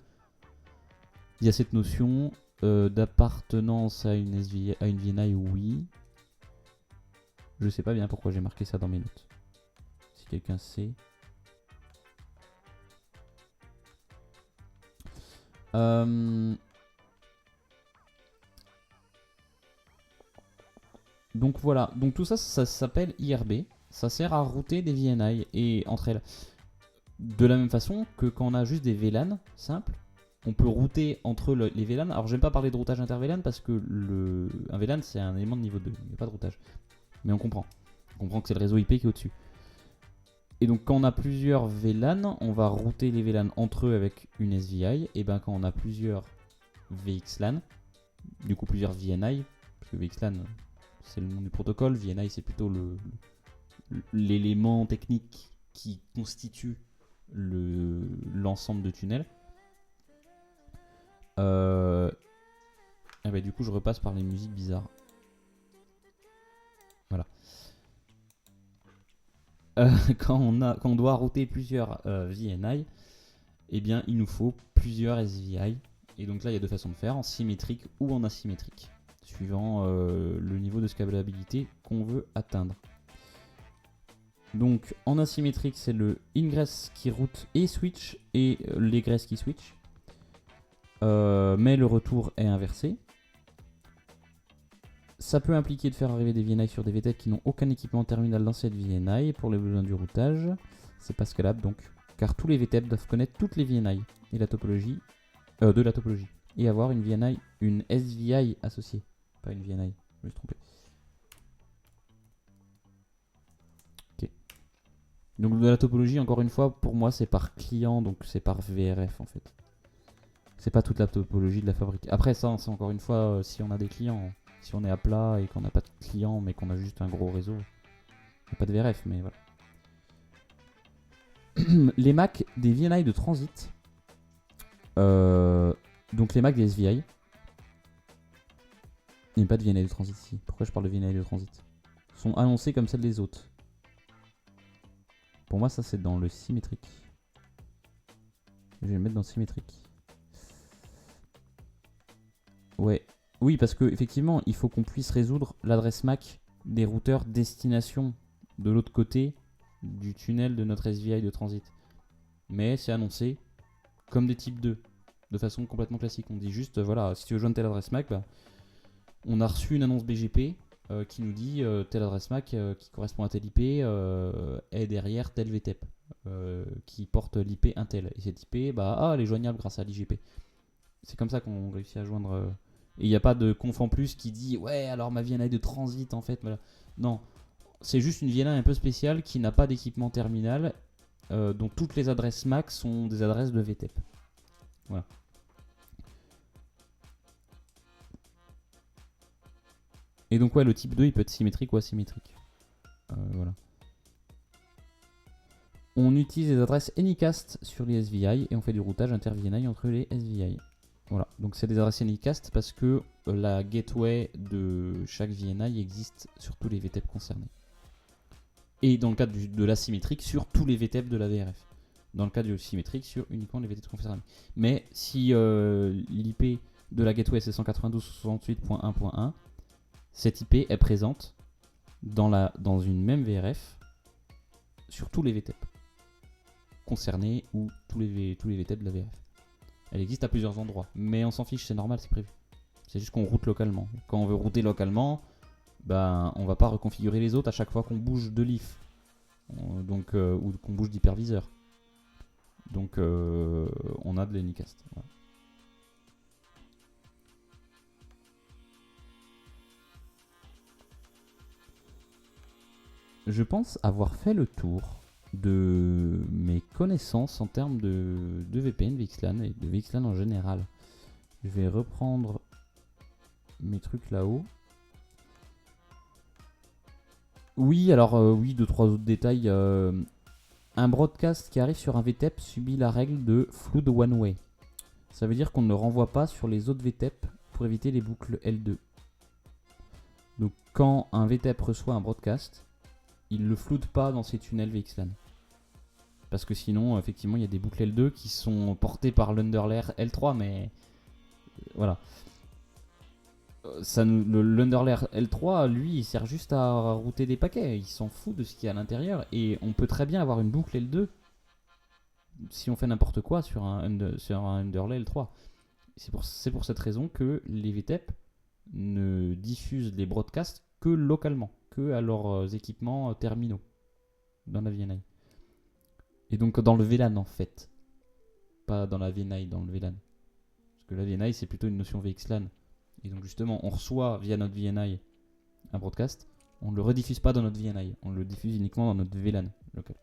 il y a cette notion d'appartenance à une VNI, oui. Je sais pas bien pourquoi j'ai marqué ça dans mes notes. quelqu'un sait. Donc voilà, donc tout ça, ça s'appelle IRB. Ça sert à router des VNI et entre elles. De la même façon que quand on a juste des VLAN simples, on peut router entre les VLAN. Alors j'aime pas parler de routage inter-VLAN parce que un VLAN c'est un élément de niveau 2, il n'y a pas de routage. Mais on comprend. On comprend que c'est le réseau IP qui est au-dessus. Et donc quand on a plusieurs VLAN, on va router les VLAN entre eux avec une SVI. Et ben quand on a plusieurs VXLAN, du coup plusieurs VNI, parce que VXLAN c'est le nom du protocole, VNI c'est plutôt l'élément technique qui constitue l'ensemble de tunnels. Et bah du coup je repasse par les musiques bizarres. Voilà. Quand on doit router plusieurs VNI, eh bien il nous faut plusieurs SVI. Et donc là il y a deux façons de faire, en symétrique ou en asymétrique, suivant le niveau de scalabilité qu'on veut atteindre. Donc en asymétrique c'est le ingress qui route et switch et l'égress qui switch. Mais le retour est inversé. Ça peut impliquer de faire arriver des VNI sur des VTEP qui n'ont aucun équipement terminal dans cette VNI pour les besoins du routage. C'est pas scalable donc, car tous les VTEP doivent connaître toutes les VNI et la topologie de la topologie et avoir une VNI, une SVI associée, pas une VNI, je me suis trompé. Ok. Donc de la topologie, encore une fois, pour moi c'est par client, donc c'est par VRF en fait. C'est pas toute la topologie de la fabrique. Après ça, c'est encore une fois, si on a des clients, si on est à plat et qu'on n'a pas de clients mais qu'on a juste un gros réseau, il n'y a pas de VRF, mais voilà. Les Mac des VNI de transit, donc les Mac des SVI, il n'y a pas de VNI de transit ici. Pourquoi je parle de VNI de transit? Sont annoncés comme celles des autres. Pour moi, ça c'est dans le symétrique. Je vais le mettre dans le symétrique. Ouais. Oui, parce que effectivement, il faut qu'on puisse résoudre l'adresse MAC des routeurs destination de l'autre côté du tunnel de notre SVI de transit. Mais c'est annoncé comme des types 2, de façon complètement classique. On dit juste, voilà, si tu veux joindre telle adresse MAC, bah, on a reçu une annonce BGP qui nous dit telle adresse MAC qui correspond à telle IP est derrière tel VTEP qui porte l'IP Intel. Et cette IP, bah, elle est joignable grâce à l'IGP. C'est comme ça qu'on réussit à joindre... Et il n'y a pas de conf en plus qui dit ouais alors ma VNI de transit en fait voilà. Non, c'est juste une VNI un peu spéciale qui n'a pas d'équipement terminal dont toutes les adresses MAC sont des adresses de VTEP. Voilà. Et donc ouais, le type 2 il peut être symétrique ou asymétrique. Voilà. On utilise les adresses Anycast sur les SVI et on fait du routage inter-VNI entre les SVI. Voilà, donc c'est des adresses Anycast parce que la gateway de chaque VNI existe sur tous les VTEP concernés. Et dans le cas de l'asymétrique, sur tous les VTEP de la VRF. Dans le cas du symétrique, sur uniquement les VTEP concernés. Mais si l'IP de la gateway c'est 192.168.1.1, cette IP est présente dans une même VRF sur tous les VTEP concernés ou tous les VTEP de la VRF. Elle existe à plusieurs endroits, mais on s'en fiche, c'est normal, c'est prévu. C'est juste qu'on route localement. Quand on veut router localement, ben, on va pas reconfigurer les autres à chaque fois qu'on bouge de leaf, donc, ou qu'on bouge d'hyperviseur. Donc on a de l'Anycast. Voilà. Je pense avoir fait le tour de mes connaissances en termes de VPN, VXLAN et de VXLAN en général. Je vais reprendre mes trucs là-haut. Oui, alors oui, 2-3 autres détails. Un broadcast qui arrive sur un VTEP subit la règle de flood one way. Ça veut dire qu'on ne le renvoie pas sur les autres VTEP pour éviter les boucles L2. Donc quand un VTEP reçoit un broadcast, il ne le floute pas dans ses tunnels VXLAN. Parce que sinon, effectivement, il y a des boucles L2 qui sont portées par l'underlayer L3, mais voilà. L'Underlay L3, lui, il sert juste à router des paquets. Il s'en fout de ce qu'il y a à l'intérieur. Et on peut très bien avoir une boucle L2 si on fait n'importe quoi sur sur un Underlay L3. C'est pour cette raison que les VTEP ne diffusent les broadcasts que localement, que à leurs équipements terminaux dans la VNI. Et donc dans le VLAN en fait, pas dans la VNI, dans le VLAN. Parce que la VNI c'est plutôt une notion VXLAN. Et donc justement on reçoit via notre VNI un broadcast, on ne le rediffuse pas dans notre VNI, on le diffuse uniquement dans notre VLAN local.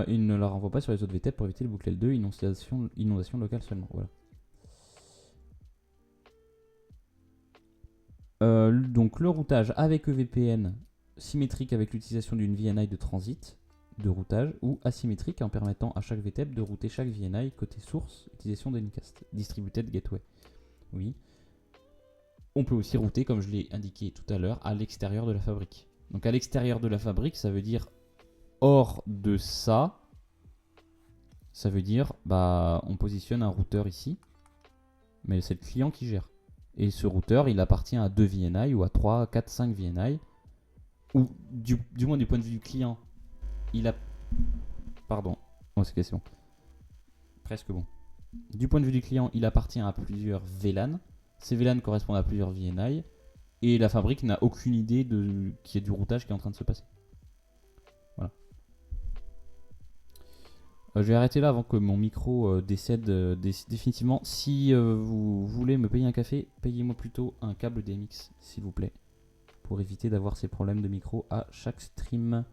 Il ne la renvoie pas sur les autres VTEP pour éviter le boucle L2, inondation locale seulement. Voilà. Donc le routage avec EVPN symétrique avec l'utilisation d'une VNI de transit de routage ou asymétrique en permettant à chaque VTEP de router chaque VNI côté source, utilisation d'Unicast, Distributed Gateway. Oui. On peut aussi router, comme je l'ai indiqué tout à l'heure, à l'extérieur de la fabrique. Donc à l'extérieur de la fabrique, ça veut dire hors de ça, ça veut dire on positionne un routeur ici, mais c'est le client qui gère. Et ce routeur, il appartient à 2 VNI ou à 3, 4, 5 VNI. Ou du moins du point de vue du client, il a... Pardon. Oh, c'est bon. Presque bon. Du point de vue du client, il appartient à plusieurs VLAN. Ces VLAN correspondent à plusieurs VNI. Et la fabrique n'a aucune idée qu'il y a du routage qui est en train de se passer. Voilà. Je vais arrêter là avant que mon micro décède définitivement. Si vous voulez me payer un café, payez-moi plutôt un câble DMX, s'il vous plaît. Pour éviter d'avoir ces problèmes de micro à chaque stream.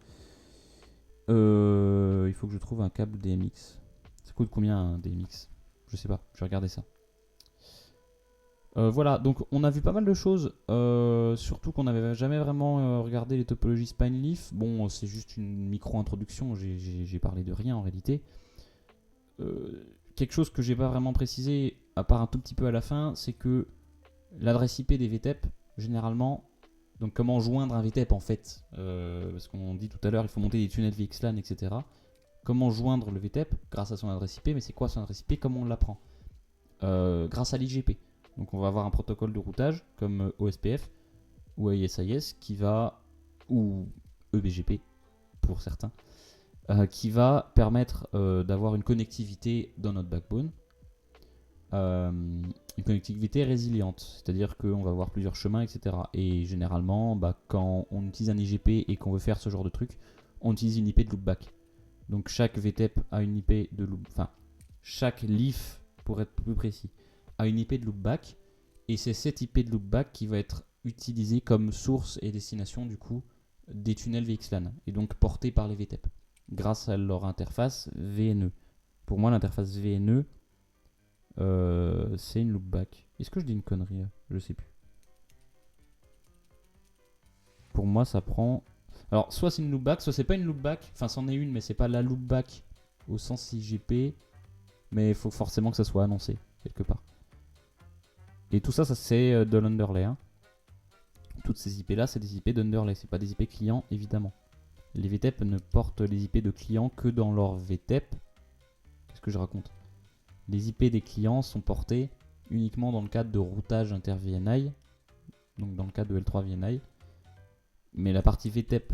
Il faut que je trouve un câble DMX. Ça coûte combien un DMX? Je sais pas, je vais regarder ça. Voilà, donc on a vu pas mal de choses. Surtout qu'on n'avait jamais vraiment regardé les topologies Spineleaf. Bon, c'est juste une micro-introduction, j'ai parlé de rien en réalité. Quelque chose que j'ai pas vraiment précisé, à part un tout petit peu à la fin, c'est que l'adresse IP des VTEP, généralement, donc comment joindre un VTEP en fait, parce qu'on dit tout à l'heure il faut monter des tunnels VXLAN, etc. Comment joindre le VTEP grâce à son adresse IP, mais c'est quoi son adresse IP, comment on l'apprend grâce à l'IGP. Donc on va avoir un protocole de routage comme OSPF ou ASIS qui va, ou EBGP pour certains, qui va permettre d'avoir une connectivité dans notre backbone. Une connectivité résiliente, c'est-à-dire qu'on va avoir plusieurs chemins, etc. Et généralement, quand on utilise un IGP et qu'on veut faire ce genre de truc, on utilise une IP de loopback. Donc chaque VTEP a une IP de loop, enfin chaque leaf, pour être plus précis, a une IP de loopback, et c'est cette IP de loopback qui va être utilisée comme source et destination du coup des tunnels VXLAN, et donc portée par les VTEP, grâce à leur interface VNE. Pour moi, l'interface VNE, c'est une loopback. Est-ce que je dis une connerie là? Je sais plus. Pour moi, ça prend... Alors, soit c'est une loopback, soit c'est pas une loopback. Enfin, c'en est une, mais c'est pas la loopback au sens IGP. Mais il faut forcément que ça soit annoncé quelque part. Et tout ça, ça c'est de l'underlay. Hein. Toutes ces IP là, c'est des IP d'underlay. C'est pas des IP clients, évidemment. Les VTEP ne portent les IP de clients que dans leur VTEP. Qu'est-ce que je raconte? Les IP des clients sont portés uniquement dans le cadre de routage inter-VNI, donc dans le cadre de L3 VNI. Mais la partie VTEP,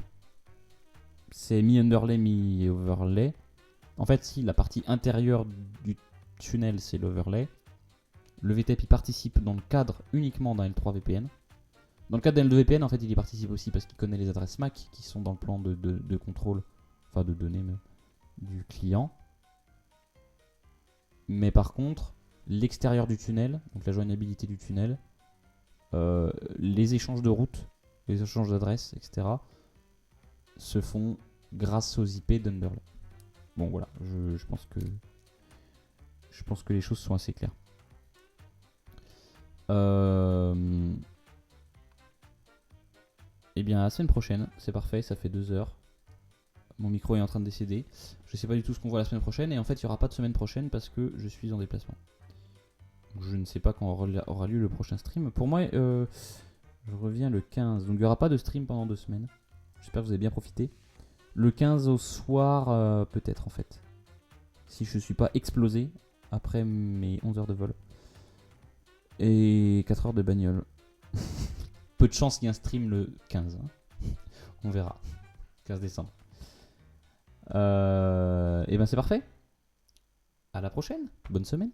c'est mi-underlay, mi-overlay. En fait, si la partie intérieure du tunnel, c'est l'overlay, le VTEP il participe dans le cadre uniquement d'un L3 VPN. Dans le cadre d'un L2 VPN, en fait, il y participe aussi parce qu'il connaît les adresses MAC qui sont dans le plan de contrôle, enfin de données même, du client. Mais par contre, l'extérieur du tunnel, donc la joignabilité du tunnel, les échanges de routes, les échanges d'adresses, etc., se font grâce aux IP d'Underlay. Bon voilà, je pense que les choses sont assez claires. Eh bien, à la semaine prochaine, c'est parfait, ça fait 2 heures. Mon micro est en train de décéder. Je sais pas du tout ce qu'on voit la semaine prochaine. Et en fait, il n'y aura pas de semaine prochaine parce que je suis en déplacement. Je ne sais pas quand aura lieu le prochain stream. Pour moi, je reviens le 15. Donc, il n'y aura pas de stream pendant 2 semaines. J'espère que vous avez bien profité. Le 15 au soir, peut-être en fait. Si je ne suis pas explosé après mes 11 heures de vol. Et 4 heures de bagnole. Peu de chance qu'il y ait un stream le 15. Hein. On verra. 15 décembre. Et ben c'est parfait. À la prochaine. Bonne semaine.